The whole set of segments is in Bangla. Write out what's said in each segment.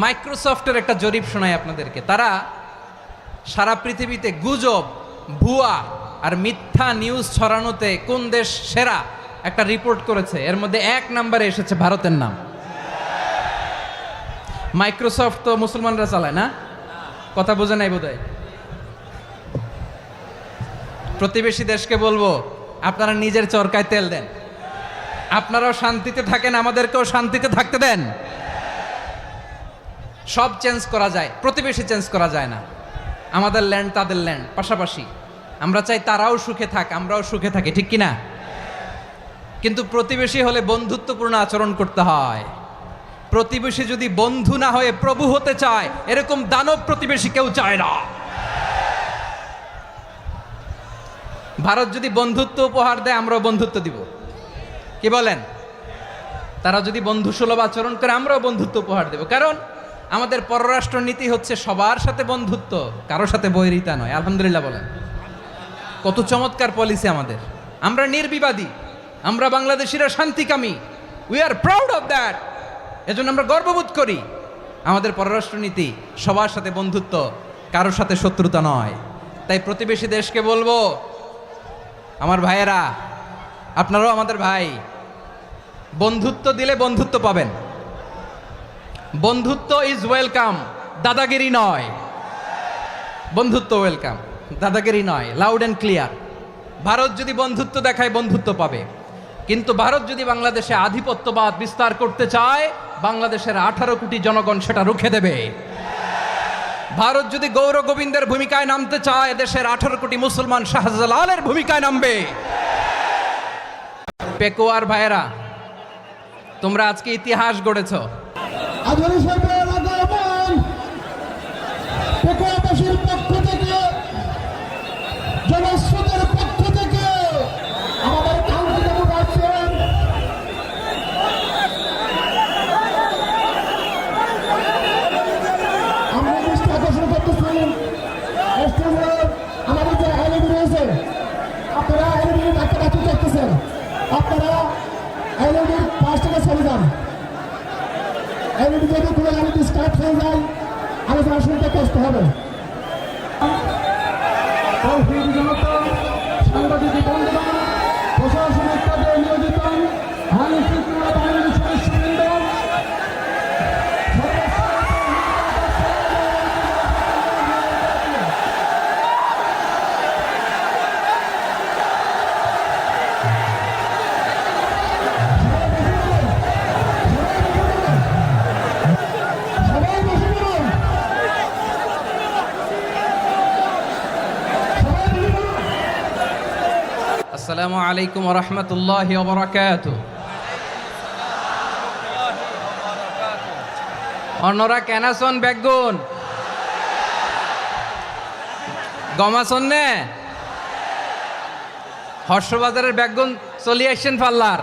মাইক্রোসফটের একটা জরিপ শোনায় আপনাদেরকে। তারা সারা পৃথিবীতে গুজব, ভুয়া আর মিথ্যা নিউজ ছড়ানোতে কোন দেশ সেরা একটা রিপোর্ট করেছে। এর মধ্যে 1 নম্বরে এসেছে ভারতের নাম। মাইক্রোসফট তো মুসলমানরা চালায় না, কথা বোঝে নাই বোধহয়। প্রতিবেশী দেশকে বলবো, আপনারা নিজের চরকায় তেল দেন, আপনারাও শান্তিতে থাকেন, আমাদেরকেও শান্তিতে থাকতে দেন। সব চেঞ্জ করা যায়, প্রতিবেশী চেঞ্জ করা যায় না। আমাদের ল্যান্ড তাদের ল্যান্ড, পাশাপাশি। আমরা চাই তারাও সুখে থাক, আমরাও সুখে থাকি, ঠিক কিনা? কিন্তু প্রতিবেশী হলে বন্ধুত্বপূর্ণ আচরণ করতে হয়। প্রতিবেশী যদি বন্ধু না হয়ে প্রভু হতে চায়, এরকম দানব প্রতিবেশী কেউ চায় না। ভারত যদি বন্ধুত্ব উপহার দেয়, আমরাও বন্ধুত্ব দিব, কি বলেন? তারা যদি বন্ধুসুলভ আচরণ করে, আমরাও বন্ধুত্ব উপহার দেব। কারণ আমাদের পররাষ্ট্র নীতি হচ্ছে সবার সাথে বন্ধুত্ব, কারোর সাথে বৈরিতা নয়। আলহামদুলিল্লাহ বলেন, কত চমৎকার পলিসি আমাদের। আমরা নির্বিবাদী, আমরা বাংলাদেশিরা শান্তিকামী। We are proud of that. এজন্য আমরা গর্ববোধ করি। আমাদের পররাষ্ট্র নীতি সবার সাথে বন্ধুত্ব, কারোর সাথে শত্রুতা নয়। তাই প্রতিবেশী দেশকে বলবো, আমার ভাইয়েরা, আপনারাও আমাদের ভাই। বন্ধুত্ব দিলে বন্ধুত্ব পাবেন। বন্ধুত্ব ইজ ওয়েলকাম, দাদাগিরি নয়। বন্ধুত্ব ওয়েলকাম, দাদাগিরি নয়। Loud and clear. ভারত যদি বন্ধুত্ব দেখায়, বন্ধুত্ব পাবে। কিন্তু ভারত যদি বাংলাদেশে আধিপত্যবাদ বিস্তার করতে চায়, বাংলাদেশের 18 কোটি জনগণ সেটা রুখে দেবে। ভারত যদি গৌর গোবিন্দের ভূমিকায় নামতে চায়, দেশের 18 কোটি মুসলমান শাহজালালের ভূমিকায় নামবে। পেকুয়ার ভাইয়েরা, তোমরা আজকে ইতিহাস গড়েছ। পেকুয়াবাসীর পক্ষ থেকে, জনস্রোতের পক্ষ থেকে আমাদের কাউন্সিল আসছেন আমরা দৃষ্টি আকর্ষণ করতেছি। আমাদের যে এলইডি রয়েছে, আপনারা এলইডি কাছাকাছি দেখতেছেন, আপনারা এলইডির পাশ থেকে চলে যান। এলইডি যদি কোনো এলইডি স্টার্ট হয়ে যায়, আলোচনা শুনতে কষ্ট হবে। সাংবাদিক বন্ধুগণ, প্রশাসনিক কাজে নিয়োজিত আইন শৃঙ্খলা বাহিনীর সদস্যবৃন্দ, আসসালামু আলাইকুম ওয়া রাহমাতুল্লাহি ওয়া বারাকাতুহু। অন্যরা কেনাসন বেগুন গমাসন নে হর্ষবাজারের বেগুন চলে আসছেন পাল্লার।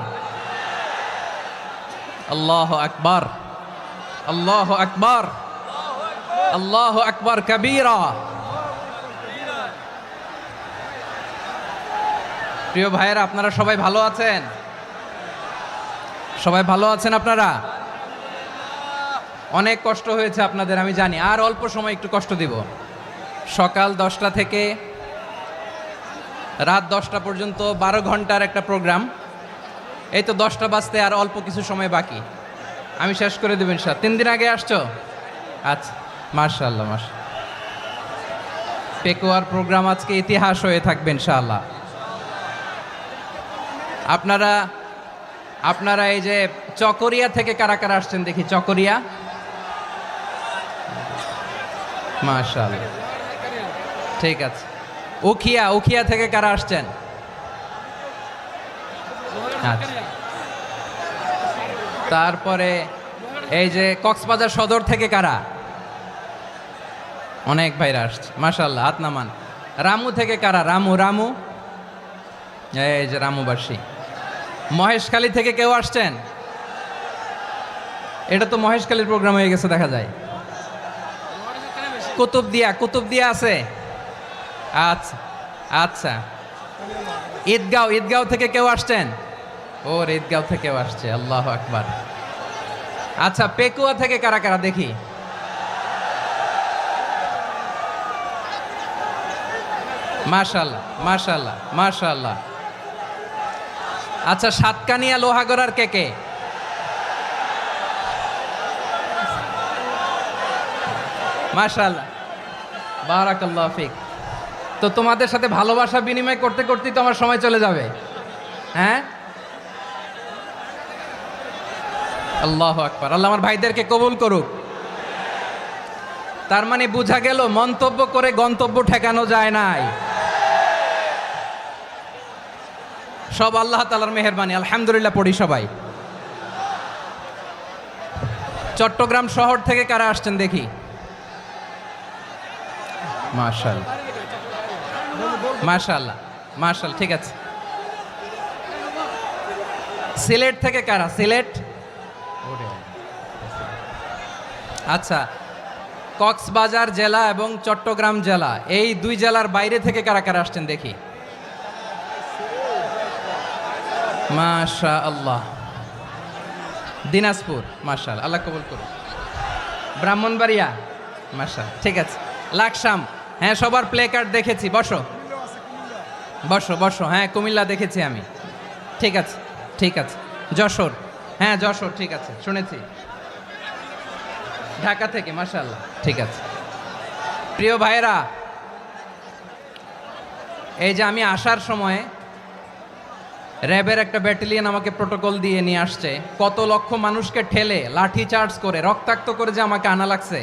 আল্লাহু আকবার, আল্লাহু আকবার, আল্লাহু আকবার কাবীরা। প্রিয় ভাইয়েরা, আপনারা সবাই ভালো আছেন? সবাই ভালো আছেন? আপনারা অনেক কষ্ট হয়েছে আপনাদের, আমি জানি। আর অল্প সময় একটু কষ্ট দিব। সকাল 10টা থেকে রাত 10টা পর্যন্ত 12 ঘন্টার একটা প্রোগ্রাম। এই তো 10টা বাজতে আর অল্প কিছু সময় বাকি, আমি শেষ করে দেবেন। 3 দিন আগে আসছো? আচ্ছা, মাশাআল্লাহ, মাশাআল্লাহ। পেকুয়ার প্রোগ্রাম আজকে ইতিহাস হয়ে থাকবে ইনশাআল্লাহ। আপনারা এই যে চকরিয়া থেকে কারা কারা আসছেন দেখি? চকরিয়া, মাশাআল্লাহ, ঠিক আছে। উখিয়া থেকে কারা আসছেন? আচ্ছা। তারপরে এই যে কক্সবাজার সদর থেকে কারা? অনেক ভাইরা আসছে, মাশাআল্লাহ, হাত নামান। রামু থেকে কারা? রামু, এই যে রামুবাসী। মহেশখালী থেকে কেউ আসছেন? এটা তো মহেশখালীর প্রোগ্রাম হয়ে গেছে দেখা যায়। কুতুবদিয়া আছে? আচ্ছা আচ্ছা। ঈদগাঁও থেকে কেউ আসছেন? ওর ঈদগাঁও থেকেও আসছে, আল্লাহু আকবার। আচ্ছা, পেকুয়া থেকে কারা কারা দেখি? মাশাআল্লাহ মাশাআল্লাহ মাশাআল্লাহ। আচ্ছা, সাতকানিয়া লোহাগড়ার কে কে? মাশাআল্লাহ, বারাকাল্লাহু ফিক। তো তোমাদের সাথে ভালোবাসা বিনিময় করতে করতেই তো আমার সময় চলে যাবে। হ্যাঁ, আল্লাহু আকবার। আল্লাহ আমার ভাইদেরকে কবুল করুক। তার মানে বোঝা গেল মন্তব্য করে গন্তব্য ঠেকানো যায় নাই, সব আল্লাহ তাআলার মেহেরবানি। আলহামদুলিল্লাহ পড়ি সবাই। চট্টগ্রাম শহর থেকে কারা আসছেন দেখি? মাশাআল্লাহ মাশাআল্লাহ মাশাআল্লাহ, ঠিক আছে। সিলেট থেকে কারা? সিলেট, আচ্ছা। কক্সবাজার জেলা এবং চট্টগ্রাম জেলা, এই দুই জেলার বাইরে থেকে কারা কারা আসছেন দেখি? মাশাআল্লাহ। দিনাজপুর, মাশাআল্লাহ, আল্লাহ কবুল করুন। ব্রাহ্মণবাড়িয়া, মাশাআল্লাহ, ঠিক আছে। লাকসাম, হ্যাঁ সবার প্লে কার্ড দেখেছি, বসো বসো বসো। হ্যাঁ কুমিল্লা দেখেছি আমি, ঠিক আছে ঠিক আছে। যশোর, হ্যাঁ যশোর, ঠিক আছে, শুনেছি। ঢাকা থেকে, মাশাআল্লাহ, ঠিক আছে। প্রিয় ভাইরা, এই যে আমি আসার সময় র্যাবের একটা ব্যাটালিয়ন আমাকে প্রোটোকল দিয়ে নিয়ে আসছে, কত লক্ষ মানুষকে ঠেলে লাঠি চার্জ করে রক্তাক্ত করে যে আমাকে আনা লাগছে,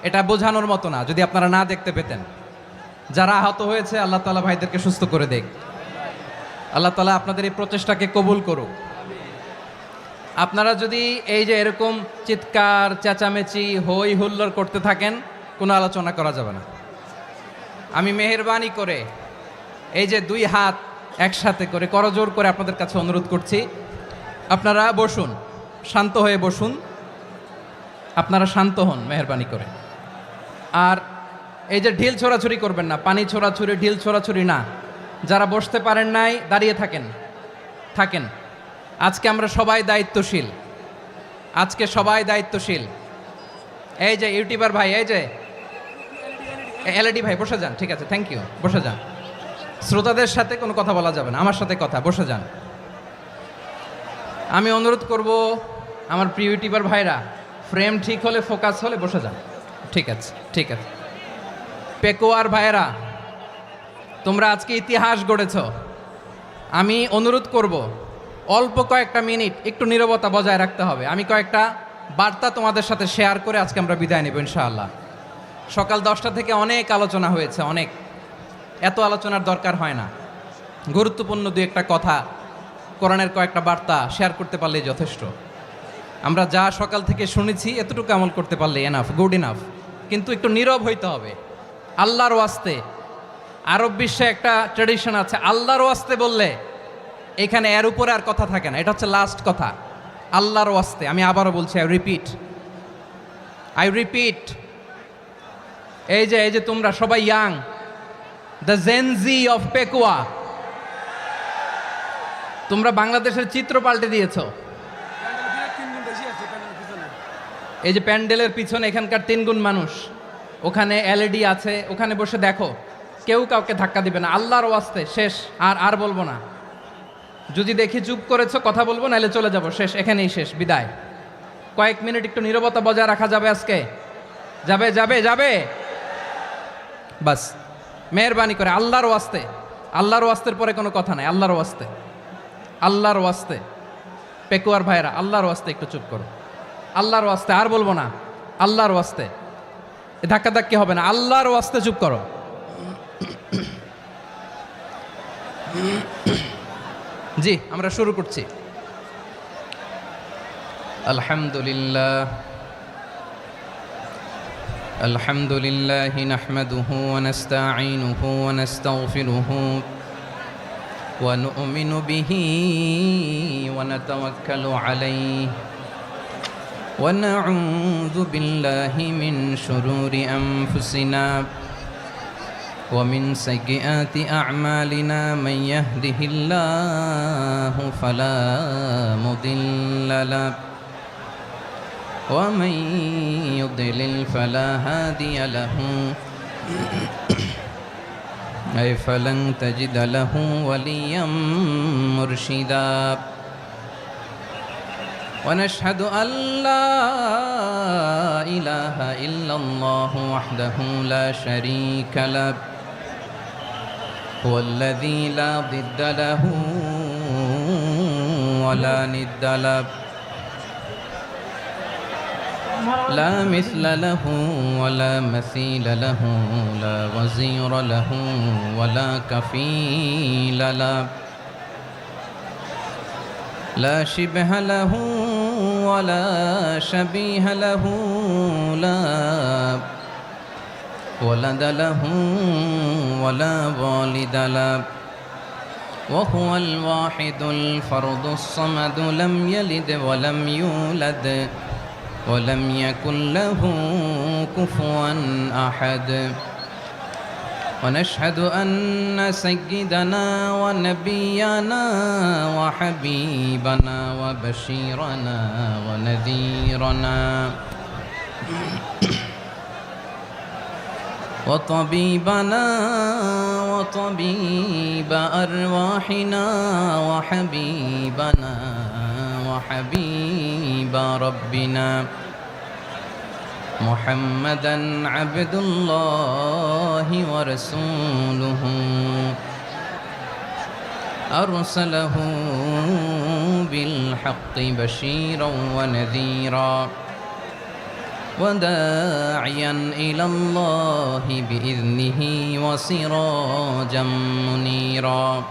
এটা বোঝানোর মতো না যদি আপনারা না দেখতে পেতেন। যারা আহত হয়েছে আল্লাহ তাআলা ভাইদেরকে সুস্থ করে দেখ। আল্লাহ তাআলা আপনাদের এই প্রচেষ্টাকে কবুল করুক। আপনারা যদি এই যে এরকম চিৎকার চেঁচামেচি হই হুল্লোড় করতে থাকেন, কোনো আলোচনা করা যাবে না। আমি মেহেরবানি করে এই যে দুই হাত একসাথে করে করজোর করে আপনাদের কাছে অনুরোধ করছি, আপনারা বসুন, শান্ত হয়ে বসুন, আপনারা শান্ত হন মেহেরবানি করে। আর এই যে ঢিল ছোড়াছুরি করবেন না, পানি ছোড়াছুরি ঢিল ছোড়াছুরি না। যারা বসতে পারেন নাই দাঁড়িয়ে থাকেন থাকেন। আজকে আমরা সবাই দায়িত্বশীল, আজকে সবাই দায়িত্বশীল। এই যে ইউটিউবার ভাই, এই যে এলইডি ভাই, বসে যান, ঠিক আছে, থ্যাংক ইউ, বসে যান। শ্রোতাদের সাথে কোনো কথা বলা যাবে না, আমার সাথে কথা, বসে যান। আমি অনুরোধ করব আমার প্রিয় ইউটিউবার ভাইরা, ফ্রেম ঠিক হলে ফোকাস হলে বসে যান, ঠিক আছে ঠিক আছে। পেকোয়ার ভাইরা, তোমরা আজকে ইতিহাস গড়েছ। আমি অনুরোধ করব অল্প কয়েকটা মিনিট একটু নীরবতা বজায় রাখতে হবে। আমি কয়েকটা বার্তা তোমাদের সাথে শেয়ার করে আজকে আমরা বিদায় নেব ইনশাআল্লাহ। সকাল 10টা থেকে অনেক আলোচনা হয়েছে, অনেক, এত আলোচনার দরকার হয় না। গুরুত্বপূর্ণ দুই একটা কথা, কোরআনের কয়েকটা বার্তা শেয়ার করতে পারলেই যথেষ্ট। আমরা যা সকাল থেকে শুনেছি এতটুকু আমল করতে পারলে এনাফ, গুড ইনাফ। কিন্তু একটু নীরব হইতে হবে আল্লাহর ওয়াস্তে। আরব বিশ্বে একটা ট্র্যাডিশন আছে, আল্লাহর ওয়াস্তে বললে এখানে এর উপরে আর কথা থাকে না, এটা হচ্ছে লাস্ট কথা। আল্লাহর ওয়াস্তে, আমি আবারও বলছি, আই রিপিট। এই যে তোমরা সবাই young, the Gen Z of Pekua, তোমরা বাংলাদেশের চিত্র পাল্টে দিয়েছ। এই যে প্যান্ডেলের পিছনে এখানকার 3 গুণ মানুষ, ওখানে এলইডি আছে, ওখানে বসে দেখো, কেউ কাউকে ধাক্কা দিবে না। আল্লাহর ওয়াস্তে, শেষ, আর বলবো না। যদি দেখি চুপ করেছো, কথা বলবো, নাহলে চলে যাব, শেষ, এখানেই শেষ, বিদায়। কয়েক মিনিট একটু নীরবতা বজায় রাখা যাবে আজকে? যাবে যাবে যাবে, বাস মেহেরবানি করে আল্লাহর ওয়াস্তে। আল্লাহর ওয়াস্তের পরে কোনো কথা নাই, আল্লাহর ওয়াস্তে, আল্লাহর ওয়াস্তে। পেকুয়ার ভাইরা, আল্লাহর ওয়াস্তে একটু চুপ করো, আল্লাহর ওয়াস্তে, আর বলবো না, আল্লাহর ওয়াস্তে। ধাক্কা ধাক্কি হবে না, আল্লাহর ওয়াস্তে চুপ করো। জি, আমরা শুরু করছি। আলহামদুলিল্লাহ আলহামদুলিল্লাহি নাহমাদুহু ওয়া নাস্তাঈনুহু ওয়া নাস্তাগফিরুহু ওয়া নু'মিনু বিহি ওয়া নাতাওয়াক্কালু আলাইহি ওয়া নাউযু বিল্লাহি মিন শুরুরি আনফুসিনা ومن سيئات أعمالنا من يهده الله فلا مضل له ومن يضلل فلا هادي له أي فلن تجد له وليا مرشدا ونشهد أن لا إله إلا الله وحده لا شريك له هو الذي لا ضد له ولا ند له لا مثل له ولا مثيل له لا وزير له ولا كفيل له لا شبه له ولا شبيه له لا ولد له ولا والد له وهو الواحد الفرد الصمد لم يلد ولم يولد ولم يكن له كفوا أحد ونشهد أن سيدنا ونبينا وحبيبنا وبشيرنا ونذيرنا وطبيبنا وطبيب أرواحنا وحبيبنا وحبيب ربنا محمدا عبد الله ورسوله أرسله بالحق بشيرا ونذيرا وداعيا إلى الله بإذنه وسراجا منيرا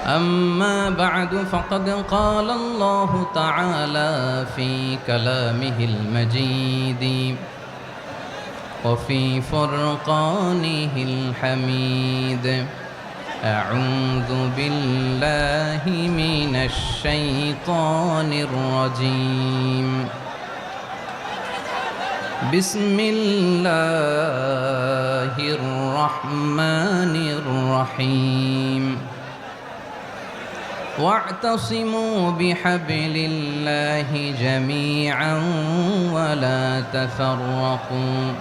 أما بعد فقد قال الله تعالى في كلامه المجيد وفي فرقانه الحميد أعوذ بالله من الشيطان الرجيم بسم الله الرحمن الرحيم واعتصموا بحبل الله جميعا ولا تفرقوا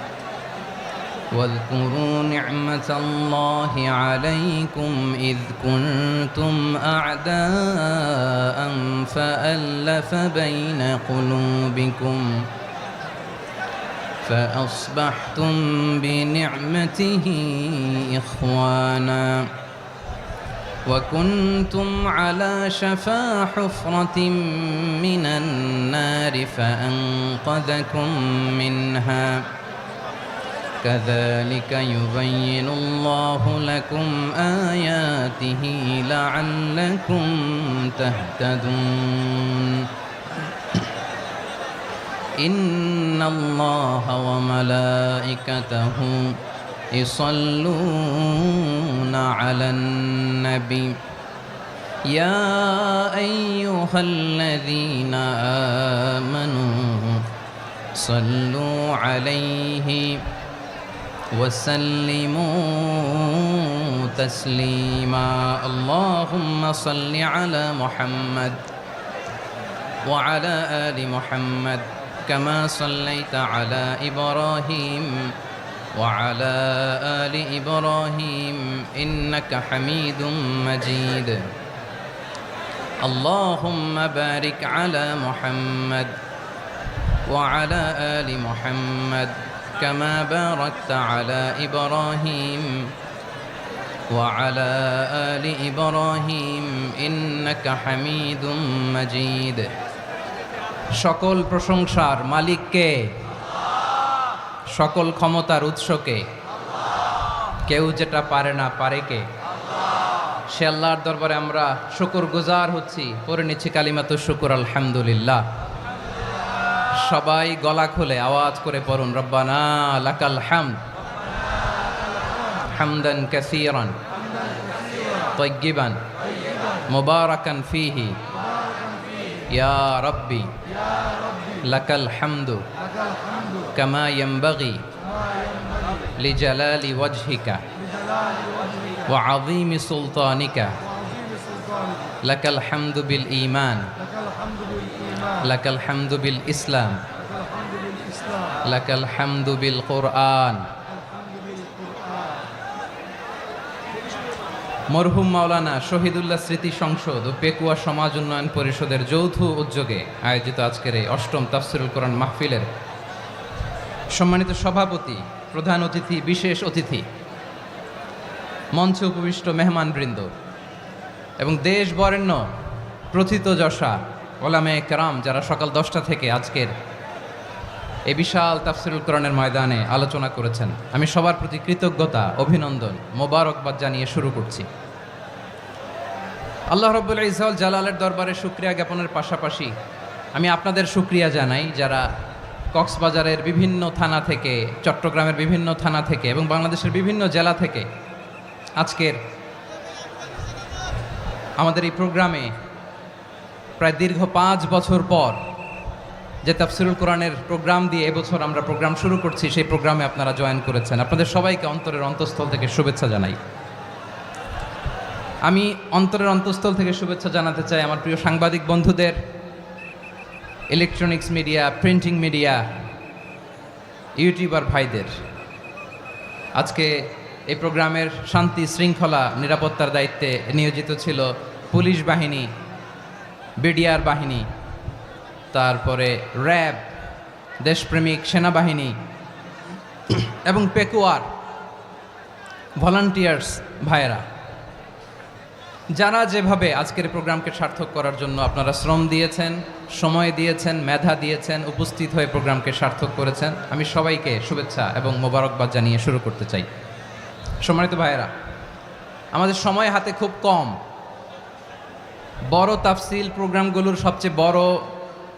واذكروا نعمة الله عليكم إذ كنتم أعداء فألف بين قلوبكم فأصبحتم بنعمته إخوانا وكنتم على شفا حفرة من النار فأنقذكم منها كذلك يبين الله لكم آياته لعلكم تهتدون إن الله وملائكته يصلون على النبي يا أيها الذين آمنوا صلوا عليه وسلموا تسليما اللهم صل على محمد وعلى آل محمد كما صليت على إبراهيم وعلى آل إبراهيم إنك حميد مجيد اللهم بارك على محمد وعلى آل محمد كما باركت على إبراهيم وعلى آل إبراهيم إنك حميد مجيد সকল প্রশংসার মালিক কে? সকল ক্ষমতার উৎস কে? কেউ যেটা পারে না পারে কে? সে আল্লাহর দরবারে আমরা শুকরগুজার হচ্ছি, পড়ে নিচ্ছি কালিমাতু শুকর আলহামদুলিল্লাহ। সবাই গলা খুলে আওয়াজ করে পড়ুন রব্বানা লাকাল হামদ হামদান কাসীরান তাইয়্যিবান মুবারাকান ফীহি ইয়া রাব্বি লাকাল হামদু কামা ইয়ানবাগি লিজালালি ওয়াজহিকা ওয়া আযীমি সুলতানিকা লাকাল হামদু বিল ঈমান লাকাল হামদু বিল ইসলাম লাকাল হামদু বিল কুরআন মরহুম মাওলানা শহীদুল্লাহ স্মৃতি সংসদ ও পেকুয়া সমাজ উন্নয়ন পরিষদের যৌথ উদ্যোগে আয়োজিত আজকের এই অষ্টম তাফসিরুল কোরআন মাহফিলের সম্মানিত সভাপতি, প্রধান অতিথি, বিশেষ অতিথি, মঞ্চে উপবিষ্ট মেহমানবৃন্দ এবং দেশ বরেণ্য প্রথিতযশা ওলামে কেরাম যারা সকাল 10টা থেকে আজকের এই বিশাল তাফসিরুল কোরআনের ময়দানে আলোচনা করেছেন, আমি সবার প্রতি কৃতজ্ঞতা, অভিনন্দন, মোবারকবাদ জানিয়ে শুরু করছি। আল্লাহ রাব্বুল ইজ্জত জালালের দরবারে শুকরিয়া জ্ঞাপনের পাশাপাশি আমি আপনাদের শুকরিয়া জানাই যারা কক্সবাজারের বিভিন্ন থানা থেকে, চট্টগ্রামের বিভিন্ন থানা থেকে এবং বাংলাদেশের বিভিন্ন জেলা থেকে আজকের আমাদের এই প্রোগ্রামে প্রায় দীর্ঘ 5 বছর পর যে তাফসিরুল কোরআনের প্রোগ্রাম দিয়ে এবছর আমরা প্রোগ্রাম শুরু করছি, সেই প্রোগ্রামে আপনারা জয়েন করেছেন। আপনাদের সবাইকে অন্তরের অন্তঃস্থল থেকে শুভেচ্ছা জানাই। আমি অন্তরের অন্তঃস্থল থেকে শুভেচ্ছা জানাতে চাই আমার প্রিয় সাংবাদিক বন্ধুদের, electronics media, printing media, YouTuber ভাইদের। আজকে এই প্রোগ্রামের শান্তি শৃঙ্খলা নিরাপত্তার দায়িত্বে নিয়োজিত ছিল পুলিশ বাহিনী, বিডিআর বাহিনী, তারপরে র্যাব, দেশপ্রেমিক সেনাবাহিনী এবং পেকুয়ার ভলান্টিয়ার্স ভাইয়েরা, যারা যেভাবে আজকের প্রোগ্রামকে সার্থক করার জন্য আপনারা শ্রম দিয়েছেন, সময় দিয়েছেন, মেধা দিয়েছেন, উপস্থিত হয়ে প্রোগ্রামকে সার্থক করেছেন, আমি সবাইকে শুভেচ্ছা এবং মোবারকবাদ জানিয়ে শুরু করতে চাই। সম্মানিত ভাইয়েরা, আমাদের সময় হাতে খুব কম। বড় তাফসিল প্রোগ্রামগুলোর সবচেয়ে বড়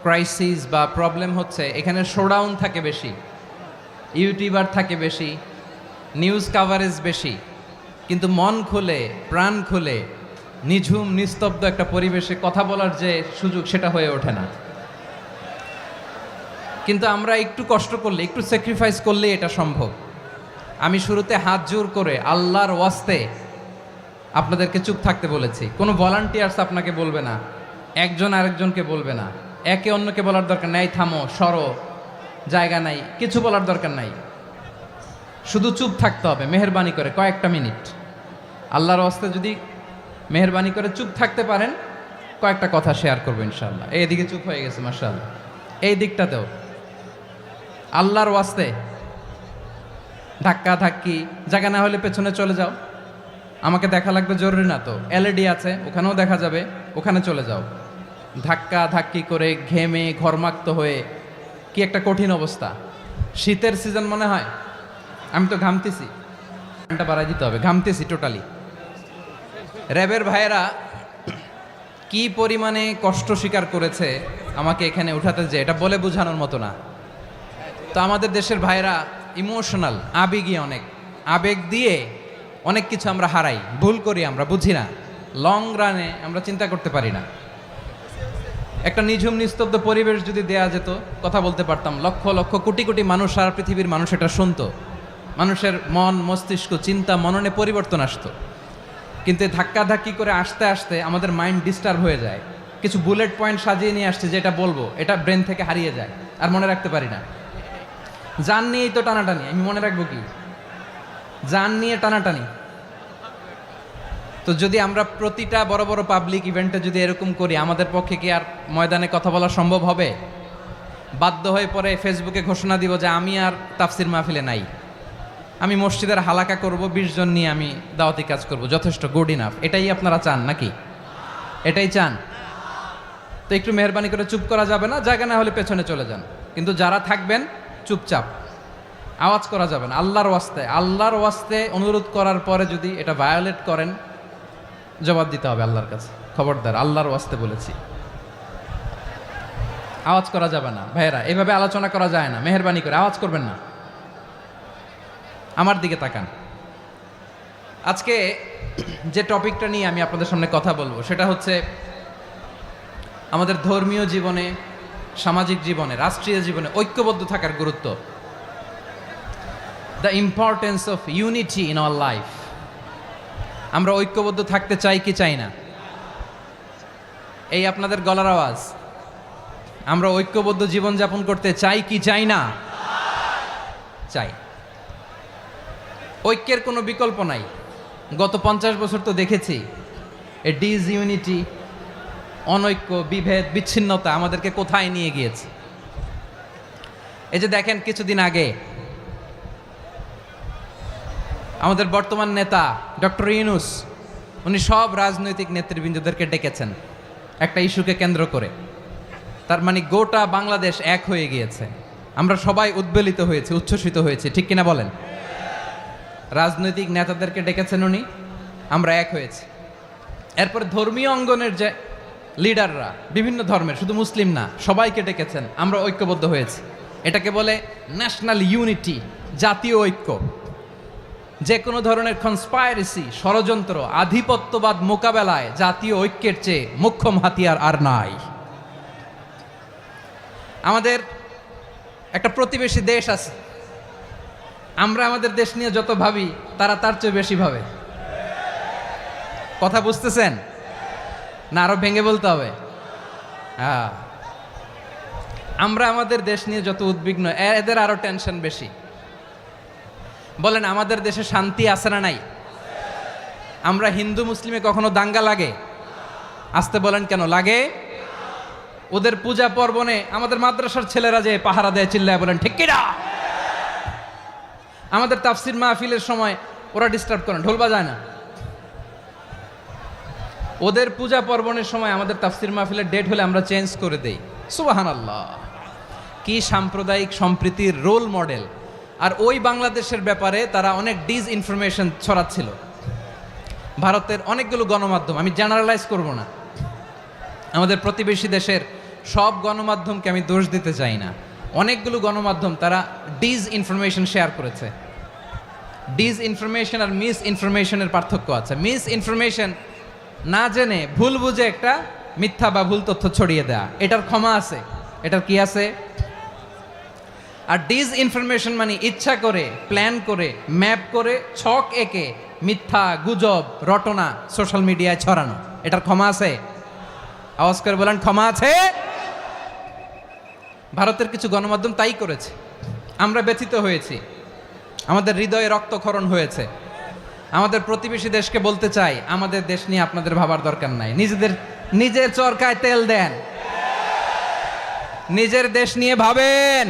ক্রাইসিস বা প্রবলেম হচ্ছে এখানে শোডাউন থাকে বেশি, ইউটিউবার থাকে বেশি, নিউজ কাভারেজ বেশি, কিন্তু মন খুলে, প্রাণ খুলে, নিঝুম নিস্তব্ধ একটা পরিবেশে কথা বলার যে সুযোগ, সেটা হয়ে ওঠে না। কিন্তু আমরা একটু কষ্ট করলে, একটু স্যাক্রিফাইস করলে এটা সম্ভব। আমি শুরুতে হাত জোর করে আল্লাহর ওয়াস্তে আপনাদেরকে চুপ থাকতে বলেছি। কোনো ভলান্টিয়ার্স আপনাকে বলবে না, একজন আরেকজনকে বলবে না, একে অন্যকে বলার দরকার নাই, থামো, সরো, জায়গা নাই, কিছু বলার দরকার নাই। শুধু চুপ থাকতে হবে মেহেরবানি করে কয়েকটা মিনিট। আল্লাহর ওয়াস্তে যদি মেহেরবানি করে চুপ থাকতে পারেন, কয়েকটা কথা শেয়ার করবো ইনশাআল্লাহ। এইদিকে চুপ হয়ে গেছে মাশাআল্লাহ, এই দিকটাতেও আল্লাহর ওয়াস্তে ধাক্কা ধাক্কি, জায়গা না হলে পেছনে চলে যাও। আমাকে দেখা লাগবে জরুরি না তো, এলইডি আছে, ওখানেও দেখা যাবে, ওখানে চলে যাও। ধাক্কা ধাক্কি করে ঘেমে ঘরমাক্ত হয়ে কি একটা কঠিন অবস্থা। শীতের সিজন মনে হয়, আমি তো ঘামতেছি, ঘন্টা বাড়াই দিতে হবে, ঘামতেছি টোটালি। র্যাবের ভাইয়েরা কি পরিমাণে কষ্ট স্বীকার করেছে আমাকে এখানে উঠাতে, যে এটা বলে বোঝানোর মতো না। তো আমাদের দেশের ভাইয়েরা ইমোশনাল, আবেগী, অনেক আবেগ দিয়ে অনেক কিছু আমরা হারাই, ভুল করি, আমরা বুঝি না, লং রানে আমরা চিন্তা করতে পারি না। একটা নিঝুম নিস্তব্ধ পরিবেশ যদি দেয়া যেত, কথা বলতে পারতাম, লক্ষ লক্ষ কোটি কোটি মানুষ, সারা পৃথিবীর মানুষ এটা শুনতো, মানুষের মন, মস্তিষ্ক, চিন্তা, মননে পরিবর্তন আসতো। কিন্তু ধাক্কা ধাক্কি করে আসতে আসতে আমাদের মাইন্ড ডিস্টার্ব হয়ে যায়। কিছু বুলেট পয়েন্ট সাজিয়ে নিয়ে আসছে, যেটা বলবো এটা ব্রেন থেকে হারিয়ে যায়, আর মনে রাখতে পারি না। জান নিয়েই তো টানাটানি, আমি মনে রাখবো কি? জান নিয়ে টানাটানি। তো যদি আমরা প্রতিটা বড় বড় পাবলিক ইভেন্টে যদি এরকম করি, আমাদের পক্ষে কি আর ময়দানে কথা বলা সম্ভব হবে? বাধ্য হয়ে পরে ফেসবুকে ঘোষণা দিব যে আমি আর তাফসির মাহফিলে নাই, আমি মসজিদের হালাকা করব, 20 জন নিয়ে আমি দাওয়াতি কাজ করব, যথেষ্ট, গুড ইনাফ। এটাই আপনারা চান নাকি? এটাই চান? তো একটু মেহরবানি করে চুপ করা যাবে না, জায়গা না হলে পেছনে চলে যান। কিন্তু যারা থাকবেন চুপচাপ, আওয়াজ করা যাবে না। আল্লাহর ওয়াস্তে, আল্লাহর ওয়াস্তে অনুরোধ করার পরে যদি এটা ভায়োলেট করেন, জবাব দিতে হবে আল্লাহর কাছে। খবরদার, আল্লাহর ওয়াস্তে বলেছি, আওয়াজ করা যাবে না। ভাইয়েরা, এভাবে আলোচনা করা যায় না, মেহরবানি করে আওয়াজ করবেন না। আমার দিকে তাকান। আজকে যে টপিকটা নিয়ে আমি আপনাদের সামনে কথা বলবো, সেটা হচ্ছে আমাদের ধর্মীয় জীবনে, সামাজিক জীবনে, রাষ্ট্রীয় জীবনে ঐক্যবদ্ধ থাকার গুরুত্ব। The importance of unity in our life. আমরা ঐক্যবদ্ধ থাকতে চাই কি চাই না? এই আপনাদের গলার আওয়াজ। আমরা ঐক্যবদ্ধ জীবনযাপন করতে চাই কি চাই না? চাই। ঐক্যের কোনো বিকল্প নাই। গত 50 বছর তো দেখেছি এই ডিসইউনিটি, অনৈক্য, বিভেদ, বিচ্ছিন্নতা আমাদেরকে কোথায় নিয়ে গিয়েছে। এই যে দেখেন কিছুদিন আগে আমাদের বর্তমান নেতা ডক্টর ইউনূস উনি সব রাজনৈতিক নেতৃবৃন্দদেরকে ডেকেছেন একটা ইস্যুকে কেন্দ্র করে। তার মানে গোটা বাংলাদেশ এক হয়ে গিয়েছে। আমরা সবাই উদ্বেলিত হয়েছে, উচ্ছ্বসিত হয়েছে, ঠিক কিনা বলেন? রাজনৈতিক নেতাদেরকে ডেকেছেন উনি, আমরা এক হয়েছি। এরপর ধর্মীয় অঙ্গনের যে লিডাররা, বিভিন্ন ধর্মের, শুধু মুসলিম না, সবাইকে ডেকেছেন, আমরা ঐক্যবদ্ধ হয়েছি। এটাকে বলে ন্যাশনাল ইউনিটি, জাতীয় ঐক্য। যে কোনো ধরনের কনস্পাইরেসি, ষড়যন্ত্র, আধিপত্যবাদ মোকাবেলায় জাতীয় ঐক্যের চেয়ে মোক্ষম হাতিয়ার আর নাই। আমাদের একটা প্রতিবেশী দেশ আছে, আমরা আমাদের দেশ নিয়ে যত ভাবি তারা তার চেয়ে বেশি ভাবে। কথা বুঝতেছেন না? আরো ভেঙে বলতে হবে। হ্যাঁ, আমরা আমাদের দেশ নিয়ে যত উদ্বিগ্ন, এদের আরো টেনশন বেশি। বলেন আমাদের দেশে শান্তি আছে না নাই? আমরা হিন্দু মুসলিমে কখনো দাঙ্গা লাগে? আসতে বলেন কেন লাগে? ওদের পূজা পার্বণে আমাদের মাদ্রাসার ছেলেরা যে পাহারা দেয়, চিল্লায় বলেন ঠিক কিনা? আমাদের তাফসির মাহফিলের সময় ওরা ডিস্টার্ব করেন, ঢোল বাজায় না। ওদের পূজা পার্বণের সময় আমাদের তাফসির মাহফিলের ডেট হলে আমরা চেঞ্জ করে দেই। সুবহানাল্লাহ, কি সাম্প্রদায়িক সম্প্রীতির রোল মডেল। আর ওই বাংলাদেশের ব্যাপারে তারা অনেক ডিসইনফরমেশন ছড়াচ্ছিল। ভারতের অনেকগুলো গণমাধ্যম, আমি জেনারেলাইজ করব না, আমাদের প্রতিবেশী দেশের সব গণমাধ্যমকে আমি দোষ দিতে চাই না, অনেকগুলো গণমাধ্যম তারা ডিসইনফরমেশন শেয়ার করেছে। ডিসইনফরমেশন আর মিস ইনফরমেশনের পার্থক্য আছে। মিস ইনফরমেশন না জেনে ভুল বুঝে একটা মিথ্যা বা ভুল তথ্য ছড়িয়ে দেয়া, এটার ক্ষমা আছে, এটার কি আছে। আর ডিসইনফরমেশন মানে ইচ্ছা করে, প্ল্যান করে, ম্যাপ করে, ছক এঁকে মিথ্যা, গুজব, রটনা সোশ্যাল মিডিয়ায় ছড়ানো, এটার ক্ষমা আছে? আওয়াজ করে বলেন ক্ষমা আছে? ভারতের কিছু গণমাধ্যম তাই করেছে, আমরা ব্যথিত হয়েছি, আমাদের হৃদয়ে রক্তক্ষরণ হয়েছে। আমাদের প্রতিবেশী দেশকে বলতে চাই, আমাদের দেশ নিয়ে আপনাদের ভাবার দরকার নাই, নিজের চরকায় তেল দেন, নিজের দেশ নিয়ে ভাবেন।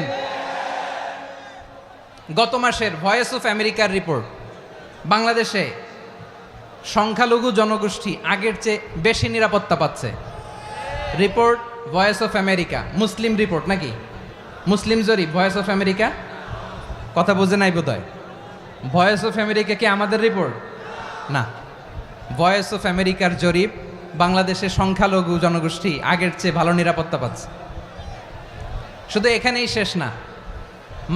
গত মাসের ভয়েস অফ আমেরিকার রিপোর্ট, বাংলাদেশে সংখ্যালঘু জনগোষ্ঠী আগের চেয়ে বেশি নিরাপত্তা পাচ্ছে। Report voice of America, Muslim report নাকি? মুসলিম জরিপ, ভয়েস অফ আমেরিকা। কথা বুঝে নাই বোধহয়। ভয়েস অফ আমেরিকা কি আমাদের রিপোর্ট? না, ভয়েস অফ আমেরিকার জরিপ, বাংলাদেশের সংখ্যালঘু জনগোষ্ঠী আগের চেয়ে ভালো নিরাপত্তা পাচ্ছে। শুধু এখানেই শেষ না,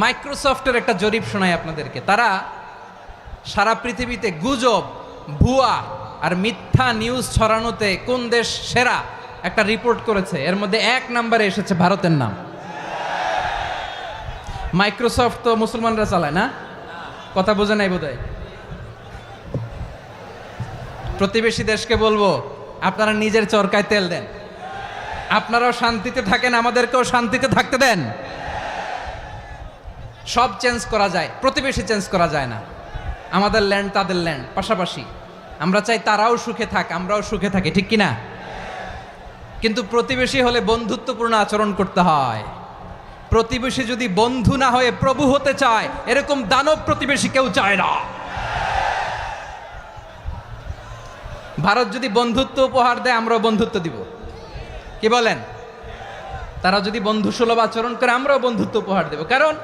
মাইক্রোসফটের একটা জরিপ শোনাই আপনাদেরকে। তারা সারা পৃথিবীতে গুজব, ভুয়া আর মিথ্যা নিউজ ছড়ানোতে কোন দেশ সেরা একটা রিপোর্ট করেছে। এর মধ্যে 1 নম্বরে এসেছে ভারতের নাম। মাইক্রোসফট তো মুসলমানরা চালায় না? কথা বোঝে নাই বোধহয়। প্রতিবেশী দেশকে বলবো, আপনারা নিজের চরকায় তেল দেন, আপনারাও শান্তিতে থাকেন, আমাদেরকেও শান্তিতে থাকতে দেন। সব চেঞ্জ করা যায়, প্রতিবেশী চেঞ্জ করা যায় না। আমাদের ল্যান্ড তাদের ল্যান্ড, পাশাপাশি। আমরা চাই তারাও সুখে থাক, আমরাও সুখে থাকি, ঠিক কিনা? কিন্তু প্রতিবেশী হলে বন্ধুত্বপূর্ণ আচরণ করতে হয়। প্রতিবেশী যদি বন্ধু না হয়ে প্রভু হতে চায়, এরকম দানব প্রতিবেশী কেউ চায় না। ভারত যদি বন্ধুত্ব উপহার দেয়, আমরাও বন্ধুত্ব দিব, কি বলেন? তারা যদি বন্ধুসুলভ আচরণ করে, আমরাও বন্ধুত্ব উপহার দেব। কারণ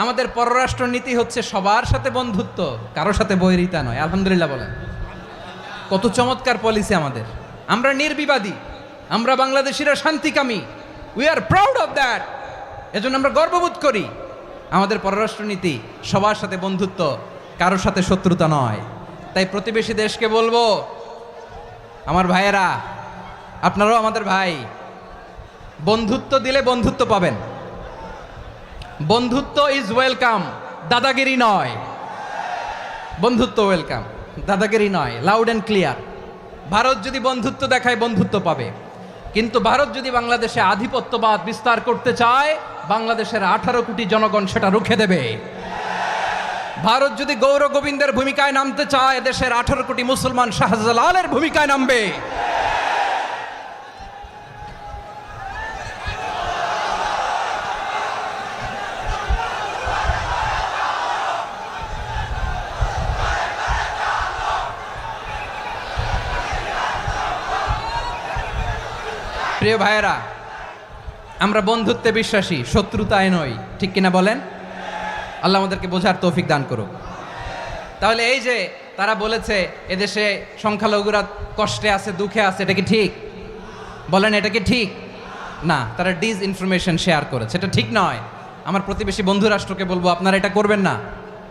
আমাদের পররাষ্ট্র নীতি হচ্ছে সবার সাথে বন্ধুত্ব, কারোর সাথে বৈরিতা নয়। আলহামদুলিল্লাহ বলেন, কত চমৎকার পলিসি আমাদের। আমরা নির্বিবাদী, আমরা বাংলাদেশিরা শান্তিকামী, we are proud of that. এজন্য আমরা গর্ববোধ করি। আমাদের পররাষ্ট্র নীতি সবার সাথে বন্ধুত্ব, কারোর সাথে শত্রুতা নয়। তাই প্রতিবেশী দেশকে বলবো, আমার ভাইয়েরা, আপনারাও আমাদের ভাই, বন্ধুত্ব দিলে বন্ধুত্ব পাবেন। বন্ধুত্ব ইজ ওয়েলকাম, দাদাগিরি নয়। বন্ধুত্ব ওয়েলকাম, দাদাগিরি নয়, লাউড অ্যান্ড ক্লিয়ার। ভারত যদি বন্ধুত্ব দেখায়, বন্ধুত্ব পাবে। কিন্তু ভারত যদি বাংলাদেশে আধিপত্যবাদ বিস্তার করতে চায়, বাংলাদেশের 18 কোটি জনগণ সেটা রুখে দেবে। ভারত যদি গৌর গোবিন্দের ভূমিকায় নামতে চায়, দেশের 18 কোটি মুসলমান শাহজালালের ভূমিকায় নামবে। প্রিয় ভাইয়েরা, আমরা বন্ধুত্বে বিশ্বাসী, শত্রুতায় নই, ঠিক কিনা বলেন? আল্লাহ আমাদেরকে বোঝার তৌফিক দান করুক। তাহলে এই যে তারা বলেছে এদেশে সংখ্যালঘুরা কষ্টে আছে, দুঃখে আছে, এটা কি ঠিক? বলেন, এটা কি ঠিক? না, তারা ডিস ইনফরমেশন শেয়ার করেছে, এটা ঠিক নয়। আমার প্রতিবেশী বন্ধু রাষ্ট্রকে বলবো, আপনারা এটা করবেন না,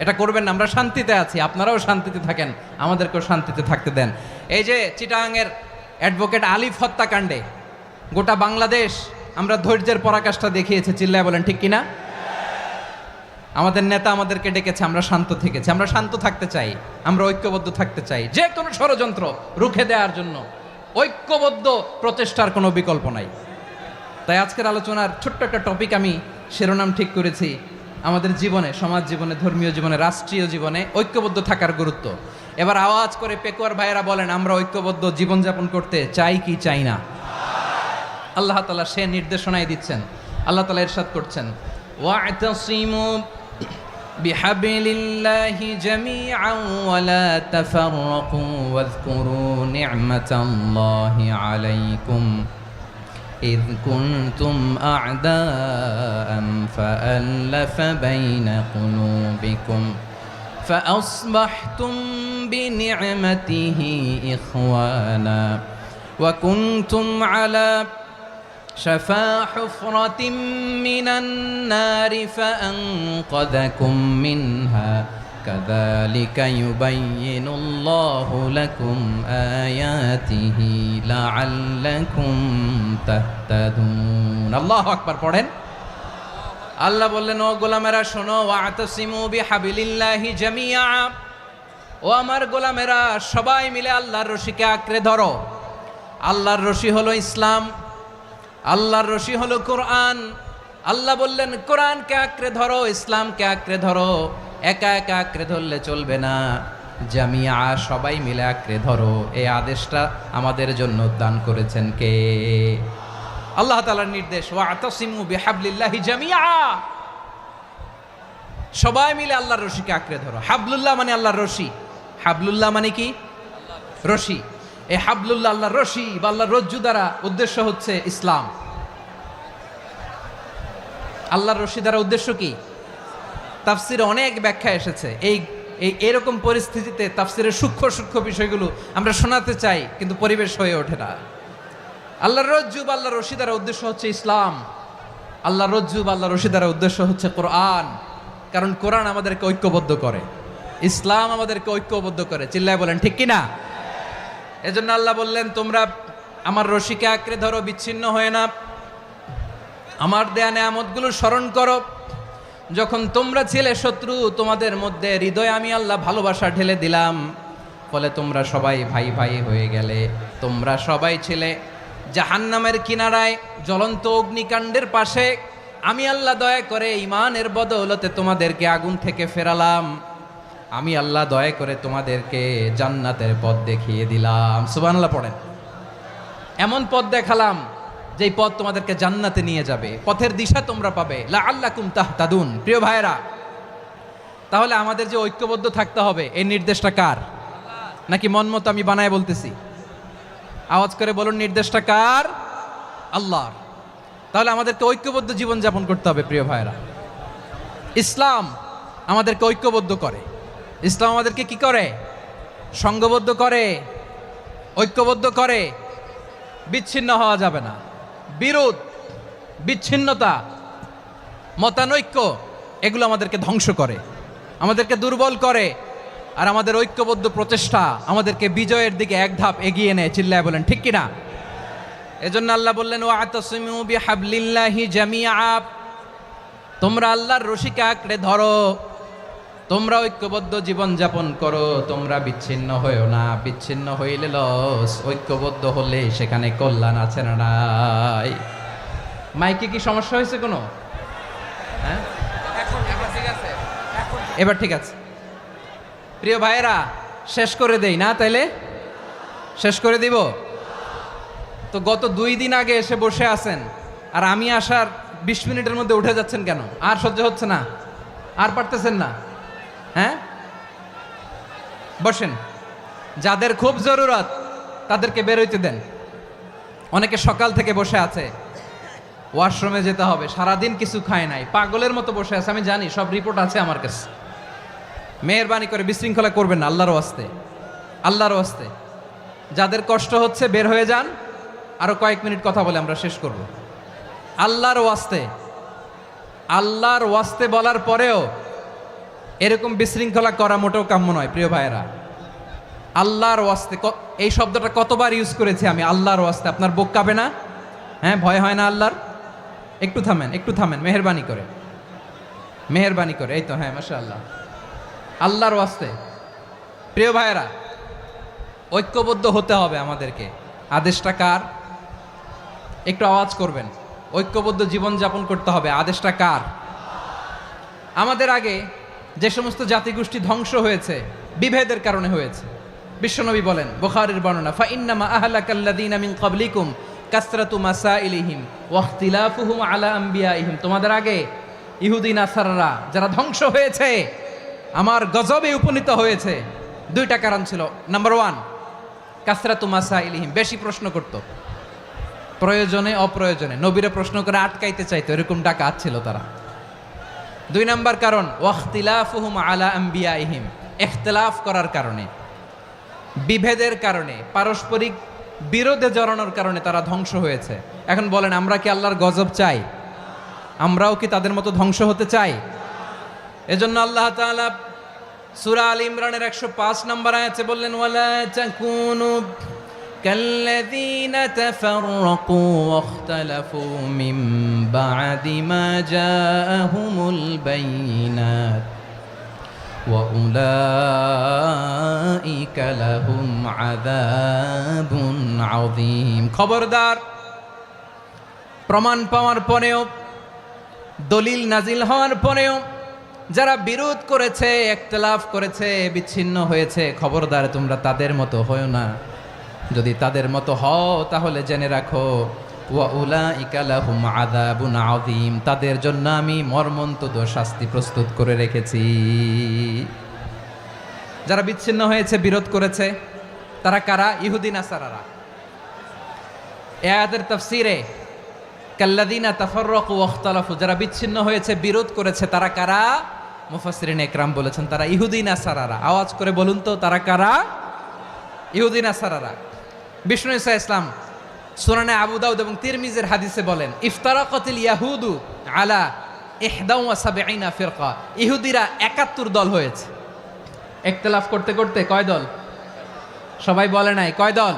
এটা করবেন না। আমরা শান্তিতে আছি, আপনারাও শান্তিতে থাকেন, আমাদেরকেও শান্তিতে থাকতে দেন। এই যে চিটাগাংয়ের অ্যাডভোকেট আলিফ হত্যাকাণ্ডে গোটা বাংলাদেশ আমরা ধৈর্যের পরাকাষ্ঠা দেখিয়েছে, চিল্লায় বলেন ঠিক কিনা? আমাদের নেতা আমাদেরকে ডেকেছে, আমরা শান্ত থেকেছি। আমরা শান্ত থাকতে চাই, আমরা ঐক্যবদ্ধ থাকতে চাই। যে কোনো ষড়যন্ত্র রুখে দেওয়ার জন্য ঐক্যবদ্ধ প্রচেষ্টার কোনো বিকল্প নাই। তাই আজকের আলোচনার ছোট্ট একটা টপিক আমি শিরোনাম ঠিক করেছি, আমাদের জীবনে, সমাজ জীবনে, ধর্মীয় জীবনে, রাষ্ট্রীয় জীবনে ঐক্যবদ্ধ থাকার গুরুত্ব। এবার আওয়াজ করে পেকুয়ার ভাইয়েরা বলেন, আমরা ঐক্যবদ্ধ জীবনযাপন করতে চাই কি চাই না? আল্লাহ তাআলা সে নির্দেশনাই দিচ্ছেন। আল্লাহ তাআলা ইরশাদ করছেন, ওয়া'তাসিমু বিহাবলিল্লাহি জামিআন ওয়া লা তাফাররাকু ওয়াযকুরু নি'মাতাল্লাহি আলাইকুম إذ كنتم أعداء فألف بين قلوبكم فأصبحتم بنعمته إخوانا وكنتم على شفا حفرة من النار فأنقذكم منها كذلك يبين الله لكم آياته لعلكم تهتدون الله أكبر পড়েন। আল্লাহ বললেন, ও গোলামেরা শোনো, ওয়া'তাসিমু বিহাবলিল্লাহি জামিআ, ও আমার গোলামেরা সবাই মিলে আল্লাহর রশিকে আঁকড়ে ধরো। আল্লাহর রশি হলো ইসলাম, আল্লাহর রশি হলো কোরআন। আল্লাহ বললেন, কোরআনকে আঁকড়ে ধরো, ইসলামকে আঁকড়ে ধরো। একা একা আঁকড়ে ধরলে চলবে না, জামিয়া, সবাই মিলে আঁকড়ে ধরো। এই আদেশটা আমাদের জন্য দান করেছেন কে? আল্লাহ তাআলার নির্দেশ, ওয়া'তাসিমু বিহাবলিল্লাহি জামিআ, সবাই মিলে আল্লাহর রশিকে আঁকড়ে ধরো। হাবলুল্লাহ মানে আল্লাহর রশি, হাবলুল্লাহ মানে কি? রশি। এই হাবলুল্লাহ আল্লাহর রশি বা আল্লাহর রজ্জু দ্বারা উদ্দেশ্য হচ্ছে ইসলাম। আল্লাহর রশি দ্বারা উদ্দেশ্য কি? তাফসিরে অনেক ব্যাখ্যা এসেছে। এরকম পরিস্থিতিতে তাফসিরের সূক্ষ্ম সূক্ষ্ম বিষয়গুলো আমরা শোনাতে চাই, কিন্তু পরিবেশ হয়ে ওঠে না। আল্লাহর রজ্জু বা আল্লাহর রশি দ্বারা উদ্দেশ্য হচ্ছে ইসলাম। আল্লাহর রজ্জু বা আল্লাহর রশি দ্বারা উদ্দেশ্য হচ্ছে কোরআন, কারণ কোরআন আমাদেরকে ঐক্যবদ্ধ করে, ইসলাম আমাদেরকে ঐক্যবদ্ধ করে। চিল্লায় বলেন ঠিক কিনা? এজন্য আল্লাহ বললেন, তোমরা আমার রশিকে আঁকড়ে ধরো, বিচ্ছিন্ন হয়ে না। আমার দেয়া নেয়ামতগুলো স্মরণ করো। যখন তোমরা ছিলে শত্রু, তোমাদের মধ্যে হৃদয়ে আমি আল্লাহ ভালোবাসা ঢেলে দিলাম, ফলে তোমরা সবাই ভাই ভাই হয়ে গেলে। তোমরা সবাই ছিলে জাহান্নামের কিনারায়, জ্বলন্ত অগ্নিকাণ্ডের পাশে। আমি আল্লাহ দয়া করে ঈমানের বদৌলতে তোমাদেরকে আগুন থেকে ফেরালাম। আমি আল্লাহ দয়া করে তোমাদেরকে জান্নাতের পথ দেখিয়ে দিলাম। সুবহানাল্লাহ পড়েন। এমন পথ দেখালাম যেই পথ তোমাদেরকে জান্নাতে নিয়ে যাবে, পথের দিশা তোমরা পাবে। লাআল্লাকুম তাহতাদুন। প্রিয় ভাইরা, তাহলে আমাদের যে ঐক্যবদ্ধ থাকতে হবে, এই নির্দেশটা কার? নাকি মন মতো আমি বানায় বলতেছি? আওয়াজ করে বলুন, নির্দেশটা কার? আল্লাহর। তাহলে আমাদেরকে ঐক্যবদ্ধ জীবনযাপন করতে হবে। প্রিয় ভাইরা, ইসলাম আমাদেরকে ঐক্যবদ্ধ করে। ইসলাম আমাদেরকে কি করে? সংঘবদ্ধ করে, ঐক্যবদ্ধ করে। বিচ্ছিন্ন হওয়া যাবে না। বিরোধ, বিচ্ছিন্নতা, মতানৈক্য, এগুলো আমাদেরকে ধ্বংস করে, আমাদেরকে দুর্বল করে। আর আমাদের ঐক্যবদ্ধ প্রচেষ্টা আমাদেরকে বিজয়ের দিকে এক ধাপ এগিয়ে নেয়। চিল্লায় বলেন ঠিক কিনা? এজন্য আল্লাহ বললেন, ওয়া'তাসিমু বিহাবলিল্লাহি জামিআ, তোমরা আল্লাহর রশিকে আঁকড়ে ধরো, তোমরা ঐক্যবদ্ধ জীবনযাপন করো, তোমরা বিচ্ছিন্ন হইও না। বিচ্ছিন্ন হইলে লস, ঐক্যবদ্ধ হলে সেখানে কল্যাণ আছে না নাই? মাইকে কি সমস্যা হয়েছে কোনো? হ্যাঁ, এখন ঠিক আছে, এবার ঠিক আছে। প্রিয় ভাইয়েরা, শেষ করে দেই না তাইলে? শেষ করে দিব তো? গত 2 দিন আগে এসে বসে আছেন, আর আমি আসার 20 মিনিটের মধ্যে উঠে যাচ্ছেন কেন? আর সহ্য হচ্ছে না? আর পারতেছেন না? হ্যাঁ, বসেন। যাদের খুব জরুরত তাদেরকে বের হইতে দেন। অনেকে সকাল থেকে বসে আছে, ওয়াশরুমে যেতে হবে, সারাদিন কিছু খায় নাই, পাগলের মতো বসে আছে। আমি জানি, সব রিপোর্ট আছে আমার কাছে। মেহেরবানি করে বিশৃঙ্খলা করবেন না, আল্লাহর ওয়াস্তে, আল্লাহর ওয়াস্তে। যাদের কষ্ট হচ্ছে বের হয়ে যান। আরো কয়েক মিনিট কথা বলে আমরা শেষ করব। আল্লাহর ওয়াস্তে, আল্লাহর ওয়াস্তে বলার পরেও এরকম বিশৃঙ্খলা করা মোটেও কাম্য নয় প্রিয় ভাইয়েরা। আল্লাহর ওয়াস্তে, এই শব্দটা কতবার ইউজ করেছি আমি, আল্লাহর ওয়াস্তে। আপনার বুক কাঁপে না? হ্যাঁ, ভয় হয় না আল্লাহর? একটু থামেন, একটু থামেন, মেহেরবানি করে, মেহেরবানি করে। এই তো, হ্যাঁ, মাশাআল্লাহ। আল্লাহর ওয়াস্তে প্রিয় ভাইয়েরা, ঐক্যবদ্ধ হতে হবে আমাদেরকে। আদেশটা কার? একটু আওয়াজ করবেন। ঐক্যবদ্ধ জীবনযাপন করতে হবে। আদেশটা কার? আমাদের আগে যে সমস্ত জাতিগোষ্ঠী ধ্বংস হয়েছে বিভেদের কারণে হয়েছে। বিশ্বনবী বলেন, বুখারীর বর্ণনা, ফা ইন্নামা আহলাকাল্লাযীনা মিন ক্বাবলিকুম কাসরাতু মাসাইলিহিম ওয়া ইখতিলাফুহুম আলা আম্বিয়াইহিম। তোমাদের আগে ইহুদি নাসারারা যারা ধ্বংস হয়েছে, আমার গজবে উপনীত হয়েছে, 2টা কারণ ছিল। নাম্বার 1, কাসরাতু মাসাইলিহিম, বেশি প্রশ্ন করত, প্রয়োজনে অপ্রয়োজনে নবীরে প্রশ্ন করে আটকাইতে চাইতো, এরকম ডাকাত ছিল তারা। 2 নাম্বার কারণ, ওয়াখতিলাফুহুম আলা আম্বিয়াইহিম, ইখতিলাফ করার কারণে, বিভেদের কারণে, পারস্পরিক বিরোধে জড়ানোর কারণে তারা ধ্বংস হয়েছে। এখন বলেন, আমরা কি আল্লাহর গজব চাই? আমরাও কি তাদের মতো ধ্বংস হতে চাই? এজন্য আল্লাহ তাআলা সূরা আল ইমরানের 105 নম্বর আয়াতে বললেন, ওয়ালা তাকুনু কাল্লাযীনা তাফাররাকু ওয়াখতালাফু মিন বা'দি মা জাআহুমুল বাইয়িনাত ওয়া উলাইকা লাহুম আযাবুন আযীম। খবরদার, প্রমাণ পাওয়ার পরেও, দলিল নাজিল হওয়ার পরেও যারা বিরোধ করেছে, ইখতিলাফ করেছে, বিচ্ছিন্ন হয়েছে, খবরদার তোমরা তাদের মতো হয়ো না। যদি তাদের মতো হও তাহলে জেনে রাখো, ওয়া উলাইকা লাহুম আযাবুন আযীম, তাদের জন্য আমি মর্মন্তুদ শাস্তি প্রস্তুত করে রেখেছি। যারা বিচ্ছিন্ন হয়েছে, বিরোধ করেছে, তারা কারা? ইহুদি নাসারারা। এই আয়াতের তাফসীরে কাল্লাযীনা তাফাররাকু ওয়াখতালাফু, যারা বিচ্ছিন্ন হয়েছে, বিরোধ করেছে, তারা কারা? মুফাসসিরিন ইকরাম বলেছেন তারা ইহুদি নাসারারা। আওয়াজ করে বলুন তো, তারা কারা? ইহুদি নাসারারা। বিষ্ণু ঈসা ইসলাম সুনানে আবু দাউদ এবং তিরমিজির হাদিসে বলেন, ইফতারাকাতিল ইয়াহুদু আলা 71 ফিরকা, ইহুদিরা 71 দল হয়েছে। ইখতিলাফ করতে করতে কয় দল? সবাই বলে নাই, কয় দল?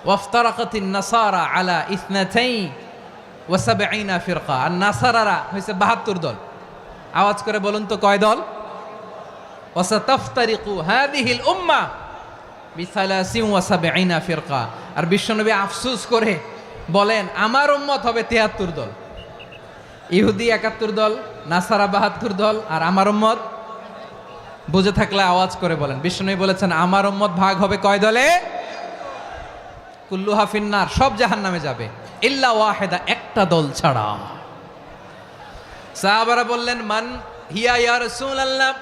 ওয়াফতারাকাতিন নাসারা আলা 72 ফিরকা, আর নাসারারা হয়েছে 72 দল। আওয়াজ করে বলুন তো, কয় দল? ওয়াসাতাফতারিকু হাযিহিল উম্মাহ বি73 ফিরকা। আর বিশ্বনবী আফসোস করে বলেন, আমার উম্মত হবে 73 দল। ইহুদি 71 দল, নাসারা 72 দল, আর আমার উম্মত, বুঝে থাকলে আওয়াজ করে বলেন। বিশ্বনবী বলেছেন, আমার উম্মত ভাগ হবে কয় দলে? কুল্লুহা ফিন্নার, সব জাহান্নামে যাবে, ইল্লা ওয়াহিদা, একটা দল ছাড়া। সাহাবারা বললেন, মান হিয়া ইয়া রাসূলুল্লাহ,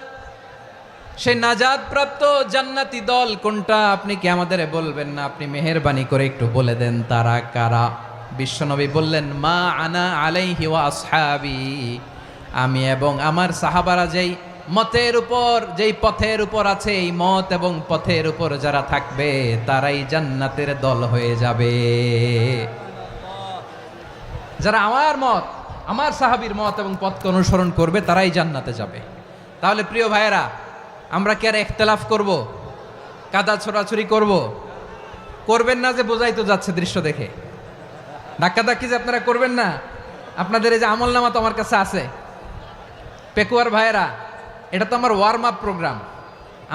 সেই নাজাত প্রাপ্ত জান্নাতি দল কোনটা? আপনি কি আমাদের বলবেন না? আপনি মেহেরবানি করে একটু বলে দেন তারা কারা। বিশ্বনবী বললেন, মা আনা আলাইহি ওয়া আসহাবি, আমি এবং আমার সাহাবারা যেই মতের উপর, যেই পথের উপর আছে, এই মত এবং পথের উপর যারা থাকবে তারাই জান্নাতের দল হয়ে যাবে। যারা আমার মত, আমার সাহাবীর মত এবং পথকে অনুসরণ করবে তারাই জান্নাতে যাবে। তাহলে প্রিয় ভাইয়েরা, আমরা কি আর ইখতিলাফ করব? কাদা ছোড়াছুরি করব? করবেন না যে বোঝাই তো যাচ্ছে দৃশ্য দেখে। ধাক্কাধাক্কি যে আপনারা করবেন না। আপনাদের এই যে আমলনামা তো আমার কাছে আছে। পেকুয়ার ভাইয়েরা, এটা তো আমার ওয়ার্ম আপ প্রোগ্রাম।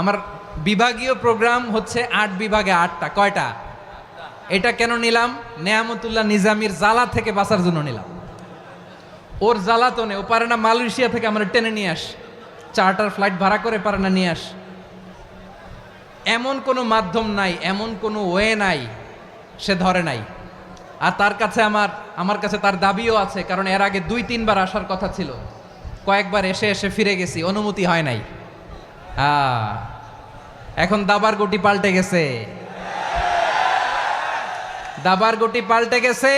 আমার বিভাগীয় প্রোগ্রাম হচ্ছে 8 বিভাগে 8টা। কয়টা? এটা কেন নিলাম? নেয়ামতুল্লাহ নিজামীর জ্বালা থেকে বাঁচার জন্য নিলাম। ওর জ্বালাতনে ও পারে না মালয়েশিয়া থেকে আমরা টেনে নিয়ে আস, চার্টার ফ্লাইট ভাড়া করে পারে না নিয়ে আস, এমন কোনো মাধ্যম নাই, এমন কোনো ওয়ে নাই সে ধরে নাই। আর তার কাছে আমার কাছে তার দাবিও আছে, কারণ এর আগে 2-3 বার আসার কথা ছিল, কয়েকবার এসে এসে ফিরে গেছি, অনুমতি হয় নাই। এখন দাবার গুটি পাল্টে গেছে, দাবার গুটি পাল্টে গেছে।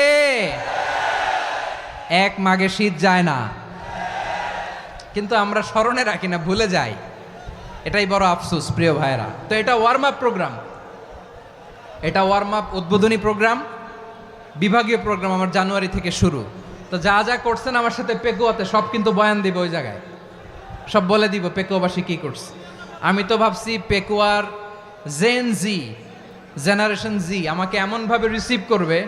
এক মাঘে শীত যায় না, কিন্তু আমরা স্মরণে রাখি না, ভুলে যাই। এটাই বড় আফসোস প্রিয় ভাইরা। তো এটা ওয়ার্ম আপ প্রোগ্রাম, এটা ওয়ার্ম আপ উদ্বোধনী প্রোগ্রাম, বিভাগীয় প্রোগ্রাম আমার জানুয়ারি থেকে শুরু। তো যা যা করছেন আমার সাথে পেকুয়াতে সব কিন্তু বয়ান দিব, ওই জায়গায় সব বলে দিব পেকুয়াবাসী কি করছে। আমি তো ভাবছি পেকুয়ার জেনারেশন জি আমাকে এমনভাবে রিসিভ করবে,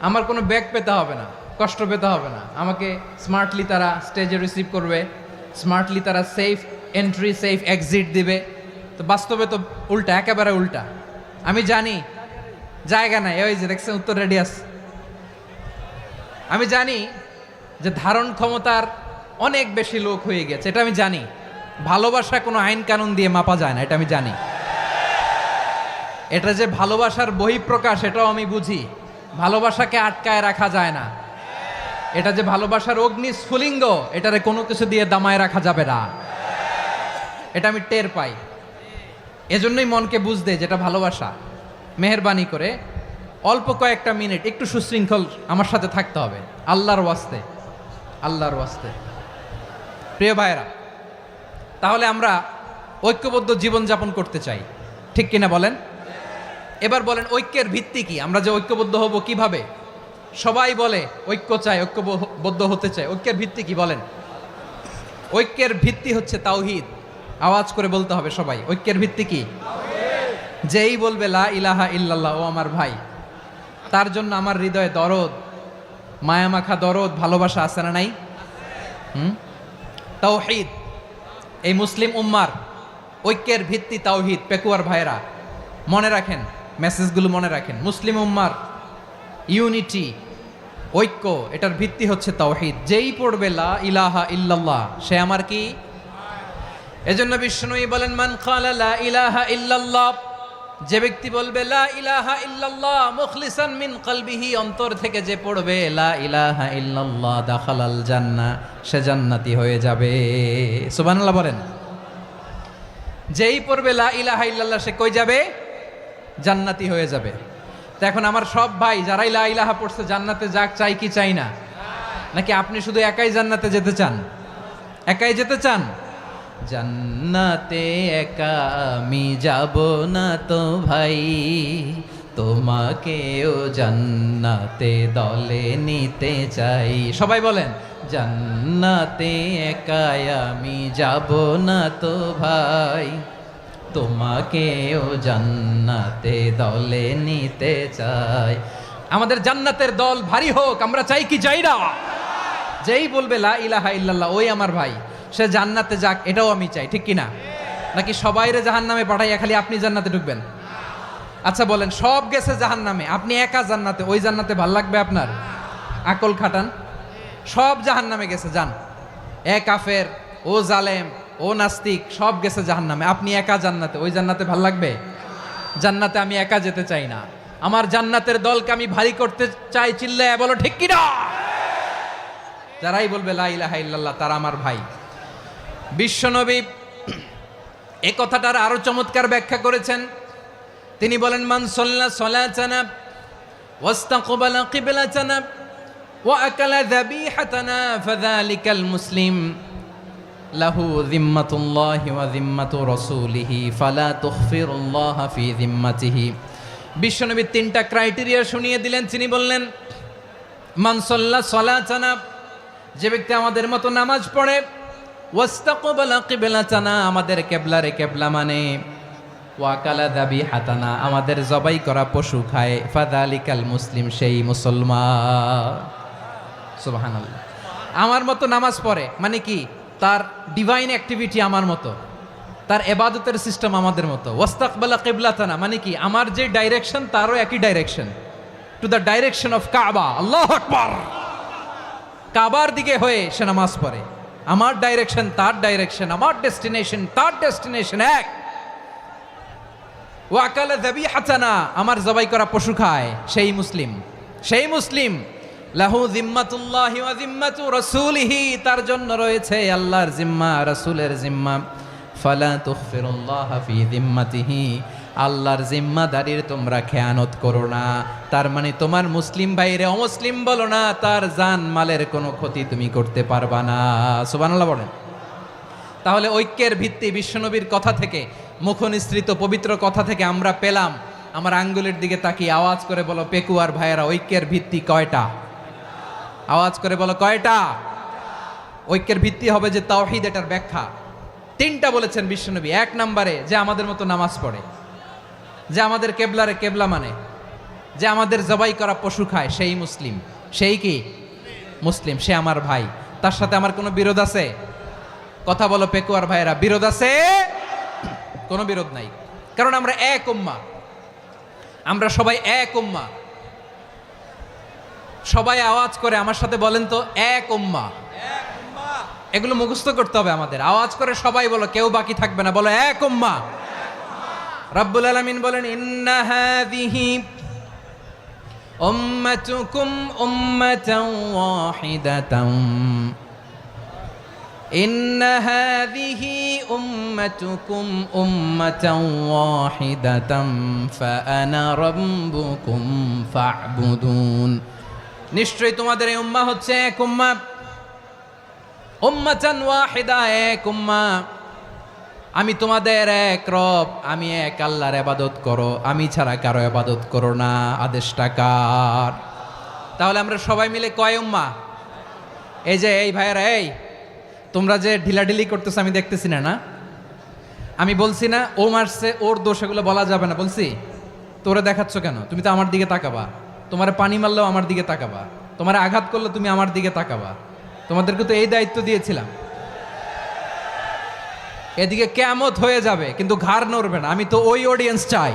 আমার কোনো ব্যাক পেতে হবে না, কষ্ট পেতে হবে না। আমাকে স্মার্টলি তারা স্টেজে রিসিভ করবে, স্মার্টলি তারা সেফ এন্ট্রি সেফ এক্সিট দিবে। তো বাস্তবে তো উল্টা, একেবারে উল্টা। আমি জানি জায়গা নাই, ওই যে দেখছেন উত্তর রেডি আছে। আমি জানি যে ধারণ ক্ষমতার অনেক বেশি লোক হয়ে গেছে, এটা আমি জানি। ভালোবাসা কোনো আইন কানুন দিয়ে মাপা যায় না, এটা আমি জানি। এটা যে ভালোবাসার বহিঃপ্রকাশ এটাও আমি বুঝি, ভালোবাসাকে আটকায় রাখা যায় না। এটা যে ভালোবাসার অগ্নি স্ফুলিঙ্গ, এটারে কোনো কিছু দিয়ে দামায় রাখা যাবে না, এটা আমি টের পাই। এজন্যই মনকে বুঝতে যেটা ভালোবাসা। মেহেরবানি করে অল্প কয়েকটা মিনিট একটু সুশৃঙ্খল আমার সাথে থাকতে হবে, আল্লাহর ওয়াস্তে, আল্লাহর ওয়াস্তে। প্রিয় ভাইরা, তাহলে আমরা ঐক্যবদ্ধ জীবনযাপন করতে চাই, ঠিক কিনা বলেন? এবার বলেন ঐক্যের ভিত্তি কি? আমরা যে ঐক্যবদ্ধ হব কিভাবে? সবাই বলে ঐক্য চাই, ঐক্যবদ্ধ হতে চাই। ঐক্যের ভিত্তি কি বলেন? ঐক্যের ভিত্তি হচ্ছে তাওহীদ। আওয়াজ করে বলতে হবে সবাই, ঐক্যের ভিত্তি কি? যেই বলবে লা ইলাহা ইল্লাল্লাহ, ও আমার ভাই, তার জন্য আমার হৃদয়ে দরদ, মায়ামাখা দরদ, ভালোবাসা আছে না নাই? তাওহীদ। এই মুসলিম উম্মার ঐক্যের ভিত্তি তাওহীদ। পেকুয়ার ভাইরা মনে রাখেন, মেসেজগুলো মনে রাখেন। মুসলিম উম্মার ইউনিটি, ঐক্য, এটার ভিত্তি হচ্ছে তাওহীদ। যেই পড়বে লা ইলাহা ইল্লাল্লাহ সে আমার কি? এজন্য বিষ্ণুই বলেন মান ক্বালা লা ইলাহা ইল্লাল্লাহ, যে ব্যক্তি বলবে লা ইলাহা ইল্লাল্লাহ মুখলিসান মিন কলবিহি, অন্তর থেকে যে পড়বে লা ইলাহা ইল্লাল্লাহ, দাখালাল জান্নাহ, সে জান্নাতি হয়ে যাবে। সুবহানাল্লাহ বলেন। যেই পড়বে লা ইলাহা ইল্লাল্লাহ সে কই যাবে? জান্নাতি হয়ে যাবে। তো এখন আমার সব ভাই যারাই লা ইলাহা পড়ছে জান্নাতে যাক, চাই কি চাই না? নাকি আপনি শুধু একাই জান্নাতে যেতে চান? একাই যেতে চান? জান্নাতে একা আমি যাব না তো ভাই, তোমাকেও জান্নাতে দলে নিতে চাই। সবাই বলেন জান্নাতে একা আমি যাব না তো ভাই, তোমাকেও জান্নাতে দলে নিতে চাই। আমাদের জান্নাতের দল ভারী হোক, আমরা চাই কি চাই না? যেই বলবে লা ইলাহা ইল্লাল্লাহ ওই আমার ভাই, সে জান্নাতে যাক, এটাও আমি চাই, ঠিক কিনা? নাকি সবাইরে জাহান্নামে পাঠাইয়া খালি আপনি জান্নাতে ঢুকবেন? আচ্ছা বলেন, সব গেছে জাহান্নামে, আপনি একা জান্নাতে, ওই জান্নাতে ভাল লাগবে আপনার? আকল খাটান। সব জাহান্নামে গেছে, যান। এ কাফের, ও জালেম, ও নাস্তিক, সব গেছে জাহান্নামে, আপনি একা জান্নাতে, ওই জান্নাতে ভাল লাগবে? জান্নাতে আমি একা যেতে চাই না, আমার জান্নাতের দলকে আমি ভারী করতে চাই। চিল্লায় বলো ঠিক কিনা? যারাই বলবে লা ইলাহা ইল্লাল্লাহ তারা আমার ভাই। বিশ্বনবী এ কথাটার আরো চমৎকার ব্যাখ্যা করেছেন। তিনি বলেন মান সাল্লা সালাতানা ওয়াস্তাকবালা কিবলাতানা ওয়া আকালা যাবিহাতানা ফাযালিকাল মুসলিম লাহু যিম্মাতুল্লাহি ওয়া যিম্মাতু রাসূলিহি ফালা তুখফিরুল্লাহা ফি যিম্মাতিহি। বিশ্বনবী তিনটা ক্রাইটেরিয়া শুনিয়ে দিলেন। তিনি বললেন মান সাল্লা সালাতানা, যে ব্যক্তি আমাদের মতো নামাজ পড়ে, ওয়াস্তাকবালা কিবলাতানা, আমাদের কিবলারে কিবলা মানে, ওয়াকালা যাবিহাতানা, আমাদের জবাই করা পশু খায়, ফাযালিকাল মুসলিম, সেই মুসলমান। সুবহানাল্লাহ। আমার মতো নামাজ পড়ে মানে কি? তার ডিভাইন অ্যাক্টিভিটি আমার মতো, তার ইবাদতের সিস্টেম আমাদের মতো। ওয়াস্তাকবালা কিবলাতানা মানে কি? আমার যে ডাইরেকশন তারও একই direction, to the direction of কাবা। আল্লাহু আকবার। কাবার দিকে হয়ে সে নামাজ পড়ে। আমার ডাইরেকশন তার ডাইরেকশন, আমার ডেস্টিনেশন তার ডেস্টিনেশন এক। ওয়াকালা যাবিহাতানা, আমার জবাই করা পশু খায়, সেই মুসলিম। সেই মুসলিম লাহু জিম্মাতুল্লাহি ওয়া জিম্মাতু রাসূলিহি, তার জন্য রয়েছে আল্লাহর জিম্মা, রাসূলের জিম্মা। ফালা তুখফিরুল্লাহ ফি জিম্মাতিহি, আল্লাহর জিম্মাদারির তোমরা খেয়ানত করো না। তার মানে তোমার মুসলিম ভাইরে অমুসলিম বলো না, তার জান মালের কোনো ক্ষতি তুমি করতে পারবা না। সুবহানাল্লাহ বলেন। তাহলে ঐক্যের ভিত্তি বিশ্বনবীর কথা থেকে, মুখনিসৃত পবিত্র কথা থেকে আমরা পেলাম। আমার আঙ্গুলের দিকে তাকিয়ে আওয়াজ করে বলো পেকুয়ার ভাইয়েরা, ঐক্যের ভিত্তি কয়টা? আওয়াজ করে বলো কয়টা? ঐক্যের ভিত্তি হবে যে তাওহীদ, এটার ব্যাখ্যা তিনটা বলেছেন বিশ্বনবী। এক নম্বরে যে আমাদের মতো নামাজ পড়ে, যে আমাদের কেবলারে কেবলা মানে, যে আমাদের জবাই করা পশু খায়, সেই মুসলিম। সেই কি মুসলিম? সে আমার ভাই, তার সাথে আমার কোনো বিরোধ আছে? কথা বলো পেকুয়ার ভাইয়েরা, বিরোধ আছে? কোনো বিরোধ নাই, কারণ আমরা এক উম্মাহ, আমরা সবাই এক উম্মাহ। সবাই আওয়াজ করে আমার সাথে বলেন তো, এক উম্মাহ। এগুলো মুখস্থ করতে হবে আমাদের। আওয়াজ করে সবাই বলো, কেউ বাকি থাকবে না, বলো এক উম্মাহ। রব্বুল আলামিন বলেন, ইন্না হাযিহি উম্মাতুকুম উম্মাতান ওয়াহিদাতান, ইন্না হাযিহি উম্মাতুকুম উম্মাতান ওয়াহিদাতান ফাআনা রাব্বুকুম ফা'বুদুন। নিশ্চয়ই তোমাদের এই উম্মাহ হচ্ছে এক উম্মাহ, উম্মাতান ওয়াহিদা, এক উম্মাহ। আমি তোমাদের এক রব, আমি এক আল্লাহর ইবাদত করো, আমি ছাড়া কারো ইবাদত করো না। আদেশটা কার? তাহলে আমরা সবাই মিলে কয় উম্মাহ? এই যে এই ভাইয়েরা, এই তোমরা যে ঢিলাঢিলি করতেছো আমি দেখতেছি না, না আমি বলছি না ও মারছে, ওর দোষ, এগুলো বলা যাবে না। বলছি তোরে দেখাচ্ছ কেন? তুমি তো আমার দিকে তাকাবা। তোমার পানি মারলেও আমার দিকে তাকাবা, তোমার আঘাত করলে তুমি আমার দিকে তাকাবা। তোমাদেরকে তো এই দায়িত্ব দিয়েছিলাম। এদিকে কিয়ামত হয়ে যাবে কিন্তু ঘাড় নড়বে না, আমি তো ওই অডিয়েন্স চাই।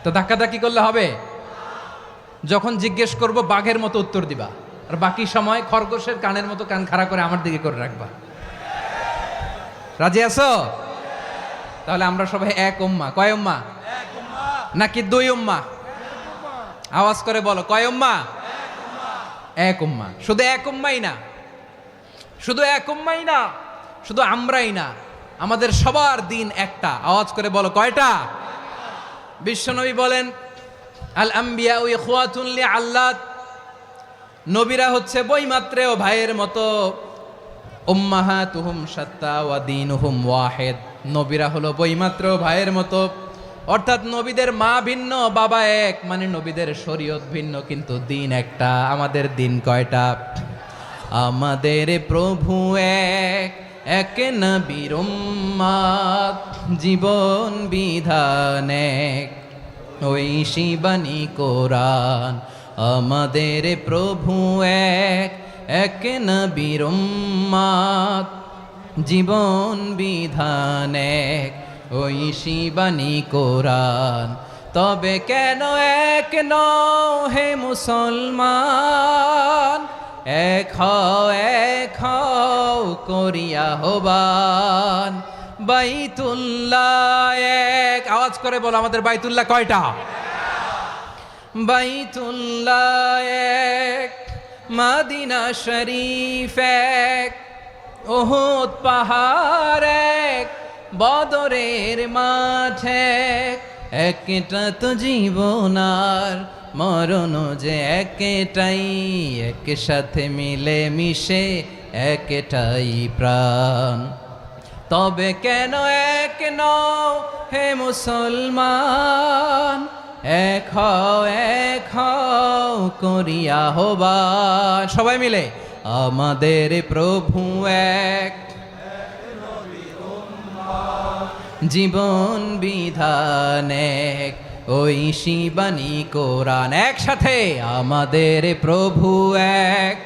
তো ধাক্কাধাক্কি করলে হবে? যখন জিজ্ঞেস করব বাঘের মতো উত্তর দিবা, আর বাকি সময় খরগোশের কানের মতো কান খাড়া করে আমার দিকে করে রাখবা। রাজি আছো? তাহলে আমরা সবাই এক উম্মাহ। কয় উম্মাহ? নাকি দুই উম্মাহ? আওয়াজ করে বলো, কয় উম্মাহ? এক উম্মাহ। শুধু এক উম্মাই না, শুধু এক উম্মাই না, শুধু আমরাই না, আমাদের সবার দিন একটা। আওয়াজ করে বলো কয়টা? বিশ্বনবী বলেন, আল আম্বিয়া ইখওয়াতুন লিআল্লাত, নবীরা হচ্ছে বইমাত্রেও ভাইয়ের মতো। উম্মাহাতুহুম শাত্তা ওয়া দীনুহুম ওয়াহিদ, নবীরা হলো বইমাত্রেও ভাইয়ের মতো। অর্থাৎ নবীদের মা ভিন্ন, বাবা এক, মানে নবীদের শরীয়ত ভিন্ন, কিন্তু দিন একটা। আমাদের দিন কয়টা? আমাদের প্রভু এক, এক নবীর উম্মাত, জীবন বিধান এক, ওই শিবানী কোরআন। আমাদের প্রভু এক, এক নবীর উম্মাত, জীবন বিধান এক, ওই শিবানী কোরআন। তবে কেন এক নও হে মুসলমান, এক হও করিয়া হবান। বাইতুল্লাহ এক, আওয়াজ করে বলো আমাদের বাইতুল্লাহ কয়টা? বাইতুল্লাহ এক, মদিনা শরীফ এক, উহুদ পাহাড় এক, বদরের মাঠ এক। একটা তো জীবন আর মরণ যে একটাই, একসাথে মিলে মিশে একটাই প্রাণ। তবে কেন এক নও হে মুসলমান, এক হও করিয়া হবান। সবাই মিলে আমাদের প্রভু এক, জীবন বিধান এক, ওই শিবানী কোরআন। একসাথে আমাদের প্রভু এক,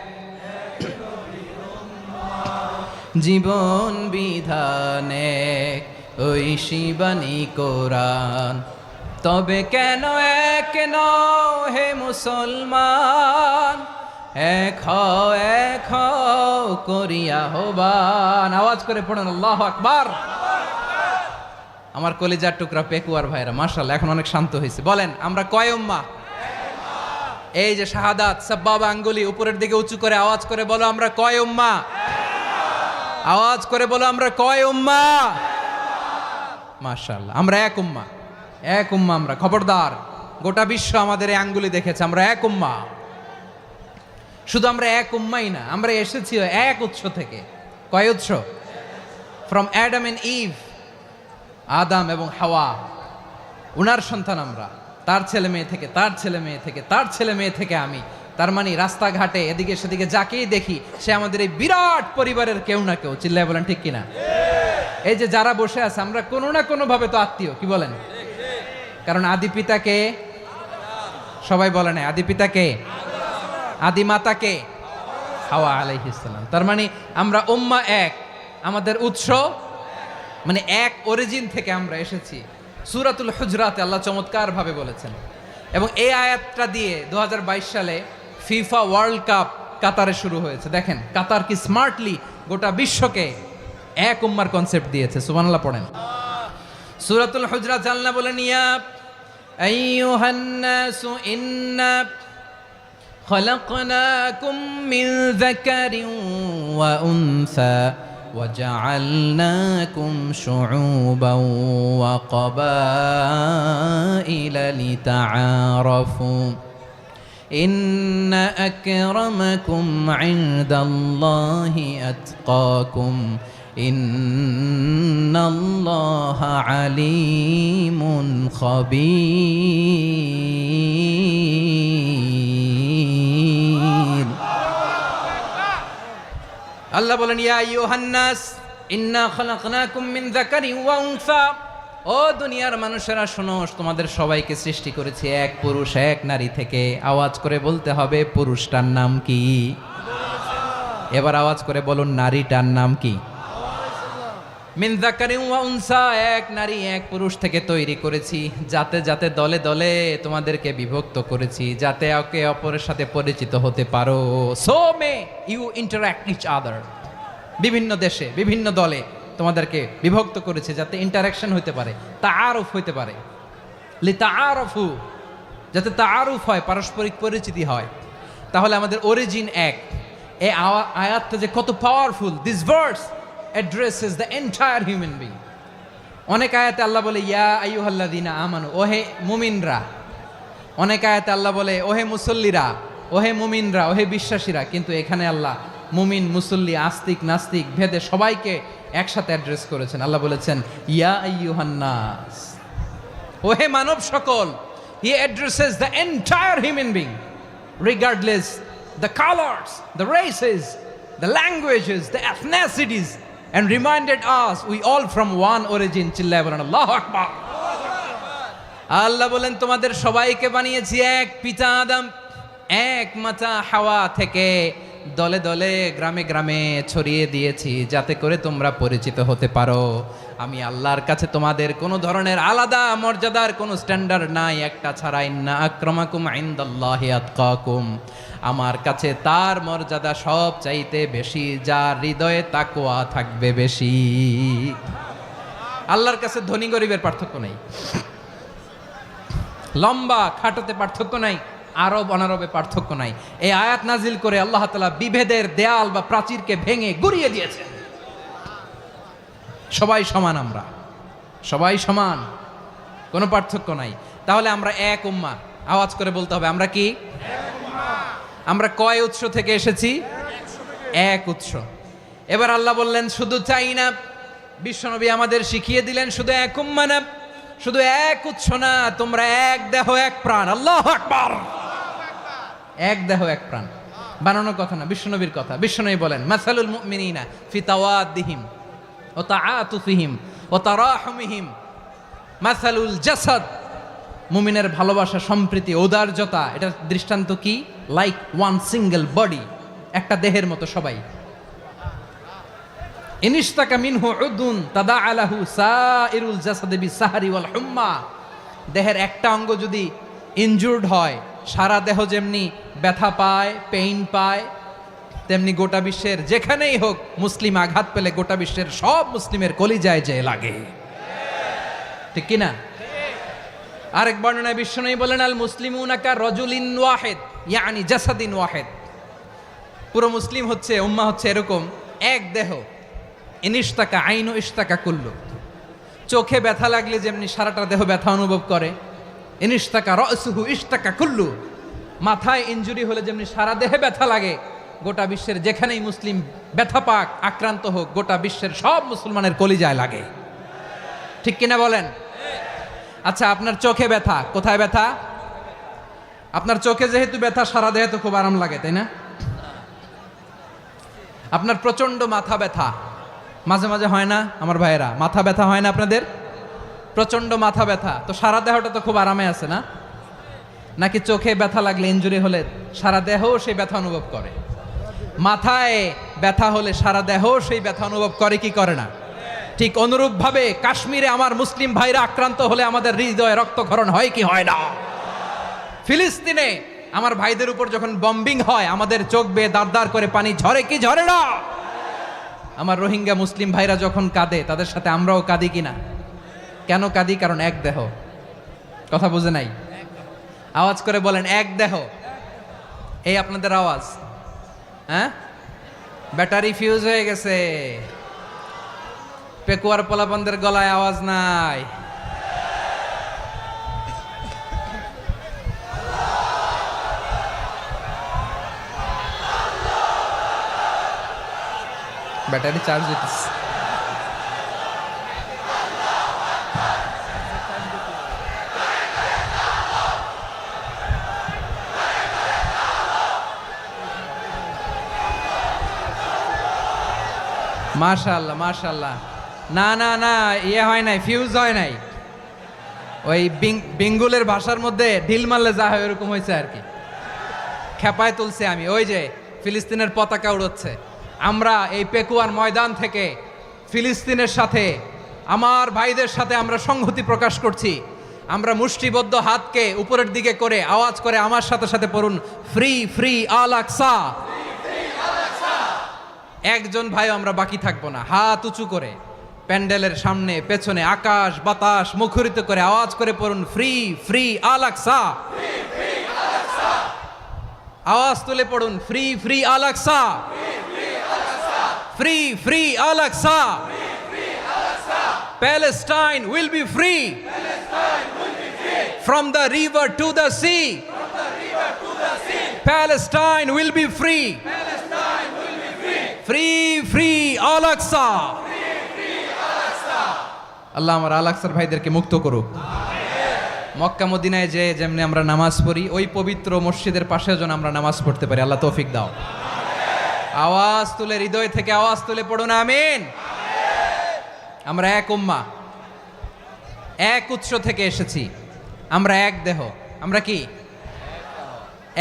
জীবন বিধান এক, ওই শিবানী কোরআন। তবে কেন এক নও হে মুসলমান, এক হও করিয়া হবান। আওয়াজ করে পড়ুন আল্লাহু আকবার। আমার কলিজার টুকরা পেকুয়ার ভাইরা মাশাআল্লাহ এখন অনেক শান্ত হয়েছে। বলেন আমরা কয় উম্মাহ? এই যে শাহাদাত সাব্বাবা আঙ্গুলি উপরের দিকে উঁচু করে আওয়াজ করে বলো আমরা কয় উম্মাহ? আওয়াজ করে বলো আমরা কয় উম্মাহ? মাশাআল্লাহ আমরা এক উম্মাহ, এক উম্মাহ আমরা। খবরদার, গোটা বিশ্ব আমাদের এই আঙ্গুলি দেখেছে, আমরা এক উম্মাহ। শুধু আমরা এক উম্মাই না, আমরা এসেছি এক উৎস থেকে। কয় উৎস? ফ্রম অ্যাডাম এন্ড ইভ, আদাম এবং হাওয়া, উনার সন্তান আমরা। তার ছেলে মেয়ে থেকে, তার ছেলে মেয়ে থেকে, তার ছেলে মেয়ে থেকে আমি। তার মানে রাস্তাঘাটে এদিকে সেদিকে যাকেই দেখি সে আমাদের এই বিরাট পরিবারের কেউ না কেউ। চিল্লায় বলেন ঠিক কিনা? এই যে যারা বসে আছে আমরা কোনো না কোনো ভাবে তো আত্মীয়, কি বলেন? কারণ আদি পিতাকে সবাই বলে না, আদি পিতাকে, আদি মাতাকে হাওয়া আলাইহিস সালাম। তার মানে আমরা উম্মাহ এক, আমাদের উৎস মানে এক অরিজিন থেকে আমরা এসেছি। সূরাতুল হুজরাতে আল্লাহ চমৎকার ভাবে বলেছেন। এবং এই আয়াতটা দিয়ে 2022 সালে ফিফা ওয়ার্ল্ড কাপ কাতারে শুরু হয়েছে। দেখেন কাতার কি স্মার্টলি গোটা বিশ্বকে এক উম্মার কনসেপ্ট দিয়েছে। সুবহানাল্লাহ পড়েন। সূরাতুল হুজরাত আল্লাহ বলেন, ইয়া আইয়ুহান নাসু ইন্না খলাকনাকুম মিন যাকারিন ওয়া উনসা وجعلناكم شعوبا وقبائل لتعارفوا إن أكرمكم عند الله أتقاكم إن الله عليم خبير। আল্লাহ বলেন, ইয়া আইয়ুহান নাস ইন্না খালাকনাকুম মিন যাকারিন ওয়া উনসা, ও দুনিয়ার মানুষেরা শোনো, তোমাদের সবাইকে সৃষ্টি করেছি এক পুরুষ এক নারী থেকে। আওয়াজ করে বলতে হবে পুরুষটার নাম কি? এবার আওয়াজ করে বলুন নারীটার নাম কি? মিন যাকারিন ওয়া উনসা, এক নারী এক পুরুষ থেকে তৈরি করেছি। যাতে যাতে দলে দলে তোমাদেরকে বিভক্ত করেছি, যাতে একে অপরের সাথে পরিচিত হতে পারো। So may you interact each other. বিভিন্ন দেশে বিভিন্ন দলে তোমাদেরকে বিভক্ত করেছে যাতে ইন্টারাকশন হতে পারে, তাআরুফ হতে পারে। লিতাআরফু, যাতে তাআরুফ হয়, পারস্পরিক পরিচিতি হয়। তাহলে আমাদের অরিজিন এক। এই আয়াতটা যে কত powerful! This verse addresses the entire human being. অনেক আয়াতে আল্লাহ বলে ইয়া আইয়ুহাল্লাযীনা আমানু, ওহে মুমিনরা। অনেক আয়াতে আল্লাহ বলে ওহে মুসল্লিরা, ওহে মুমিনরা, ওহে বিশ্বাসীরা। কিন্তু এখানে আল্লাহ মুমিন মুসল্লি আস্তিক নাস্তিক ভেদে সবাইকে একসাথে অ্যাড্রেস করেছেন। আল্লাহ বলেছেন ইয়া আইয়ুহান নাস, ওহে মানব সকল। হি addresses the entire human being regardless the colours, the races, the languages, the এথনিসিটিস, and reminded us we all from one origin. চিল্লায় বলেন আল্লাহু আকবার। আল্লাহ বলেন তোমাদের সবাইকে বানিয়েছি এক পিতা আদম, এক মাতা হাওয়া থেকে। দলে দলে গ্রামে গ্রামে ছড়িয়ে দিয়েছি যাতে করে তোমরা পরিচিত হতে পারো। আমি আল্লাহর কাছে তোমাদের কোনো ধরনের আলাদা মর্যাদার কোনো স্ট্যান্ডার্ড নাই একটা ছাড়া। ইন্না আক্রামাকুম ইনদাল্লাহি আতকাকুম, আমার কাছে তার মর্যাদা সব চাইতে বেশি যার হৃদয়ে তাকওয়া থাকবে বেশি। আল্লাহর কাছে ধনী গরিবের পার্থক্য নাই, লম্বা খাটোতে পার্থক্য নাই, আরব অনারবে পার্থক্য নাই। এই আয়াত নাজিল করে আল্লাহ তাআলা বিভেদের দেয়াল বা প্রাচীরকে ভেঙে গুড়িয়ে দিয়েছেন। সবাই সমান, আমরা সবাই সমান, কোনো পার্থক্য নাই। তাহলে আমরা এক উম্মাহ। আওয়াজ করে বলতে হবে আমরা কি? আমরা কয় উৎস থেকে এসেছি? এক উৎস। এবার আল্লাহ বললেন শুধু চাই না, বিশ্বনবী আমাদের শিখিয়ে দিলেন শুধু এক উম্মাহ না, শুধু এক উৎস না, তোমরা এক দেহ এক প্রাণ। আল্লাহু আকবার। এক দেহ এক প্রাণ বানানোর কথা না, বিশ্বনবীর কথা। বিশ্বনবী বলেন মাসালুল মুমিনিনা ফি তাওয়াদ্দিহিম ওয়া তাআতুফিহিম ওয়া তারাহুমিহিম মাসালুল জাসাদ। মুমিনের ভালোবাসা, সম্প্রীতি, ঔদার্যতা, এটার দৃষ্টান্ত কি? লাইক ওয়ান সিঙ্গেল বডি, একটা দেহের মতো সবাই। ইনিশতাকা মিনহু উদুন তাদাআলাহু সাইরুল জাসাদি বিসাহরি ওয়াল হুম্মা। দেহের একটা অঙ্গ যদি ইনজুর্ড হয়, সারা দেহ যেমনি ব্যথা পায়, পেইন পায়, তেমনি গোটা বিশ্বের যেখানেই হোক মুসলিম আঘাত পেলে গোটা বিশ্বের সব মুসলিমের কলিজায় যে লাগে। ঠিক কিনা? আরেক বর্ণনায় বিশ্বনবী বলেন, আল মুসলিমুনা কা রাজুলিন ওয়াহিদ ইয়ানি জাসাদিন ওয়াহিদ। পুরো মুসলিম হচ্ছে, উম্মাহ হচ্ছে এরকম এক দেহ। ইনিশতাকা আইনু ইশতাকা কুল্লু। চোখে ব্যথা লাগলে যেমনি সারাটা দেহ ব্যথা অনুভব করে, ইনিশতাকা রাসুহু ইশতাকা কুল্লু। মাথায় ইনজুরি হলে যেমনি সারা দেহে ব্যথা লাগে, গোটা বিশ্বের যেখানেই মুসলিম ব্যথা পাক, আক্রান্ত হোক, গোটা বিশ্বের সব মুসলমানের কলিজায় লাগে। ঠিক কিনা বলেন? আচ্ছা, আপনার চোখে ব্যথা, কোথায় ব্যথা? আপনার চোখে যেহেতু ব্যথা, সারা দেহে তো খুব আরাম লাগে, তাই না? আপনার প্রচন্ড মাথা ব্যথা মাঝে মাঝে হয় না আমার ভাইয়েরা? মাথা ব্যথা হয় না আপনাদের? প্রচন্ড মাথা ব্যথা, তো সারা দেহটা তো খুব আরামে আছে না? নাকি চোখে ব্যথা লাগলে, ইনজুরি হলে সারা দেহ সেই ব্যথা অনুভব করে? মাথায় ব্যথা হলে সারা দেহ সেই ব্যথা অনুভব করে কি করে না? ঠিক অনুরূপভাবে কাশ্মীরে আমার মুসলিম ভাইরা আক্রান্ত হলে আমাদের হৃদয়ে রক্তক্ষরণ হয় কি হয় না? ফিলিস্তিনে আমার ভাইদের উপর যখন বম্বিং হয়, আমাদের চোখ বেয়ে দাঁড় দাঁড় করে পানি ঝরে কি ঝরে না? আমার রোহিঙ্গা মুসলিম ভাইরা যখন কাঁদে, তাদের সাথে আমরাও কাঁদি কিনা? কেন কাঁদি? কারণ এক দেহ। কথা বুঝে নাই? আওয়াজ করে বলেন, এক দেহ। এই আপনাদের আওয়াজ। হ্যাঁ, ব্যাটারি ফিউজ হয়ে গেছে, পেকুয়ার পোলাপানদের গলায় আওয়াজ নাই। ব্যাটারি চার্জ দিতেছে। মাশাআল্লাহ মাশাআল্লাহ। না না না, ইয়ে হয় নাই, ফিউজ হয় নাই। ওই বেঙ্গুলের ভাষার মধ্যে ঢিল মারলে যা হয় ওরকম হয়েছে আর কি। খেপায় তুলছে আমি। ওই যে ফিলিস্তিনের পতাকা উড়োচ্ছে, আমরা এই পেকুয়ার ময়দান থেকে ফিলিস্তিনের সাথে, আমার ভাইদের সাথে আমরা সংহতি প্রকাশ করছি। আমরা মুষ্টিবদ্ধ হাতকে উপরের দিকে করে আওয়াজ করে আমার সাথে সাথে পড়ুন, ফ্রি ফ্রি আল আকসা। একজন ভাই আমরা বাকি থাকবো না। হাত উঁচু করে প্যান্ডেলের সামনে পেছনে আকাশ বাতাস মুখরিত করে আওয়াজ করে পড়ুন, ফ্রি ফ্রি আল আকসা। আওয়াজ তুলে পড়ুন, free free Al Aqsa, free free Al Aqsa. Palestine will be free from the river to the sea. Palestine will be free. Free free Al Aqsa. আল্লাহ আমার আল আকসার ভাইদেরকে মুক্ত করুক। মক্কা মদিনায় যে যেমনি আমরা নামাজ পড়ি, ওই পবিত্র মসজিদের পাশে যেন আমরা নামাজ পড়তে পারি। আল্লাহ তৌফিক দাও। আওয়াজ তুলে, হৃদয় থেকে আওয়াজ তুলে পড়ুন আমিন। আমরা এক উম্মাহ, এক উৎস থেকে এসেছি। আমরা এক দেহ। আমরা কি?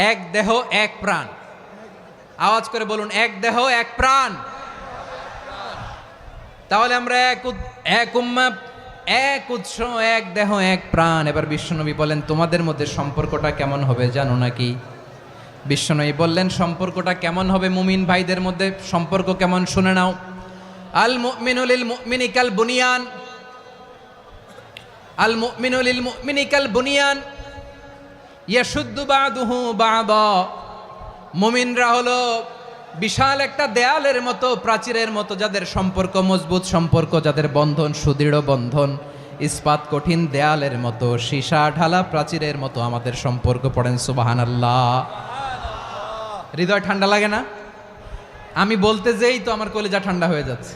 এক দেহ এক প্রাণ। আওয়াজ করে বলুন, এক দেহ এক প্রাণ। তাহলে আমরা এক উম্মাহ, এক উৎস, এক দেহ এক প্রাণ। এবার বিশ্বনবী বলেন, তোমাদের মধ্যে সম্পর্কটা কেমন হবে জানো নাকি? বিশ্বনবী বললেন, সম্পর্কটা কেমন হবে মুমিন ভাইদের মধ্যে? সম্পর্ক কেমন শুনে নাও। আল মুমিনু লিল মুমিনি কাল বুনিয়ান, আল মুমিনু লিল মুমিনি কাল বুনিয়ান ইয়াশুদ্দু বাদুহু বাদা। মুমিনরা হলো বিশাল একটা দেয়ালের মতো, প্রাচীরের মতো, যাদের সম্পর্ক মজবুত সম্পর্ক, যাদের বন্ধন সুদৃঢ় বন্ধন, ইস্পাত কঠিন দেয়ালের মতো, সীসা ঢালা প্রাচীরের মতো আমাদের সম্পর্ক। পড়েন সুবহানাল্লাহ। হৃদয় ঠান্ডা লাগে না? আমি বলতে যেই তো আমার কলিজা ঠান্ডা হয়ে যাচ্ছে।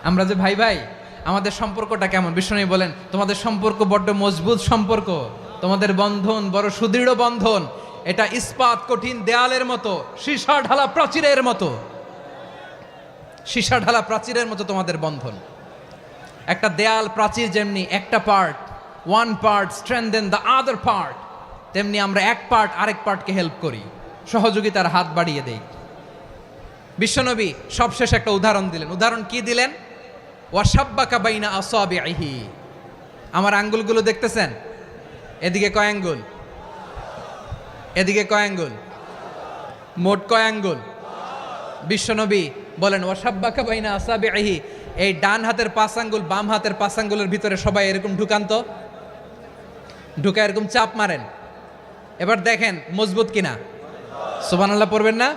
আমরা যে ভাই ভাই, আমাদের সম্পর্কটা কেমন? বিষ্ণু বলেন, তোমাদের সম্পর্ক বড্ড মজবুত সম্পর্ক, তোমাদের বন্ধন বড় সুদৃঢ় বন্ধন। এটা ইস্পাত কঠিন দেয়ালের মতো, সীসা ঢালা প্রাচীরের মতো, সীসা ঢালা প্রাচীরের মতো তোমাদের বন্ধন। একটা দেয়াল প্রাচীর যেমনি একটা part, one part strengthen the other part, তেমনি আমরা এক পার্ট আরেক পার্টকে হেল্প করি, সহযোগিতার হাত বাড়িয়ে দেই। বিশ্বনবী সবশেষ একটা উদাহরণ দিলেন। উদাহরণ কি দিলেন? ওয়াশাব্বাকা বাইনা আসাবিহি। আমার আঙ্গুলগুলো দেখতেছেন? এদিকে কয় আঙ্গুল? এদিকে কয় আঙ্গুল? মোট কয় আঙ্গুল? বিশ্বনবী বলেন ওয়াসাব্বাকা বাইনা আসাবিহি, এই ডান হাতের 5 আঙ্গুল বাম হাতের 5 আঙ্গুলের ভিতরে সবাই এরকম ঢুকান তো, ঢুকা এরকম চাপ মারেন। এবার দেখেন মজবুত কিনা। সুবহানাল্লাহ পড়বেন না?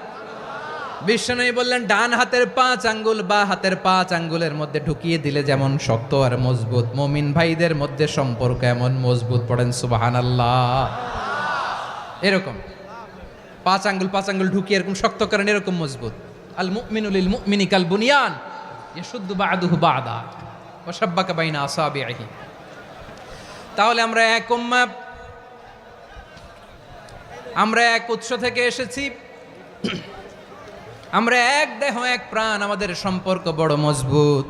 বিশ্বনবী বললেন ডান হাতের 5 আঙ্গুল বা হাতের 5 আঙ্গুলের মধ্যে ঢুকিয়ে দিলে যেমন শক্ত আর মজবুত, মুমিন ভাইদের মধ্যে সম্পর্ক এমন মজবুত। পড়েন সুবহানাল্লাহ। এরকম 5 আঙ্গুল ঢুকিয়ে এরকম শক্ত করেন, এরকম মজবুত। আল মুমিনু লিল মুমিনি কাল বুনিয়ান ইয়াশুদ্দু বা'দুহু বা'দা ওয়া শাব্বাকা বাইনা আসাবিহি। তাহলে আমরা এক উম্মাহ, আমরা এক উৎস থেকে এসেছি, আমরা এক দেহ এক প্রাণ, আমাদের সম্পর্ক বড় মজবুত।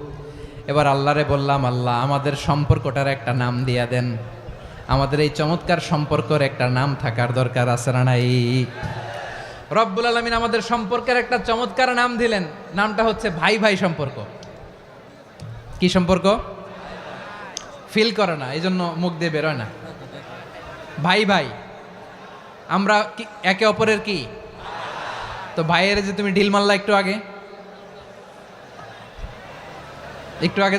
এবার আল্লাহরে বললাম, আল্লাহ আমাদের সম্পর্কটার একটা নাম দিয়া দেন। আমাদের এই চমৎকার সম্পর্কের একটা নাম থাকার দরকার আছে না নাই? রব্বুল আলামিন আমাদের সম্পর্কের একটা চমৎকার নাম দিলেন, নামটা হচ্ছে ভাই ভাই সম্পর্ক। কি সম্পর্ক? ফিল করে না, এই জন্য মুখ দিয়ে বেরোয় না। ভাই ভাই, আমরা একে অপরের কি? তো ভাইয়ের যে তুমি ঢিল মারলা একটু আগে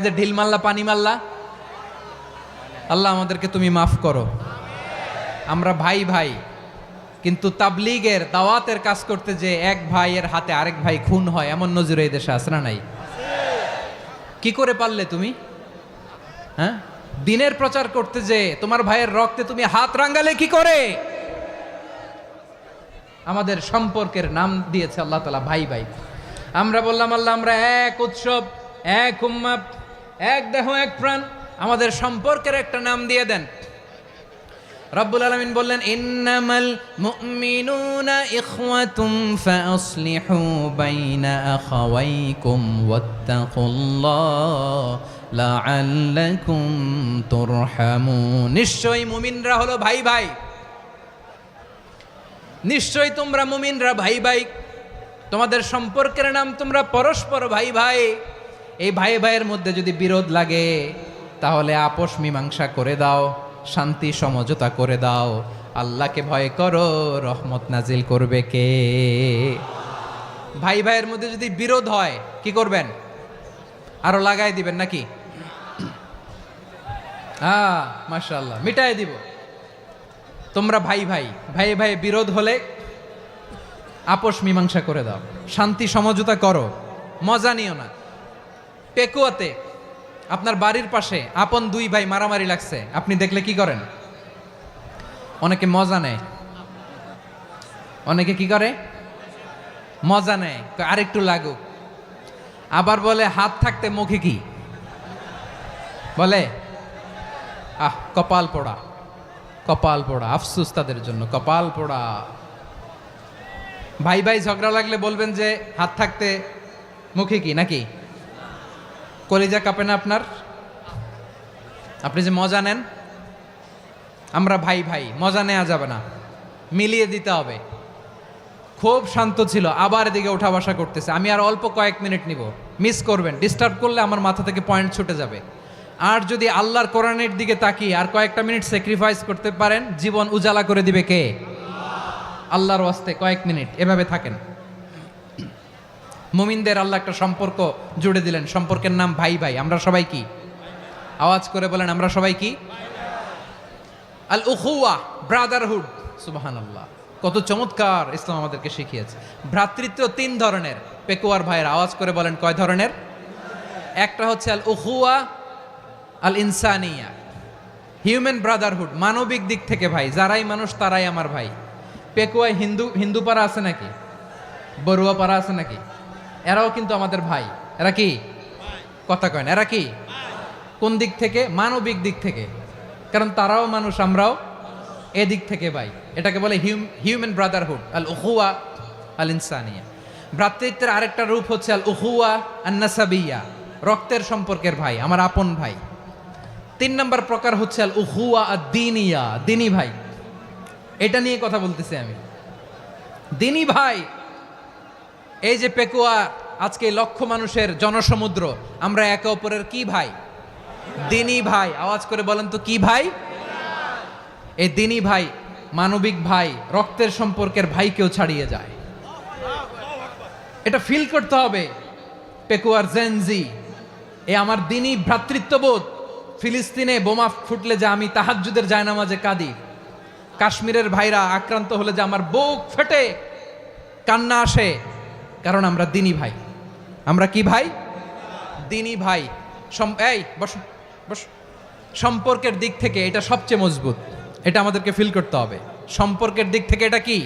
যে ঢিল মারলা, পানি মারলা, আল্লাহ আমাদেরকে তুমি মাফ করো। আমরা ভাই ভাই, কিন্তু তাবলীগের দাওয়াতের কাজ করতে যে এক ভাইয়ের হাতে আরেক ভাই খুন হয়, এমন নজির এই দেশে আছে না নাই? কি করে পারলে তুমি? হ্যাঁ, দিনের প্রচার করতে যে তোমার ভাইয়ের রক্তে তুমি হাত রাঙ্গালে কি করে? আমাদের সম্পর্কের নাম দিয়েছে আল্লাহ তাআলা ভাই ভাই। আমরা বললাম আল্লাহ আমরা এক উৎসব, এক উম্মাহ, এক দেহ এক প্রাণ, আমাদের সম্পর্কের একটা নাম দিয়ে দেন। রব্বুল আলামিন বললেন ইন্নামাল মুমিনুনা ইখওয়াতুম ফাসলিহু বাইনা আখাওয়াইকুম ওয়াত্তাকুল্লাহ লাআল্লাকুম তুরহামুন। নিশ্চয়ই মুমিনরা হলো ভাই ভাই, নিশ্চয়ই তোমরা মুমিনরা ভাই ভাই, তোমাদের সম্পর্কের নাম তোমরা পরস্পর ভাই ভাই। এই ভাই ভাইয়ের মধ্যে যদি বিরোধ লাগে তাহলে আপোষ মীমাংসা করে দাও, শান্তি সমঝোতা করে দাও। আল্লাহকে ভয় করো, রহমত নাজিল করবে কে? ভাই ভাইয়ের মধ্যে যদি বিরোধ হয় কি করবেন? আরো লাগাই দিবেন নাকি? মাশাআল্লাহ, মিটাই দিব। তোমরা ভাই ভাই, ভাই ভাই বিরোধ হলে আপোষ মীমাংসা করে দাও, শান্তি সমঝোতা করো, মজা নিও না। পেকুয়াতে আপনার বাড়ির পাশে আপন দুই ভাই মারামারি লাগছে, আপনি দেখলে কি করেন? অনেকে মজা নেয়, অনেকে কি করে? মজা নেয়, আরেকটু লাগুক। আবার বলে হাত থাকতে মুখে কি বলে? কপাল পোড়া, কপাল পোড়া। আফসোস তাদের জন্য, কপাল পোড়া। ভাই ভাই ঝগড়া লাগলে বলবেন যে হাত থাকতে মুখে কি, নাকি? কলিজা কাঁপে না আপনার? আপনি যে মজা নেন। আমরা ভাই ভাই, মজা নেওয়া যাবে না, মিলিয়ে দিতে হবে। খুব শান্ত ছিল, আবার এদিকে ওঠা বসা করতেছে। আমি আর অল্প কয়েক মিনিট নিব, মিস করবেন। ডিস্টার্ব করলে আমার মাথা থেকে পয়েন্ট ছুটে যাবে। আর যদি আল্লাহর কোরআনের দিকে তাকিয়ে আর কয়েকটা মিনিট স্যাক্রিফাইস করতে পারেন, জীবন উজালা করে দিবে কে? আল্লাহর ওয়াস্তে কয়েক মিনিট এভাবে থাকেন। মুমিনদের আল্লাহ একটা সম্পর্ক জুড়ে দিলেন, সম্পর্কের নাম ভাই ভাই। আমরা সবাই কি? আওয়াজ করে বলেন, আমরা সবাই কি? আল উখুয়া, ব্রাদারহুড। সুবহানাল্লাহ, কত চমৎকার ইসলাম আমাদেরকে শিখিয়েছে। ভ্রাতৃত্ব 3 ধরনের। পেকুয়ার ভাইয়ের আওয়াজ করে বলেন কয় ধরনের? একটা হচ্ছে আল উখুয়া আল ইনসানিয়া, হিউম্যান ব্রাদারহুড, মানবিক দিক থেকে ভাই। যারাই মানুষ তারাই আমার ভাই। পেকুয়ায় হিন্দু পাড়া আছে নাকি? বড়ুয়া পাড়া আছে নাকি? এরাও কিন্তু আমাদের ভাই। এরা কি? কথা কয় না, এরা কি? কোন দিক থেকে? মানবিক দিক থেকে। কারণ তারাও মানুষ, আমরাও এদিক থেকে ভাই। এটাকে বলে হিউম্যান ব্রাদারহুড, আল উখুয়া আল ইনসানিয়া। ভ্রাতৃত্বের আরেকটা রূপ হচ্ছে আল উখুয়া আন নাসাবিয়া, রক্তের সম্পর্কের ভাই, আমার আপন ভাই। 3 নম্বর প্রকার হচ্ছে আল উখুয়া আদ দ্বীনিয়া, দ্বীনি ভাই। এটা নিয়ে কথা বলতেছি আমি। দ্বীনি ভাই, এই যে পেকুয়া, আজকে লক্ষ মানুষের জনসমুদ্র, আমরা একে অপরের কি ভাই? দ্বীনি ভাই। আওয়াজ করে বলেন তো কি ভাই? এই দ্বীনি ভাই, মানবিক ভাই, রক্তের সম্পর্কের ভাইকেও ছাড়িয়ে যায়। এটা ফিল করতে হবে। পেকুয়ার জেনজি, এ আমার দিনই ভ্রাতৃত্ববোধ। ফিলিস্তিনে বোমা ফুটলে যে আমি তাহাজ্জুদের জায়নামাজে কাঁদি, কাশ্মীরের ভাইরা আক্রান্ত হলে যে আমার বুক ফেটে কান্না আসে, কারণ আমরা দিনী ভাই। আমরা কি ভাই? দিনী ভাই। এই বস বস। সম্পর্কের দিক থেকে এটা সবচেয়ে মজবুত, এটা আমাদেরকে ফিল করতে হবে। সম্পর্কের দিক থেকে এটা কি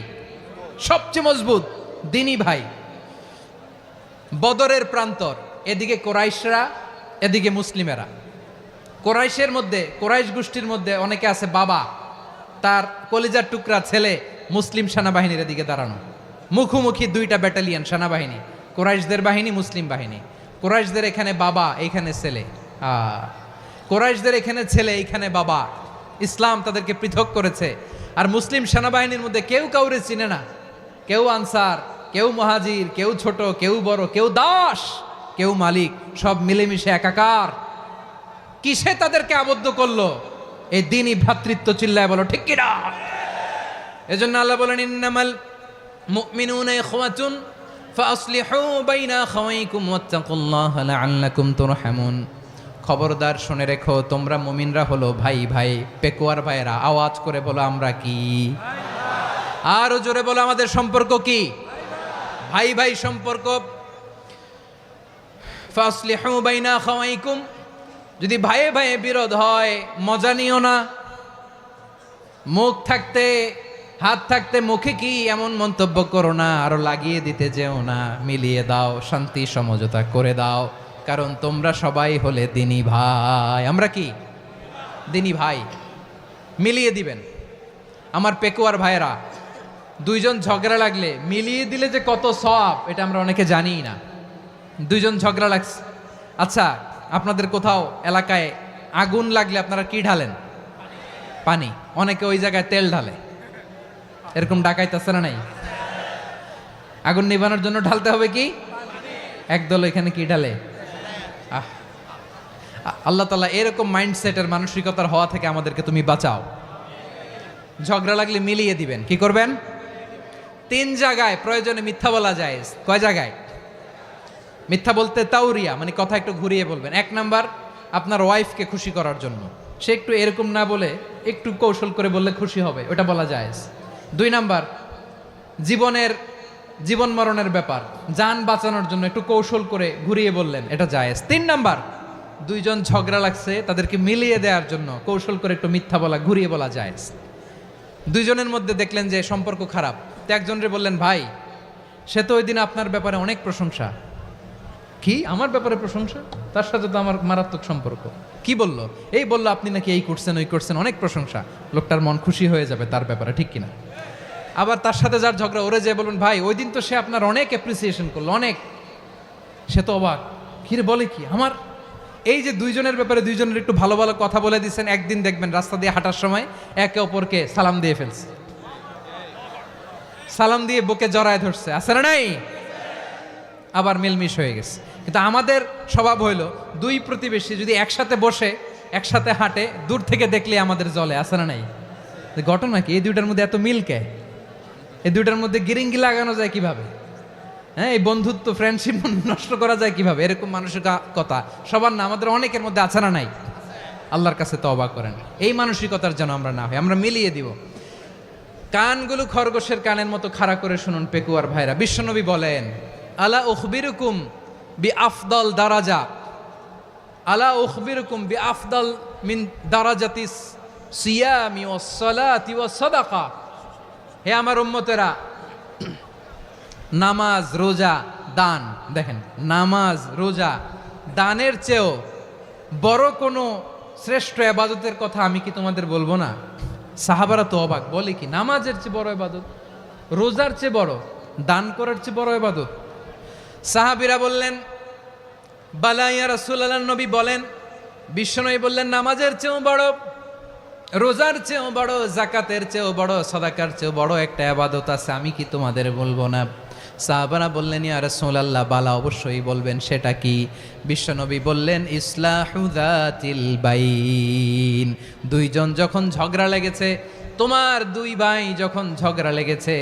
সবচেয়ে মজবুত? দিনী ভাই। বদরের প্রান্তর, এদিকে কোরাইশরা, এদিকে মুসলিমেরা। কোরাইশের মধ্যে, কোরাইশ গোষ্ঠীর মধ্যে অনেকে আছে বাবা, তার কলিজার টুকরা ছেলে মুসলিম সেনাবাহিনীর এদিকে দাঁড়ানো, মুখোমুখি দুইটা ব্যাটালিয়ন সেনাবাহিনী, কোরাইশদের বাহিনী, মুসলিম বাহিনী। কোরাইশদের এখানে বাবা, এইখানে ছেলে। কোরাইশদের এখানে ছেলে, এইখানে বাবা। ইসলাম তাদেরকে পৃথক করেছে। আর মুসলিম সেনাবাহিনীর মধ্যে কেউ কাউরে চিনে না, কেউ আনসার, কেউ মুহাজির, কেউ ছোট, কেউ বড়, কেউ দাস, কেউ মালিক, সব মিলেমিশে একাকার। কিসে তাদেরকে আবদ্ধ করলো? এই দিনই ভ্রাতৃত্ব। চিল্লায় বলো ঠিক কিনা? এজন্য আল্লাহ বলেন, ইন্নামাল মুমিনুনা ইখওয়াতুন ফাসলিহু বাইনা আখাওয়াইকুম ওয়াত্তাকুল্লাহা লাআল্লাকুম তুরহামুন। খবরদার শুনে রেখো, তোমরা মুমিনরা হলো ভাই ভাই। পেকুয়ার ভাইরা আওয়াজ করে বলো আমরা কি? আরো জোরে বলো আমাদের সম্পর্ক কি? ভাই ভাই সম্পর্ক। ফাসলিহু বাইনা আখাওয়াইকুম। যদি ভাইয়ে ভাইয়ে বিরোধ হয় মজা নিও না। মুখ থাকতে, হাত থাকতে মুখে কি এমন মন্তব্য করো না, আরো লাগিয়ে দিতে যেও না। মিলিয়ে দাও, শান্তি সমঝোতা করে দাও, কারণ তোমরা সবাই হলে দিনী ভাই। আমরা কি? দিনী ভাই। মিলিয়ে দিবেন। আমার পেকুয়ার ভাইয়েরা, দুইজন ঝগড়া লাগলে মিলিয়ে দিলে যে কত সওয়াব, এটা আমরা অনেকে জানিই না। দুইজন ঝগড়া লাগছে, আচ্ছা আপনাদের কোথাও এলাকায় আগুন লাগলে আপনারা কি ঢালেন? পানি। অনেকে ওই জায়গায় তেল ঢালে। এরকম ডাকাইতেছে না নাই? আগুন নিভানোর জন্য ঢালতে হবে কি? একদল এখানে কি ঢালে? আল্লাহ তাআলা এরকম মাইন্ডসেটের মানসিকতার হওয়া থেকে আমাদেরকে তুমি বাঁচাও। ঝগড়া লাগলে মিলিয়ে দিবেন। কি করবেন? 3 জায়গায় প্রয়োজনে মিথ্যা বলা যায়। কয় জায়গায় মিথ্যা বলতে? তাউরিয়া, মানে কথা একটু ঘুরিয়ে বলবেন। 1 নাম্বার, আপনার ওয়াইফকে খুশি করার জন্য, সে একটু এরকম না বলে একটু কৌশল করে বললে খুশি হবে, ওটা বলা যায়। 2 নাম্বার, জীবন মরণের ব্যাপার, জান বাঁচানোর জন্য একটু কৌশল করে ঘুরিয়ে বললেন, এটা জায়েজ। 3 নাম্বার, দুইজন ঝগড়া লাগছে তাদেরকে মিলিয়ে দেওয়ার জন্য কৌশল করে একটু মিথ্যা বলা, ঘুরিয়ে বলা জায়েজ। দুইজনের মধ্যে দেখলেন যে সম্পর্ক খারাপ, তো একজনরে বললেন, ভাই সে তো ওই দিন আপনার ব্যাপারে অনেক প্রশংসা। কি? আমার ব্যাপারে প্রশংসা? তার সাথে তো আমার মারাত্মক সম্পর্ক। কি বলল? এই বলল আপনি নাকি এই করছেন ওই করছেন, অনেক প্রশংসা। লোকটার মন খুশি হয়ে যাবে তার ব্যাপারে, ঠিক কিনা? আবার তার সাথে যার ঝগড়া, ওরে যে বলবেন, ভাই ওই দিন তো সে আপনার অনেক অ্যাপ্রিসিয়েশন করলো, অনেক। সে তো অবাক, কিরে বলে কি? আমার এই যে দুইজনের ব্যাপারে দুইজনের একটু ভালো ভালো কথা বলে দিচ্ছেন, একদিন দেখবেন রাস্তা দিয়ে হাঁটার সময় একে অপরকে সালাম দিয়ে ফেলছে, সালাম দিয়ে বুকে জড়ায় ধরছে, আছে না নাই? আবার মিলমিশ হয়ে গেছে। কিন্তু আমাদের স্বভাব হইল, দুই প্রতিবেশী যদি একসাথে বসে একসাথে হাঁটে, দূর থেকে দেখলে আমাদের জলে, আছে না নাই? ঘটনা কি? এই দুইটার মধ্যে এত মিল কে? এই দুইটার মধ্যে গিরিঙ্গি লাগানো যায় কিভাবে? হ্যাঁ, এই বন্ধুত্ব, ফ্রেন্ডশিপ নষ্ট করা যায় কিভাবে? এরকম মানসিকতা সবার না, আমাদের অনেকের মধ্যে আছে না নাই? আল্লাহর কাছে তওবা করেন, এই মানসিকতার যেন আমরা না হই, আমরা মিলিয়ে দিব। কানগুলো খরগোশের কানের মতো খাড়া করে শুনুন পেকুয়ার ভাইরা। বিশ্বনবী বলেন, আলা উখবিরুকুম বি আফদল দারাজা, আলা উখবিরুকুম বি আফদল মিন দারাজাতিস সিয়ামি ওয়াস সালাতি ওয়াস সাদাকা। হে আমার উম্মতেরা, নামাজ, রোজা, দান, দেখেন নামাজ, রোজা, দানের চেয়েও বড় কোনো শ্রেষ্ঠ ইবাদতের কথা আমি কি তোমাদের বলবো না? সাহাবারা তো অবাক, বলে কি নামাজের চেয়ে বড় ইবাদত, রোজার চেয়ে বড়, দান করার চেয়ে বড় ইবাদত? সাহাবীরা বললেন, বালা ইয়া রাসূলুল্লাহ। নবী বলেন, বিশ্বনবী বললেন, নামাজের চেয়েও বড়, রোজার চেয়েও বড়, জাকাতের চেয়েও বড়, সাদাকার চেয়েও বড় একটা ইবাদত আছে, আমি কি তোমাদের বলবো না? সাহাবারা বললেন, ইয়া রাসূলুল্লাহ, বালা অবশ্যই বলবেন, সেটা কি? বিশ্বনবী বললেন, ইসলাহু যাতিল বাইন। দুইজন যখন ঝগড়া লেগেছে, তোমার দুই ভাই যখন ঝগড়া লেগেছে,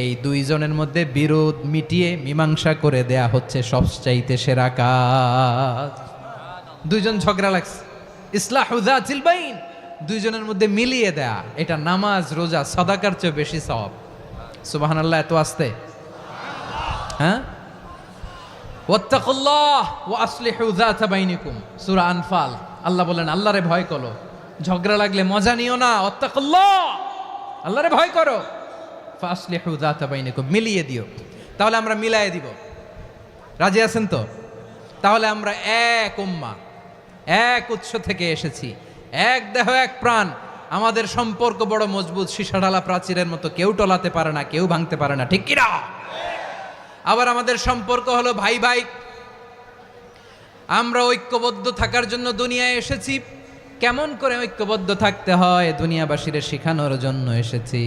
এই দুইজনের মধ্যে বিরোধ মিটিয়ে মীমাংসা করে দেয়া হচ্ছে সবচাইতে সেরা কাজ। দুইজন ঝগড়া লাগছে, ইসলাহু যাতিল বাইন, দুইজনের মধ্যে মিলিয়ে দেয়া, এটা নামাজ রোজা সাদাকার চেয়ে বেশি সওয়াব। সুবহানাল্লাহ, এত আসতে, হ্যাঁ। ওয়াত্তাকুল্লাহ ওয়া আসলিহু যাতা বাইনিকুম, সূরা আনফাল। আল্লাহ বলেন আল্লাহরে ভয় করো, ঝগড়া লাগলে মজা নিও না, ওয়াত্তাকুল্লাহ, আল্লাহরে ভয় করো, ফাসলিহু যাতা বাইনিকুম, মিলিয়ে দিও। তাহলে আমরা মিলায়ে দিব, রাজি আছেন তো? তাহলে আমরা এক উম্মাহ, এক উৎস থেকে এসেছি, এক দেহ এক প্রাণ, আমাদের সম্পর্ক বড় মজবুত, সীসাঢালা প্রাচীরের মতো, কেউ টলাতে পারে না, কেউ ভাঙতে পারে না, ঠিক কিনা? আবার আমাদের সম্পর্ক হলো ভাই ভাই, আমরা ঐক্যবদ্ধ থাকার জন্য দুনিয়ায় এসেছি। কেমন করে ঐক্যবদ্ধ থাকতে হয় দুনিয়াবাসীর শেখানোর জন্য এসেছি।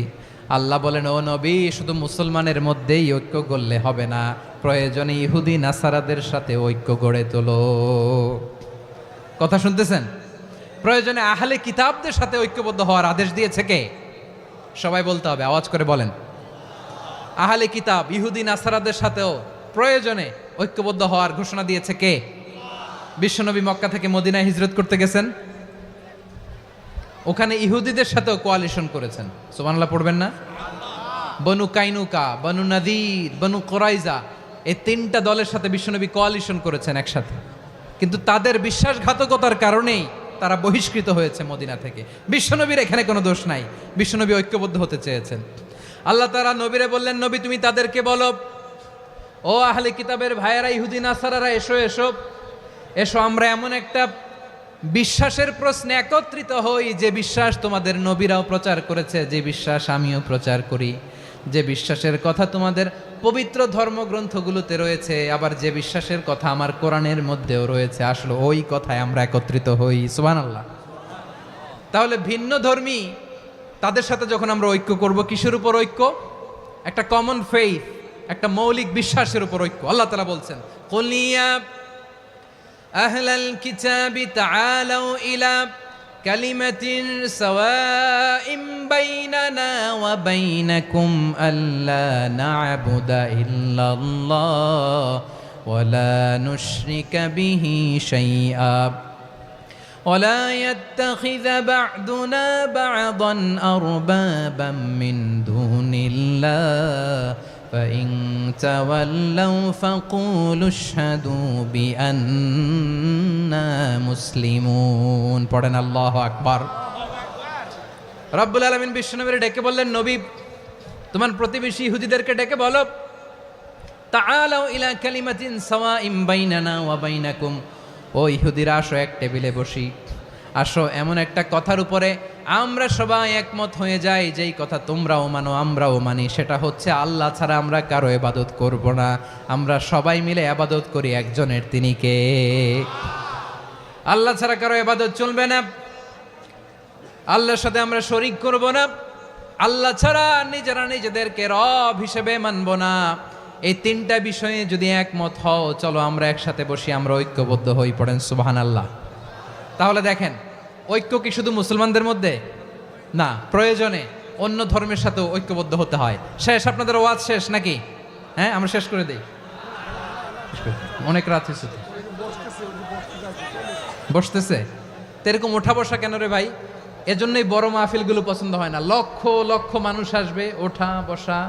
আল্লাহ বলেন, ও নবী, শুধু মুসলমানের মধ্যেই ঐক্য গড়লে হবে না, প্রয়োজনে ইহুদি নাসারাদের সাথে ঐক্য গড়ে তোলো। কথা শুনতেছেন? প্রয়োজনে আহলে কিতাবদের সাথে ঐক্যবদ্ধ হওয়ার আদেশ দিয়েছে কে? সবাই বলতে হবে, আওয়াজ করে বলেন। আহলে কিতাব ইহুদি নাসারাদের সাথেও প্রয়োজনে ঐক্যবদ্ধ হওয়ার ঘোষণা দিয়েছে কে? বিশ্বনবী মক্কা থেকে মদিনায় হিজরত করতে গেছেন, ওখানে ইহুদিদের সাথেও কোয়ালিশন করেছেন। সুবহানাল্লাহ পড়বেন না? বনু কাইনুকা, বনু নাদির, বনু কুরাইজা, এই তিনটা দলের সাথে বিশ্বনবী কোয়ালিশন করেছেন একসাথে, কিন্তু তাদের বিশ্বাসঘাতকতার কারণেই তারা বহিষ্কৃত হয়েছে মদিনা থেকে। বিশ্বনবীর এখানে কোনো দোষ নাই, বিশ্বনবী ঐক্যবদ্ধ হতে চেয়েছেন। আল্লাহ তাআলা নবীরে বললেন, নবী তুমি তাদেরকে বলো, ও আহলে কিতাবের ভাইয়েরা, ইহুদি নাসারারা, এসো এসো এসো, আমরা এমন একটা বিশ্বাসের প্রশ্নে একত্রিত হই, যে বিশ্বাস তোমাদের নবীরাও প্রচার করেছে, যে বিশ্বাস আমিও প্রচার করি, যে বিশ্বাসের কথা তোমাদের পবিত্র ধর্মগ্রন্থগুলোতে রয়েছে, আবার যে বিশ্বাসের কথা আমার কোরআনের মধ্যেও রয়েছে, আসলে ওই কথায় আমরা একত্রিত হই। সুবহানাল্লাহ। তাহলে ভিন্ন ধর্মী তাদের সাথে যখন আমরা ঐক্য করব, কিসের উপর ঐক্য? একটা কমন ফেইথ, একটা মৌলিক বিশ্বাসের উপর ঐক্য। আল্লাহ তাআলা বলছেন, কুল ইয়া আহলাল কিতাবি তাআলাউ ইলা কালিমাতিন সাওয়াইম বাইনানা ওয়া বাইনাকুম আল্লা না'বুদা ইল্লাল্লাহ ওয়া লা নুশরিকা বিহি শাইআ ولا يتخذ بعضنا بعضا أربابا من دون الله فإن تولوا فقولوا اشهدوا بأننا مسلمون। পড়েন আল্লাহু আকবার। রব্বুল আলামিন বিশ্বনবীকে ডেকে বললেন, নবী তোমার প্রতিবেশী ইহুদিদেরকে ডেকে বলো, তাআলাউ ইলা কালিমাতিন সাওয়াইম বাইনানা ওয়া বাইনাকুম, ও ইহুদিরা আসো, এক টেবিলে বসি, আসো এমন একটা কথার উপরে আমরা সবাই একমত হয়ে যাই, যেই কথা তোমরাও মানো আমরাও মানি, সেটা হচ্ছে আল্লাহ ছাড়া আমরা কারো ইবাদত করব না, আমরা সবাই মিলে ইবাদত করি একজনের, তিনি কে? আল্লাহ ছাড়া কারো ইবাদত চলবে না, আল্লাহর সাথে আমরা শরীক করব না, আল্লাহ ছাড়া নিজেরা নিজেদেরকে রব হিসেবে মানব না। এই তিনটা বিষয়ে যদি একমত হও, চলো আমরা একসাথে বসি, আমরা ঐক্যবদ্ধ হই। পড়েন সুবহানাল্লাহ। তাহলে দেখেন, ঐক্য কি শুধু মুসলমানদের মধ্যে না, প্রয়োজনে অন্য ধর্মের সাথেও ঐক্যবদ্ধ হতে হয়। শেষ, আপনাদের ওয়াজ শেষ নাকি? হ্যাঁ, আমরা শেষ করে দিই, অনেক রাত হয়েছে। বসতেছে তো এরকম ওঠা বসা কেন রে ভাই? এজন্যই বড় মাহফিলগুলো পছন্দ হয় না। লক্ষ লক্ষ মানুষ আসবে, ওঠা বসা,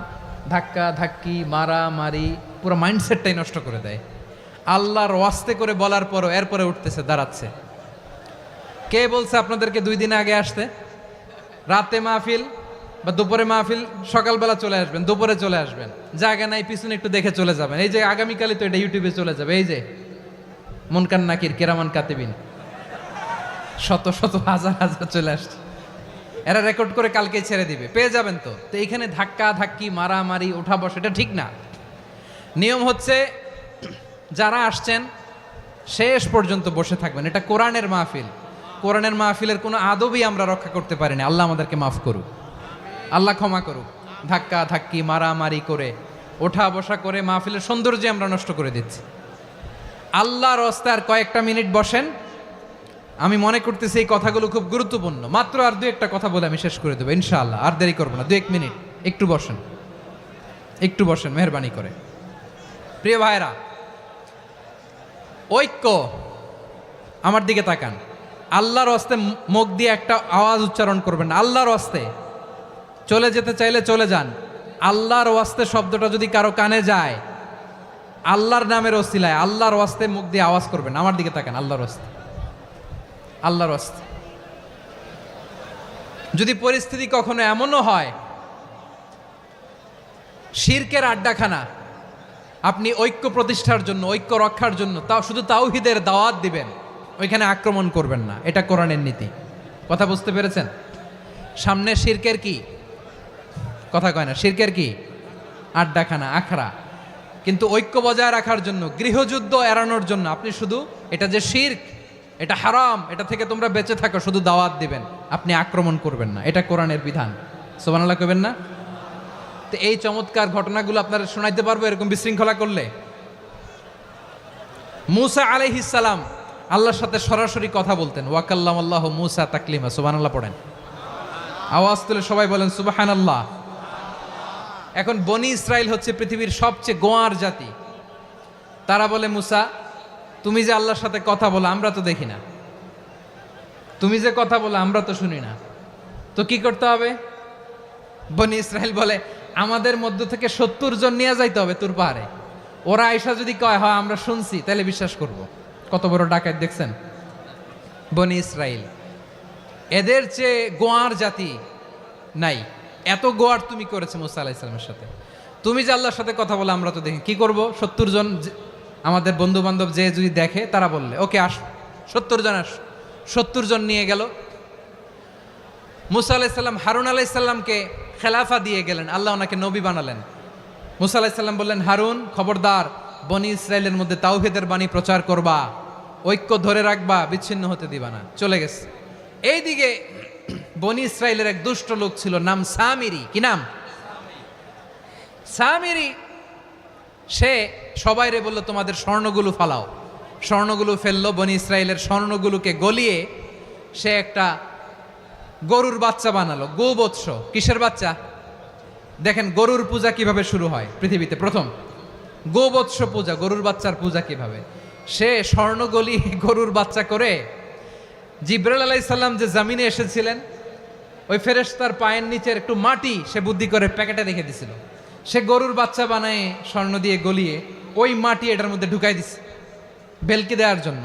ধাক্কা ধাক্কি, মারামারি, পুরো মাইন্ডসেটটাই নষ্ট করে দেয়। আল্লাহর ওয়াস্তে করে বলার পরও এরপরে উঠতেছে, দাঁড়াচ্ছে। কে বলছে আপনাদেরকে 2 দিন আগে আসতে? রাতে মাহফিল বা দুপুরে মাহফিল, সকালবেলা চলে আসবেন, দুপুরে চলে আসবেন, জায়গা নাই পিছনে একটু দেখে চলে যাবেন। এই যে আগামীকালই তো এটা ইউটিউবে চলে যাবে, এই যে মুনকার নাকির কিরামান কাতিবিন, শত শত হাজার হাজার চলে আসছে, এরা রেকর্ড করে কালকে ছেড়ে দিবে, পেয়ে যাবেন। তো এইখানে ধাক্কা ধাক্কি, মারামারি, ওঠা বসা, এটা ঠিক না। নিয়ম হচ্ছে যারা আসছেন শেষ পর্যন্ত বসে থাকবেন। এটা কোরআনের মাহফিল, কোরআনের মাহফিলের কোনো আদবই আমরা রক্ষা করতে পারিনি। আল্লাহ আমাদেরকে মাফ করুক, আল্লাহ ক্ষমা করুক। ধাক্কা ধাক্কি, মারামারি করে, ওঠা বসা করে মাহফিলের সৌন্দর্য আমরা নষ্ট করে দিচ্ছি। আল্লাহর রাস্তায় আর কয়েকটা মিনিট বসেন, আমি মনে করতেছি এই কথাগুলো খুব গুরুত্বপূর্ণ। মাত্র আর দু একটা কথা বলে আমি শেষ করে দেবো ইনশাআল্লাহ, আর দেরি করবো না, 2-1 মিনিট। একটু বসেন, একটু বসেন মেহরবানি করে। প্রিয় ভাইরা, ঐক্য, আমার দিকে তাকান। আল্লাহর হস্তে মুখ দিয়ে একটা আওয়াজ উচ্চারণ করবেন, আল্লাহর হস্তে। চলে যেতে চাইলে চলে যান। আল্লাহর ওয়াস্তে শব্দটা যদি কারো কানে যায়, আল্লাহর নামের ওসিলায় আল্লাহর ওয়াস্তে মুখ দিয়ে আওয়াজ করবেন। আমার দিকে তাকান, আল্লাহর ওয়াস্তে, আল্লাহর ওয়াস্তে। যদি পরিস্থিতি কখনো এমনও হয় শিরকের আড্ডাখানা, আপনি ঐক্য প্রতিষ্ঠার জন্য, ঐক্য রক্ষার জন্য তাও শুধু তাওহীদের দাওয়াত দিবেন, ওইখানে আক্রমণ করবেন না। এটা কোরআনের নীতি। কথা বুঝতে পেরেছেন? সামনে শিরকের কি কথা কয় না, শিরকের কি আড্ডাখানা, আখড়া। কিন্তু ঐক্য বজায় রাখার জন্য, গৃহযুদ্ধ এড়ানোর জন্য আপনি শুধু এটা যে শিরক, এটা হারাম, এটা থেকে তোমরা বেঁচে থাকো, শুধু দাওয়াত দিবেন, আপনি আক্রমণ করবেন না। এটা কোরআনের বিধান। সুবহানাল্লাহ কইবেন না? তো এই চমৎকার ঘটনাগুলো আপনারা শোনাইতে পারবো এরকম বিশৃঙ্খলা করলে। মূসা আলাইহিস সালাম আল্লাহর সাথে সরাসরি কথা বলতেন। ওয়াকাল্লামাল্লাহু মূসা তাকলিমা। সুবহানাল্লাহ পড়েন, আওয়াজ তুলে সবাই বলেন সুবহানাল্লাহ। এখন বনি ইসরাইল হচ্ছে পৃথিবীর সবচেয়ে গোয়ার জাতি। তারা বলে, মূসা তুমি যে আল্লাহর সাথে কথা বলো আমরা তো দেখি না, তুমি যে কথা বলো আমরা তো শুনি না, তো কি করতে হবে? বনি ইসরাইল বলে, আমাদের মধ্য থেকে 70 জন নিয়ে যাইতে হবে তুর পাহাড়ে। ওরা আয়সা যদি কয় হয় আমরা শুনছি, তাহলে বিশ্বাস করব। কত বড় ডাকাত দেখছেন বনি ইসরাইল। এদের চেয়ে গোয়ার জাতি নাই। এত গোয়ার তুমি করেছে মুসা আলাইহিস সালামের সাথে। তুমি যে আল্লাহর সাথে কথা বলে আমরা তো দেখি, কি করব? 70 জন আমাদের বন্ধু বান্ধব যে যদি দেখে, তারা বললে ওকে আস, 70 জন আস। 70 জন নিয়ে গেল। মুসা আলাইহিস সালাম হারুন আলাইহিস সালামকে খেলাফা দিয়ে গেলেন, আল্লাহ ওনাকে নবী বানালেন। মুসা আলাইহিস সালাম বললেন, হারুন খবরদার, বনি ইসরাইলের মধ্যে তাওহীদের বাণী প্রচার করবা, ঐক্য ধরে রাখবা, বিচ্ছিন্ন হতে দিবা না। চলে গেছে। এইদিকে বনি ইসরাইলের এক দুষ্ট লোক ছিল, নাম সামিরি। কি নাম? সামিরি। সে সবাইরে বলল, তোমাদের স্বর্ণগুলো ফালাও। স্বর্ণগুলো ফেললো। বনি ইসরাইলের স্বর্ণগুলোকে গলিয়ে সে একটা গরুর বাচ্চা বানালো। গোবৎস। কিসের বাচ্চা? দেখেন গরুর পূজা কিভাবে শুরু হয় পৃথিবীতে প্রথম। গোবৎস পূজা, গরুর বাচ্চার পূজা কিভাবে। সে স্বর্ণ গলিয়ে গরুর বাচ্চা করে, জিব্রাইল আলাইহিস সালাম যে জমিনে এসেছিলেন, ওই ফেরেশতার পায়ের নিচের একটু মাটি সে বুদ্ধি করে প্যাকেটে রেখে দিছিল। সে গরুর বাচ্চা বানায় স্বর্ণ দিয়ে গলিয়ে ওই মাটি এটার মধ্যে ঢুকাই দিছে ভেলকি দেওয়ার জন্য।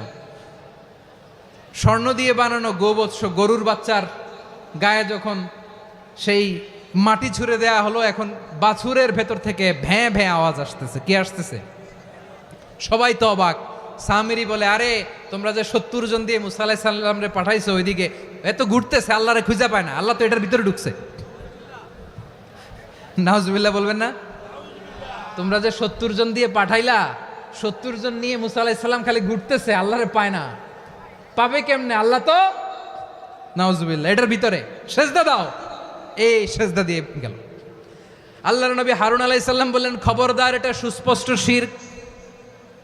স্বর্ণ দিয়ে বানানো গোবৎস গরুর বাচ্চার গায়ে যখন সেই মাটি ছুঁড়ে দেয়া হলো, এখন বাছুরের ভেতর থেকে ভ্যাঁ ভ্যাঁ আওয়াজ আসতেছে। কি আসতেছে? সবাই তো অবাক। সামিরি বলে, আরে তোমরা যে 70 জন দিয়ে মুসা আলাইহিস সালামরে পাঠাইছো, ওইদিকে এত ঘুরতেছে, আল্লাহরে খুঁজে পায় না, আল্লাহ তো এটার ভিতরে ঢুকছে। নাউজুবিল্লাহ বলবেন না? তোমরা যে 70 জন দিয়ে পাঠাইলা, 70 জন নিয়ে মুসা আলাইহিস সালাম খালি ঘুরতেছে, আল্লাহরে পায় না। পাবে কেমনে? আল্লাহ তো, নাউজুবিল্লাহ, এটার ভিতরে সেজদা দাও। এই সেজদা দিয়ে গেল। আল্লাহর নবী হারুন আলাইহিস সালাম বললেন, খবরদার, এটা সুস্পষ্ট শিরক।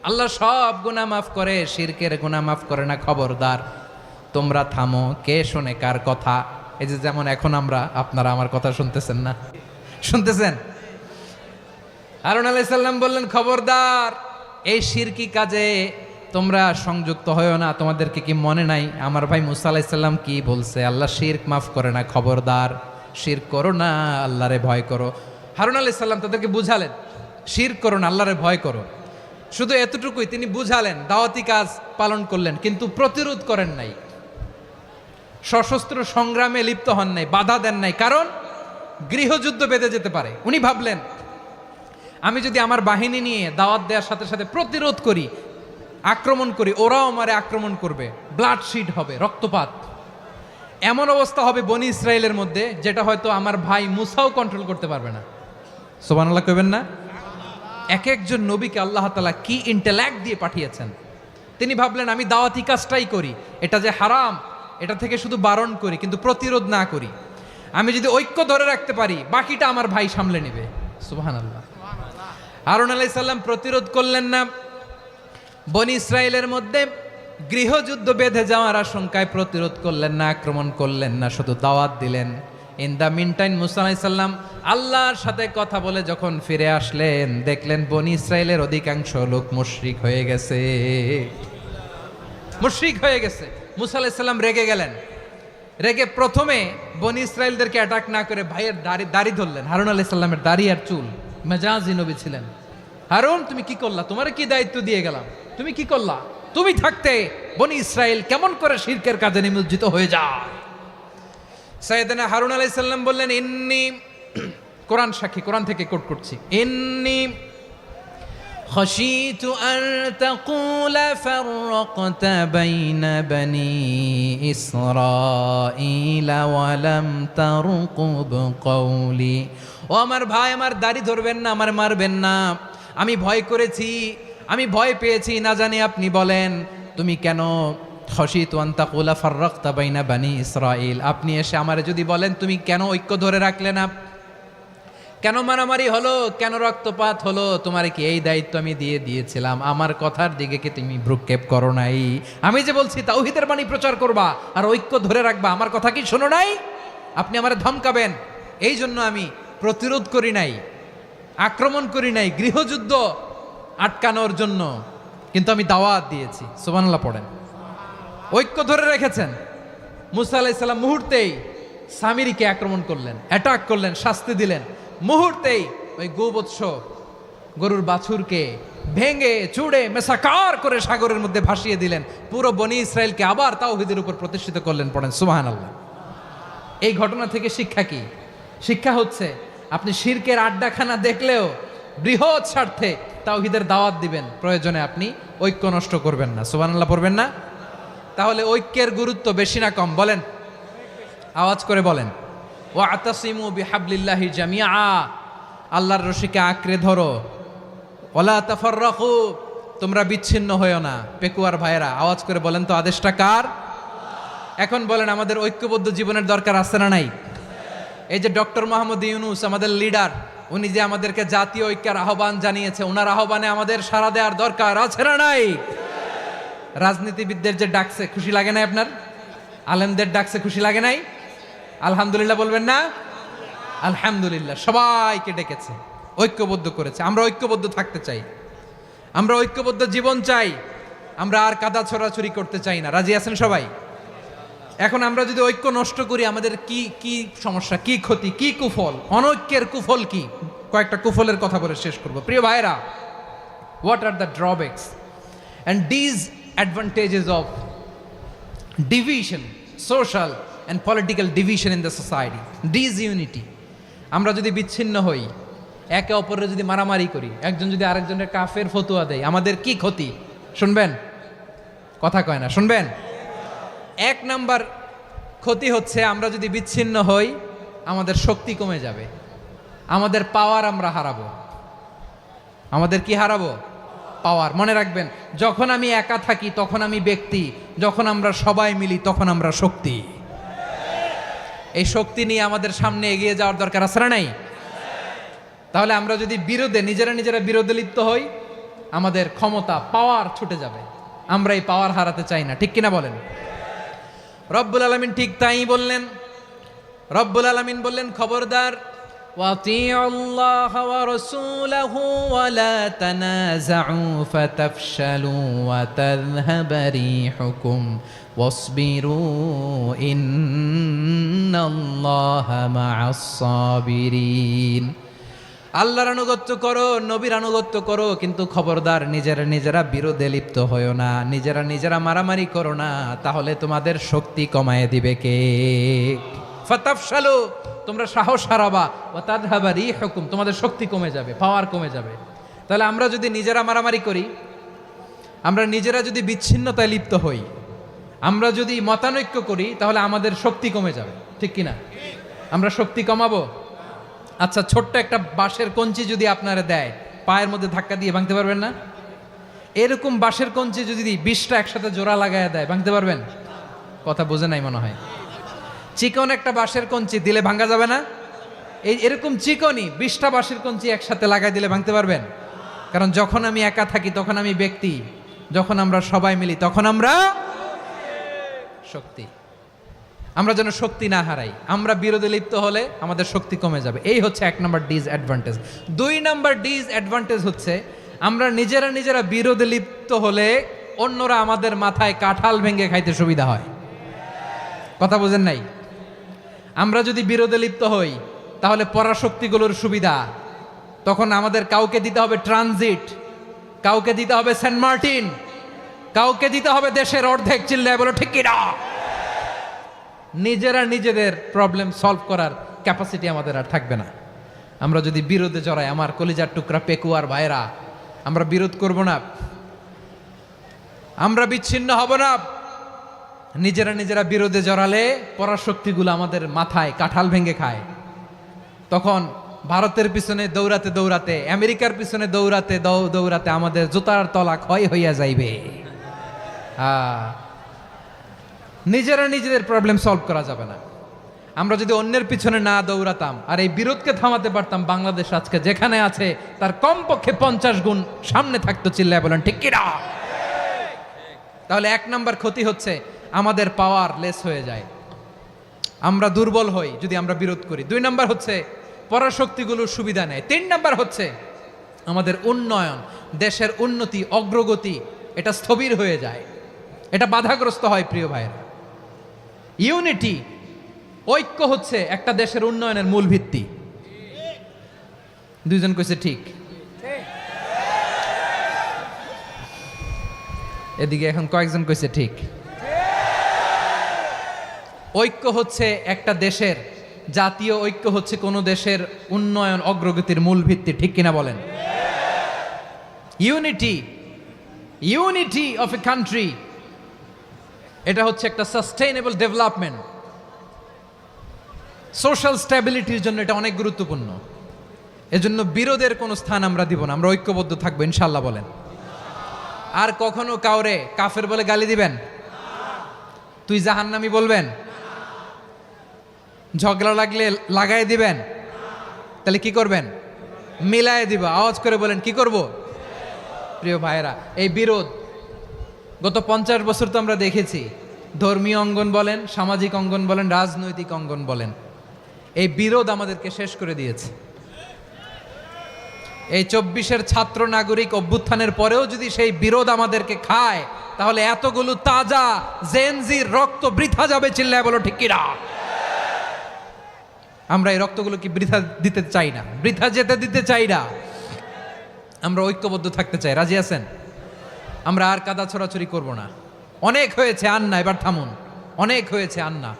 আল্লাহ সব গুনাহ মাফ করে, শিরকের গুনাহ মাফ করে না। খবরদার, তোমরা থামো। কে শোনে কার কথা? এই যে যেমন এখন আপনারা আমার কথা শুনতেছেন না? শুনতেছেন? হারুন আলাইহিস সালাম বললেন, খবরদার, এই শিরকি কাজে তোমরা সংযুক্ত হয়েও না। তোমাদেরকে কি মনে নাই আমার ভাই মুসা আলাইহিস সালাম কি বলছে? আল্লাহ শিরক মাফ করে না। খবরদার, শিরক করো না, আল্লাহরে ভয় করো। হারুন আলাইহিস সালাম তাদেরকে বুঝালেন, শিরক করো না, আল্লাহরে ভয় করো। শুধু এতটুকুই তিনি বুঝালেন, দাওয়াতি কাজ পালন করলেন, কিন্তু প্রতিরোধ করেন নাই, সশস্ত্র সংগ্রামে লিপ্ত হন নাই, বাধা দেন নাই। কারণ গৃহযুদ্ধ বেঁধে যেতে পারে। উনি ভাবলেন, আমি যদি আমার বাহিনী নিয়ে দাওয়াত দেওয়ার সাথে সাথে প্রতিরোধ করি, আক্রমণ করি, ওরাও আমারে আক্রমণ করবে, ব্লাডশিড হবে, রক্তপাত। এমন অবস্থা হবে বনি ইসরায়েলের মধ্যে, যেটা হয়তো আমার ভাই মুসাও কন্ট্রোল করতে পারবে না। সুবহানাল্লাহ কইবেন না? এক একজন নবীকে আল্লাহ তাআলা কি ইন্টেলেক্ট দিয়ে পাঠিয়েছেন। তিনি ভাবলেন, আমি দাওয়াতি কাজটাই করি, এটা যে হারাম এটা থেকে শুধু বারণ করি, কিন্তু প্রতিরোধ না করি। আমি যদি ঐক্য ধরে রাখতে পারি, বাকিটা আমার ভাই সামলে নেবে। সুবহানাল্লাহ। হারুন আলাইহিস সালাম প্রতিরোধ করলেন না। বনি ইসরায়েলের মধ্যে গৃহযুদ্ধ বেঁধে যাওয়ার আশঙ্কায় প্রতিরোধ করলেন না, আক্রমণ করলেন না, শুধু দাওয়াত দিলেন। ইন দ্য মিন টাইম মুসা আলাইহিস সালাম আল্লাহর সাথে কথা বলে যখন ফিরে আসলেন, দেখলেন বনি ইসরায়েলের অধিকাংশ লোক মুশরিক হয়ে গেছে। মুশরিক হয়ে গেছে। মুসা আলাইহিস সালাম রেগে গেলেন। রেগে প্রথমে বনি ইসরায়েলদেরকে অ্যাটাক না করে ভাইয়ের দাড়ি ধরলেন। হারুন আলাইহিস সালামের দাড়ি আর চুল। মেজাজি নবী ছিলেন। হারুন, তুমি কি করলা? তোমার কি দায়িত্ব দিয়ে গেলাম, তুমি কি করলা? তুমি থাকতে বনি ইসরায়েল কেমন করে শিরকের কাজে নিমজ্জিত হয়ে যায়? সাইয়েদনা হারুন আলাইহিস সালাম বললেন, ইন্নী, কোরআন সাক্ষী, কোরআন থেকে কোট করছি, ইন্নী خشيت أن تقول فرقت بين بني إسرائيل ولم ترقب قولي। ও আমার ভাই, আমার দাড়ি ধরবেন না, আমার মারবেন না। আমি ভয় করেছি, আমি ভয় পেয়েছি, না জানি আপনি বলেন তুমি কেন খশিতু আন তাকুলা ফাররাকতা বাইনা বানি ইসরাইল, আপনি এসে আমারে যদি বলেন তুমি কেন ঐক্য ধরে রাখলে না, কেন মারামারি হলো, কেন রক্তপাত হলো, তোমার কি এই দায়িত্ব আমি দিয়ে দিয়েছিলাম? আমার কথার দিকে কি তুমি ভ্রুক্ষেপ করো নাই? আমি যে বলছি তাওহীদের বাণী প্রচার করবা আর ঐক্য ধরে রাখবা, আমার কথা কি শোনো নাই? আপনি আমারে ধমকাবেন, এই জন্য আমি প্রতিরোধ করি নাই, আক্রমণ করি নাই, গৃহযুদ্ধ আটকানোর জন্য কিন্তু আমি দাওয়াত দিয়েছি। সুবহানাল্লাহ পড়েন। ঐক্য ধরে রেখেছেন। মুসা আলাইহিস সালাম মুহূর্তেই সামিরীকে আক্রমণ করলেন, অ্যাটাক করলেন, শাস্তি দিলেন। মুহূর্তেই ওই গোবৎস গরুর বাছুরকে ভেঙে চুড়ে মেসাকার করে সাগরের মধ্যে ভাসিয়ে দিলেন। পুরো বনি ইসরায়েলকে আবার তাওহীদের উপর প্রতিষ্ঠিত করলেন। পড়েন সুবহানাল্লাহ। এই ঘটনা থেকে শিক্ষা কি? শিক্ষা হচ্ছে আপনি শিরকের আড্ডাখানা দেখলেও বৃহৎ স্বার্থে তাওহীদের দাওয়াত দিবেন, প্রয়োজনে আপনি ঐক্য নষ্ট করবেন না। সুবহানাল্লাহ পড়বেন না? তাহলে ঐক্যের গুরুত্ব বেশি না কম? বলেন, আওয়াজ করে বলেন। ওয়াতাসিমু বিহাবলিল্লাহি জামিআ, আল্লাহর রশিকে আঁকড়ে ধরো। ওয়ালা তাফাররাকু, তোমরা বিচ্ছিন্ন হয়েও না। পেকুয়ার ভাইয়েরা আওয়াজ করে বলেন তো, আদেশটা কার? এখন বলেন, আমাদের ঐক্যবদ্ধ জীবনের দরকার আছে না নাই? এই যে ডক্টর মোহাম্মদ ইউনূস আমাদের লিডার, উনি যে আমাদেরকে জাতীয় ঐক্যের আহ্বান জানিয়েছে, ওনার আহ্বানে আমাদের সাড়া দেওয়ার দরকার আছে না নাই? রাজনীতিবিদদের যে ডাকছে, খুশি লাগে নাই আপনার? আলেমদের ডাকছে, খুশি লাগে নাই? আলহামদুলিল্লাহ বলবেন না? আলহামদুলিল্লাহ। সবাইকে ডেকেছে, ঐক্যবদ্ধ করেছে। আমরা ঐক্যবদ্ধ থাকতে চাই, আমরা ঐক্যবদ্ধ জীবন চাই, আমরা আর কাদা ছড়াছড়ি করতে চাই না। রাজি আছেন সবাই? এখন আমরা যদি ঐক্য নষ্ট করি, আমাদের কি কি সমস্যা, কি ক্ষতি, কি কুফল? অনৈক্যের কুফল কি? কয়েকটা কুফলের কথা বলে শেষ করব। প্রিয় ভাইরা, what are the drawbacks and disadvantages of division, social and political division in the society, disunity? আমরা যদি বিচ্ছিন্ন হই, একে অপরের যদি মারামারি করি, একজন যদি আরেকজনের কাফের ফতোয়া দেয়, আমাদের কি ক্ষতি? শুনবেন? কথা কয় না, শুনবেন? এক নাম্বার ক্ষতি হচ্ছে, আমরা যদি বিচ্ছিন্ন হই, আমাদের শক্তি কমে যাবে, আমাদের পাওয়ার আমরা হারাবো। আমাদের কি হারাবো? পাওয়ার। মনে রাখবেন, যখন আমি একা থাকি তখন আমি ব্যক্তি, যখন আমরা সবাই মিলি তখন আমরা শক্তি। এই শক্তি নিয়ে আমাদের সামনে এগিয়ে যাওয়ার দরকার আছে না নাই? তাহলে আমরা যদি নিজেরা বিরোধে লিপ্ত হই, আমাদের ক্ষমতা, পাওয়ার ছুটে যাবে। আমরা এই পাওয়ার হারাতে চাই না, ঠিক কিনা বলেন? রব্বুল আলামিন ঠিক তাই বললেন। রব্বুল আলামিন বললেন, খবরদার, ওয়াতিউ আল্লাহ ওয়া রাসূলাহু ওয়া লা তানাযাউ ফাতাফশালু ওয়া তাযহাবা রিহুকুম ওয়াসবিরু ইন্নাল্লাহা মা'আস সাবিরিন। আল্লাহর আনুগত্য করো, নবীর আনুগত্য করো, কিন্তু খবরদার নিজেরা বিরোধে লিপ্ত হয়ো না, নিজেরা মারামারি করো না, তাহলে তোমাদের শক্তি কমায় দিবে কে? ফাতাফশালু, তোমরা সাহস হারাবা, ওয়া তাযহাবা রিহুকুম, তোমাদের শক্তি কমে যাবে, পাওয়ার কমে যাবে। তাহলে আমরা যদি নিজেরা মারামারি করি, আমরা নিজেরা যদি বিচ্ছিন্নতায় লিপ্ত হই, আমরা যদি মতানৈক্য করি, তাহলে আমাদের শক্তি কমে যাবে, ঠিক কিনা? আমরা শক্তি কমাবো। আচ্ছা, ছোট্ট একটা বাঁশের কঞ্চি যদি আপনারা দেয়, পায়ের মধ্যে ধাক্কা দিয়ে ভাঙতে পারবেন না? এরকম বাঁশের কঞ্চি যদি 20টা একসাথে জোড়া লাগায় দেয়, ভাঙতে পারবেন? কথা বোঝে নাই মনে হয়। চিকন একটা বাঁশের কঞ্চি দিলে ভাঙা যাবে না? এরকম চিকনই 20টা বাঁশের কঞ্চি একসাথে লাগাই দিলে ভাঙতে পারবেন? কারণ যখন আমি একা থাকি তখন আমি ব্যক্তি, যখন আমরা সবাই মিলি তখন আমরা শক্তি। আমরা যেন শক্তি না হারাই। আমরা বিরোধে লিপ্ত হলে আমাদের শক্তি কমে যাবে। এই হচ্ছে 1 নম্বর ডিসঅ্যাডভান্টেজ। 2 নম্বর ডিসঅ্যাডভান্টেজ হচ্ছে আমরা নিজেরা বিরোধে লিপ্ত হলে অন্যরা আমাদের মাথায় কাঁঠাল ভেঙে খাইতে সুবিধা হয়। কথা বোঝেন নাই? আমরা যদি বিরোধে লিপ্ত হই তাহলে পরাশক্তিগুলোর সুবিধা, তখন আমাদের কাউকে দিতে হবে ট্রানজিট, কাউকে দিতে হবে সেন্ট মার্টিন, কাউকে দিতে হবে দেশের অর্ধেক। চিল্লায় বলো ঠিক কিনা? নিজেদের প্রবলেম সলভ করার ক্যাপাসিটি আমাদের আর থাকবে না। আমরা যদি বিরোধে জড়াই, আমার কলিজার টুকরা পেকুয়ার ভাইরা, আমরা বিরোধ করব না, আমরা বিচ্ছিন্ন হব না। নিজেরা বিরোধে জড়ালে পরাশক্তিগুলো আমাদের মাথায় কাঁঠাল ভেঙে খায়। তখন ভারতের পিছনে দৌড়াতে, আমেরিকার পিছনে দৌড়াতে আমাদের জুতার তলা ক্ষয় হইয়া যাইবে। নিজেদের প্রবলেম সলভ করা যাবে না। আমরা যদি অন্যের পিছনে না দৌড়াতাম আর এই বিরোধকে থামাতে পারতাম, বাংলাদেশ আজকে যেখানে আছে তার কমপক্ষে 50 গুণ সামনে থাকতো। চিল্লায় বলেন ঠিক কিনা? তাহলে 1 নম্বর ক্ষতি হচ্ছে আমাদের পাওয়ার লেস হয়ে যায়, আমরা দুর্বল হই যদি আমরা বিরোধ করি। 2 নম্বর হচ্ছে পরাশক্তিগুলোর সুবিধা নেয়। 3 নম্বর হচ্ছে আমাদের উন্নয়ন, দেশের উন্নতি, অগ্রগতি এটা স্থবির হয়ে যায়, এটা বাধাগ্রস্ত হয়। প্রিয় ভাইয়েরা, ইউনিটি, ঐক্য হচ্ছে একটা দেশের উন্নয়নের মূল ভিত্তি। 2 জন কইছে ঠিক। এদিকে এখন কয়েকজন কইছে ঠিক। ঐক্য হচ্ছে একটা দেশের, জাতীয় ঐক্য হচ্ছে কোন দেশের উন্নয়ন অগ্রগতির মূল ভিত্তি। ঠিক কিনা বলেন? ইউনিটি অফ এ কান্ট্রি, এটা হচ্ছে একটা সাস্টেইনেবল ডেভেলপমেন্ট, সোশ্যাল স্ট্যাবিলিটির জন্য এটা অনেক গুরুত্বপূর্ণ। এজন্য বিরোধের কোনো স্থান আমরা দিব না, আমরা ঐক্যবদ্ধ থাকবো ইনশাআল্লাহ। বলেন। আর কখনো কাউরে কাফের বলে গালি দিবেন? তুই জাহান্নামী বলবেন? ঝগড়া লাগলে লাগাই দিবেন? তাহলে কি করবেন? মিলায় দিব। আওয়াজ করে বলেন কি করব? প্রিয় ভাইয়েরা, এই বিরোধ গত 50 বছর তো আমরা দেখেছি, ধর্মীয় অঙ্গন বলেন, সামাজিক অঙ্গন বলেন, রাজনৈতিক অঙ্গন বলেন, এই বিরোধ আমাদেরকে শেষ করে দিয়েছে। এই 24-এর ছাত্র নাগরিক অভ্যুত্থানের পরেও যদি সেই বিরোধ আমাদেরকে খায়, তাহলে এতগুলো তাজা জেনজির রক্ত বৃথা যাবে। চিল্লায় বলো ঠিক কিনা? আমরা এই রক্তগুলো কি বৃথা দিতে চাই না, বৃথা যেতে দিতে চাই না। আমরা ঐক্যবদ্ধ থাকতে চাই। রাজি আছেন? আমরা আর কাদা ছড়াছড়ি করব না। অনেক হয়েছে আন্না, এবার থামুন। অনেক হয়েছে আন্না।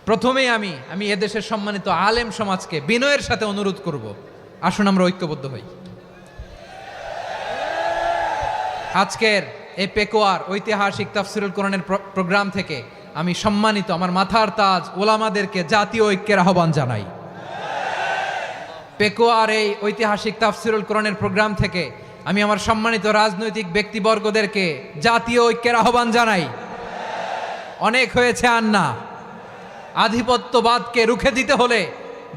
প্রথমেই আমি এদেশের সম্মানিত আলেম সমাজকে বিনয়ের সাথে অনুরোধ করব, আসুন আমরা ঐক্যবদ্ধ হই। আজকের এই পেকুয়ার ঐতিহাসিক তাফসিরুল কোরআনের প্রোগ্রাম থেকে আমি সম্মানিত আমার মাথার তাজ ওলামাদেরকে জাতীয় ঐক্যের আহ্বান জানাই। পেকুয়ার এই ঐতিহাসিক তাফসিরুল কোরআনের প্রোগ্রাম থেকে আমি আমার সম্মানিত রাজনৈতিক ব্যক্তিবর্গদেরকে জাতীয় ঐক্যের আহ্বান জানাই। অনেক হয়েছে আন্না। আধিপত্যবাদকে রুখে দিতে হলে,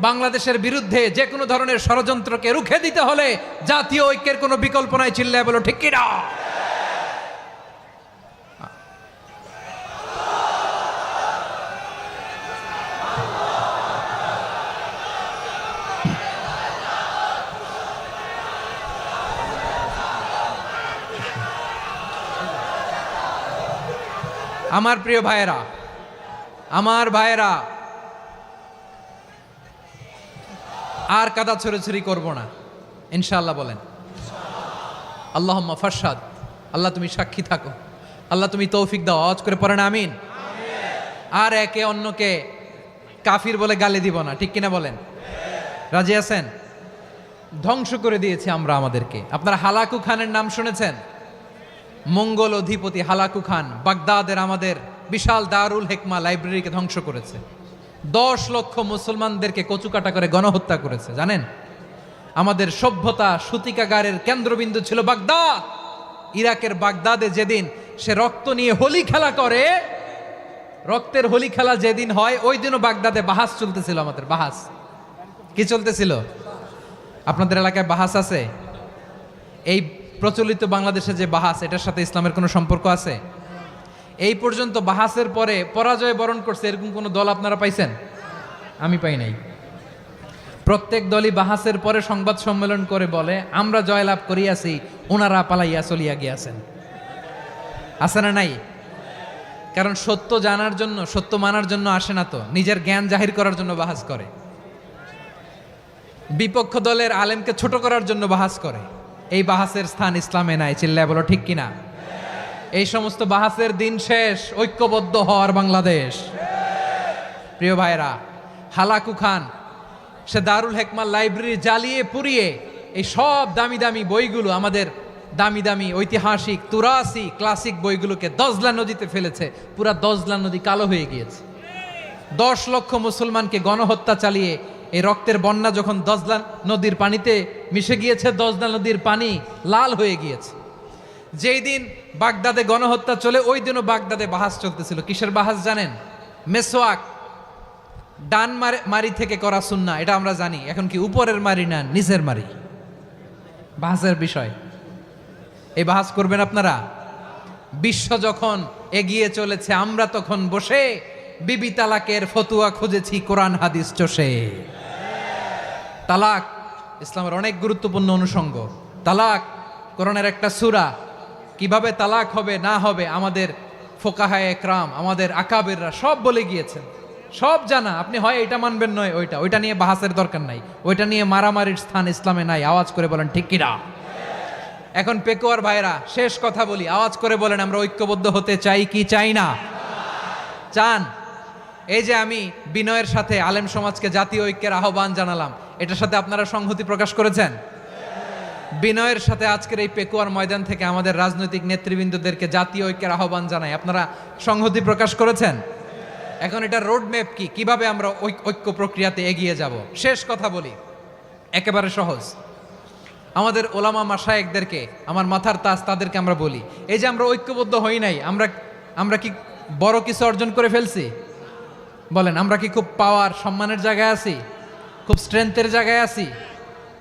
বাংলাদেশের বিরুদ্ধে যে কোনো ধরনের ষড়যন্ত্রকে রুখে দিতে হলে জাতীয় ঐক্যের কোনো বিকল্প নাই। চিল্লায় বলো ঠিক কিনা? আমার প্রিয় ভাইয়েরা, আর কাদা ছড়াছড়ি করব না ইনশাআল্লাহ। বলেন আল্লাহুম্মা ফারশাদ। আল্লাহ তুমি সাক্ষী থাকো, আল্লাহ তুমি তৌফিক দাও। আওয়াজ করে পড়েন আমিন। আর একে অন্যকে কাফির বলে গালি দিব না। ঠিক কিনা বলেন? রাজি আছেন? ধ্বংস করে দিয়েছি আমরা আমাদেরকে। আপনারা হালাকু খানের নাম শুনেছেন? মঙ্গল অধিপতি হালাকু খান বাগদাদের আমাদের বিশাল দারুল হিকমা লাইব্রেরিকে ধ্বংস করেছে। 10 লক্ষ মুসলমানদেরকে কচুকাটা করে গণহত্যা করেছে। জানেন, আমাদের সভ্যতা সূতিকাগারের কেন্দ্রবিন্দু ছিল বাগদাদ। ইরাকের বাগদাদে যেদিন সে রক্ত নিয়ে হোলি খেলা করে, রক্তের হোলি খেলা যেদিন হয়, ওই দিনও বাগদাদে বাহাস চলতেছিল। আমাদের বাহাস কি চলতেছিল? আপনাদের এলাকায় বাহাস আছে? এই প্রচলিত বাংলাদেশে যে বাহাস, এটার সাথে ইসলামের কোনো সম্পর্ক আছে? এই পর্যন্ত বাহাসের পরে পরাজয় বরণ করছে এরকম কোনো দল আপনারা পাইছেন? আমি পাই নাই। প্রত্যেক দলই বাহাসের পরে সংবাদ সম্মেলন করে বলে আমরা জয়লাভ করিয়াছি, ওনারা পালাইয়া চলিয়া গিয়াছেন। আছে না নাই? কারণ সত্য জানার জন্য, সত্য মানার জন্য আসে না তো, নিজের জ্ঞান জাহির করার জন্য বাহাস করে। বিপক্ষ দলের আলেমকে ছোট করার জন্য বাহাস করে। এই বাহাসের স্থান ইসলামে নাই। চিল্লায় বলো ঠিক কিনা? এই সমস্ত বাহাসের দিন শেষ, ঐক্যবদ্ধ হওয়ার বাংলাদেশ। প্রিয় ভাইরা, হালাকু খান সে দারুল হেকমার লাইব্রেরি জ্বালিয়ে পুড়িয়ে এই সব দামি দামি বইগুলো, আমাদের দামি দামি ঐতিহাসিক তুরাসি ক্লাসিক বইগুলোকে দজলা নদীতে ফেলেছে। পুরা দজলা নদী কালো হয়ে গিয়েছে। 10 লক্ষ মুসলমানকে গণহত্যা চালিয়ে এই রক্তের বন্যা যখন দজলা নদীর পানিতে মিশে গিয়েছে, দজলা নদীর পানি লাল হয়ে গিয়েছে। যেই দিন বাগদাদে গণহত্যা চলে, ওই দিনও বাগদাদে বাহাস চলতেছিল। কিসের বাহাস জানেন? মেসোয়াক, ডান মারি থেকে করা সুন্নাহ, এটা আমরা জানি। এখন কি উপরের মারি না নিচের মারি? বাহাসের বিষয়। এই বাহাস করবেন আপনারা? বিশ্ব যখন এগিয়ে চলেছে, আমরা তখন বসে বিবি তালাকের ফতুয়া খুঁজেছি কোরআন হাদিস চষে। তালাক ইসলামের অনেক গুরুত্বপূর্ণ অনুষঙ্গ। তালাক কোরআনের একটা সূরা। কিভাবে তালাক হবে না হবে আমাদের ফোকাহায়ে একরাম, আমাদের আকাবেররা সব বলে গিয়েছেন, সব জানা। আপনি হয় এটা মানবেন, নয় ওইটা নিয়ে বাহাসের দরকার নাই, ওইটা নিয়ে মারামারির স্থান ইসলামে নাই। আওয়াজ করে বলেন ঠিক কিনা? এখন পেকুয়ার ভাইরা, শেষ কথা বলি, আওয়াজ করে বলেন আমরা ঐক্যবদ্ধ হতে চাই কি চাই না? চান? এই যে আমি বিনয়ের সাথে আলেম সমাজকে জাতীয় ঐক্যের আহ্বান জানালাম, এটার সাথে আপনারা সংহতি প্রকাশ করেছেন? বিনয়ের সাথে আজকের এই পেকুয়ার ময়দান থেকে আমাদের রাজনৈতিক নেতৃবৃন্দদেরকে জাতীয় ঐক্যের আহ্বান জানাই, আপনারা সংহতি প্রকাশ করেছেন? এখন এটা রোড ম্যাপ কি, কিভাবে আমরা ঐক্য প্রক্রিয়াতে এগিয়ে যাব? শেষ কথা বলি, একেবারে সহজ। আমাদের ওলামা মাশায়েখদেরকে, আমার মাথার তাজ, তাদেরকে আমরা বলি, এই যে আমরা ঐক্যবদ্ধ হই নাই, আমরা কি বড় কিছু অর্জন করে ফেলছি? বলেন, আমরা কি খুব পাওয়ার সম্মানের জায়গায় আছি? খুব স্ট্রেংথের জায়গায় আছি?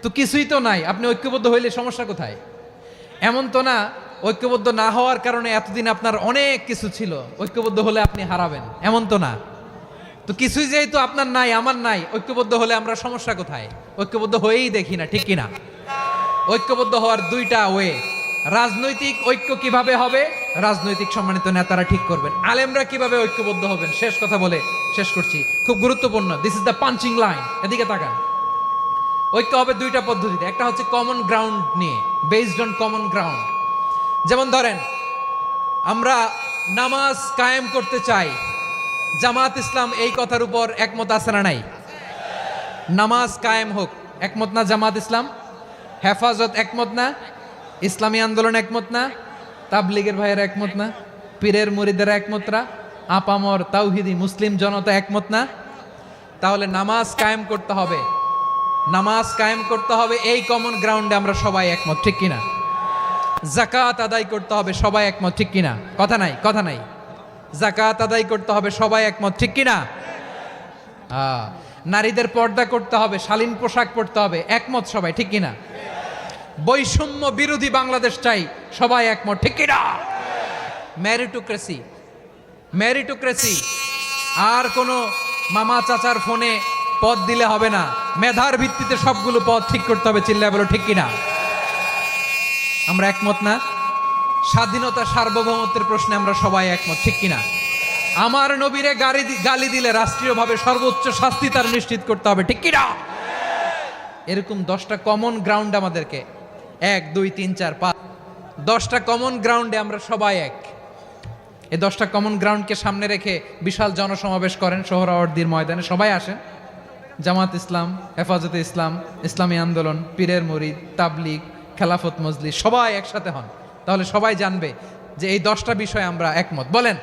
তো কিছুই তো নাই। আপনি ঐক্যবদ্ধ হইলে সমস্যা কোথায়? এমন তো না ঐক্যবদ্ধ না হওয়ার কারণে এতদিন আপনার অনেক কিছু ছিল, ঐক্যবদ্ধ হলে আপনি হারাবেন, এমন তো না। তো কিছুই যেহেতু আপনার নাই, আমার নাই, ঐক্যবদ্ধ হলে আমরা সমস্যা কোথায়? ঐক্যবদ্ধ হয়েই দেখি না, ঠিক কিনা? ঐক্যবদ্ধ হওয়ার দুইটা ওয়ে। রাজনৈতিক ঐক্য কিভাবে হবে? রাজনৈতিক সম্মানিত নেতারা ঠিক করবেন। আলেমরা কিভাবে ঐক্যবদ্ধ হবেন? শেষ কথা বলে শেষ করছি, খুব গুরুত্বপূর্ণ। This is the punching line. এদিকে তাকান। ঐক্য হবে দুইটা পদ্ধতিতে। একটা হচ্ছে কমন গ্রাউন্ড নিয়ে, বেসড অন কমন গ্রাউন্ড। যেমন ধরেন, আমরা নামাজ কায়েম করতে চাই, জামাত ইসলাম এই কথার উপর একমত আছে না নাই? নামাজ কায়েম হোক, একমত না জামাত ইসলাম? হেফাজত একমত না? ইসলামী আন্দোলন একমত না? তাবলীগের ভাইয়েরা একমত না? পীরের মুরিদেরা একমত না? আপামর তাওহিদি মুসলিম জনতা একমত না? তাহলে নামাজ কায়েম করতে হবে, নামাজ কায়েম করতে হবে এই কমন গ্রাউন্ডে আমরা সবাই একমত, ঠিক কিনা? যাকাত আদায় করতে হবে, সবাই একমত, ঠিক কিনা? কথা নাই, কথা নাই। যাকাত আদায় করতে হবে, সবাই একমত, ঠিক কিনা? নারীদের পর্দা করতে হবে, শালীন পোশাক পরতে হবে, একমত সবাই, ঠিক কিনা? বৈষম্য বিরোধী বাংলাদেশ চাই, সবাই একমত, ঠিক কিনা? মেরিটোক্রেসি, মেরিটোক্রেসি, আর কোনো মামা চাচার ফোনে পদ দিলে হবে না, মেধার ভিত্তিতে সবগুলো পদ ঠিক করতে হবে। চিল্লায় বলো ঠিক কিনা? আমরা একমত না? স্বাধীনতা সার্বভৌমত্বের প্রশ্নে আমরা সবাই একমত, ঠিক কিনা? আমার নবীরে গালি দিলে রাষ্ট্রীয়ভাবে সর্বোচ্চ শাস্তি তার নিশ্চিত করতে হবে, ঠিক কিনা? এরকম 10টা কমন গ্রাউন্ড আমাদেরকে, 1 2 3 4 5, 10টা কমন গ্রাউন্ডে আমরা সবাই এক। এই 10টা কমন গ্রাউন্ডকে সামনে রেখে বিশাল জনসমাবেশ করেন সোহরাওয়ার্দীর ময়দানে, সবাই আসেন। জামাত ইসলাম, হেফাজতে ইসলাম, ইসলামী আন্দোলন, পীরের মুরিদ, তাবলীগ, খেলাফত মজলিস, সবাই একসাথে হন। তাহলে সবাই জানবে যে এই 10টা বিষয়ে আমরা একমত। বলেন,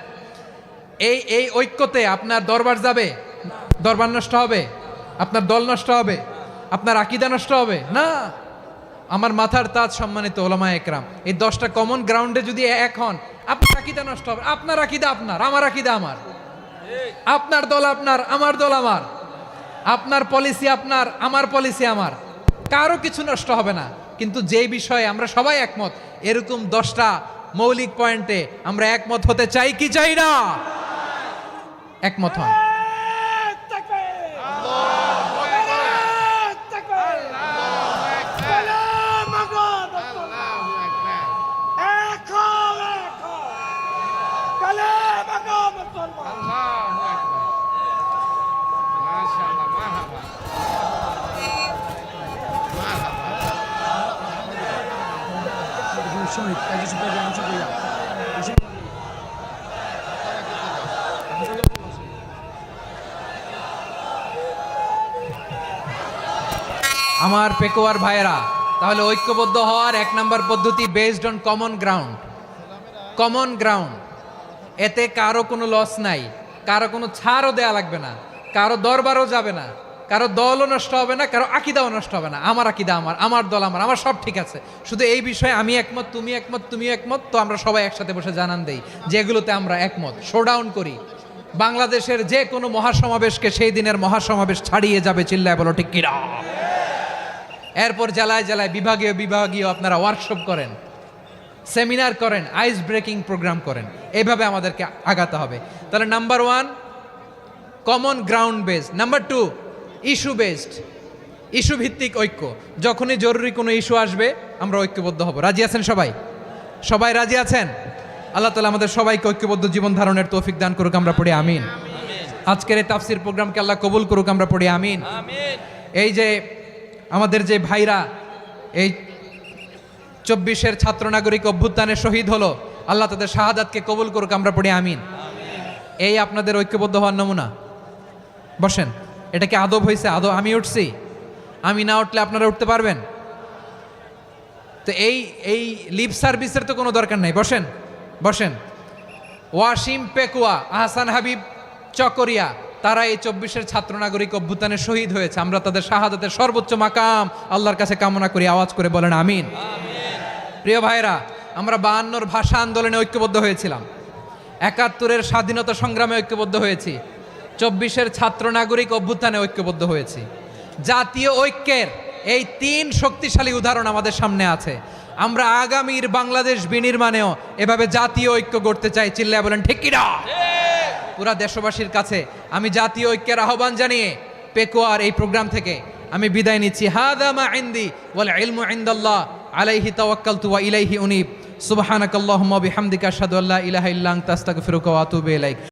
এই ঐক্যতে আপনার দরবার যাবে? দরবার নষ্ট হবে? আপনার দল নষ্ট হবে? আপনার আকীদা নষ্ট হবে না? আমার মাথার তাজ সম্মানিত ওলামা একরাম, এই 10টা কমন গ্রাউন্ডে যদি এক হন, আপনার আকীদা নষ্ট হবে। আপনার আকীদা আপনার, আমার আকীদা আমার, আপনার দল আপনার, আমার দল আমার, আপনার পলিসি আপনার, আমার পলিসি আমার, কারো কিছু নষ্ট হবে না। কিন্তু যে বিষয়ে আমরা সবাই একমত, এরকম 10টা মৌলিক পয়েন্টে আমরা একমত হতে চাই কি চাই না? একমত হন। আমার পেকোয়ার ভাইয়েরা, তাহলে ঐক্যবদ্ধ হওয়ার 1 নম্বর পদ্ধতি based on common ground. Common ground, এতে কারো কোনো লস নাই, কারো কোনো ছাড়ও দেয়া লাগবে না, কারো দরবারও যাবে না, কারো দলও নষ্ট হবে না, কারো আকিদাও নষ্ট হবে না। আমার আকিদা আমার, আমার দল আমার, আমার সব ঠিক আছে। শুধু এই বিষয়ে আমি একমত, তুমি একমত, তুমি একমত, তো আমরা সবাই একসাথে বসে জানান দেই যেগুলোতে আমরা একমত, শোডাউন করি। বাংলাদেশের যে কোনো মহাসমাবেশকে সেই দিনের মহাসমাবেশ ছাড়িয়ে যাবে, চিল্লায় বলো ঠিক কিনা। এরপর জেলায় জেলায় বিভাগীয় বিভাগীয় আপনারা ওয়ার্কশপ করেন, সেমিনার করেন, আইস ব্রেকিং প্রোগ্রাম করেন। এইভাবে আমাদেরকে আগাতে হবে। তাহলে number 1 common ground based, number 2 issue based, issue ভিত্তিক ঐক্য। যখনই জরুরি কোনো ইস্যু আসবে আমরা ঐক্যবদ্ধ হব। রাজি আছেন সবাই? সবাই রাজি আছেন? আল্লাহ তাআলা আমাদের সবাইকে ঐক্যবদ্ধ জীবন ধারণের তৌফিক দান করুক, আমরা পড়ি আমিন। আজকের এই তাফসীর প্রোগ্রামকে আল্লাহ কবুল করুক, আমরা পড়ি আমিন। এই যে আমাদের যে ভাইরা এই 24-এর ছাত্র নাগরিক অভ্যুত্থানে শহীদ হলো, আল্লাহ তাদের শাহাদাতকে কবুল করুক, আমরা পড়ি আমিন। এই আপনাদের ঐক্যবদ্ধ হওয়ার নমুনা। বসেন, এটা কি আদব হয়েছে? আদব আমি উঠছি, আমি না উঠলে আপনারা উঠতে পারবেন? তো এই লিপ সার্ভিসের তো কোনো দরকার নাই। বসেন বসেন। ওয়াসিম পেকুয়া, আহসান হাবিব চকরিয়া, তারা এই 24-এর ছাত্র নাগরিক অভ্যুত্থানে শহীদ হয়েছে। আমরা তাদের শাহাদাতের সর্বোচ্চ মাকাম আল্লাহর কাছে কামনা করি। আওয়াজ করে বলেন আমিন। প্রিয় ভাইরা, আমরা 52-র ভাষা আন্দোলনে ঐক্যবদ্ধ হয়েছিলাম, 71-এর স্বাধীনতা সংগ্রামে ঐক্যবদ্ধ হয়েছি, 24-এর ছাত্র নাগরিক অভ্যুত্থানে ঐক্যবদ্ধ হয়েছি। জাতীয় ঐক্যের এই 3 শক্তিশালী উদাহরণ আমাদের সামনে আছে। আমরা আগামীর বাংলাদেশ বিনির্মাণেও এভাবে জাতীয় ঐক্য গড়তে চাই। চিল্লায় বলেন ঠিক কিনা। পুরা দেশবাসীর কাছে আমি জাতীয় ঐক্যের আহ্বান জানিয়ে পেকুয়ার এই প্রোগ্রাম থেকে আমি বিদায় নিচ্ছি। হাদা মা ইনদি ওয়াল ইলমু ইনদাল্লাহ আলাইহি তাওয়াক্কালতু ওয়া ইলাইহি উনীব। সুবহানাকাল্লাহুম্মা বিহামদিকা আশহাদু আল্লা ইলাহা ইল্লা আনতা আস্তাগফিরুকা ওয়া আতুবু ইলাইক।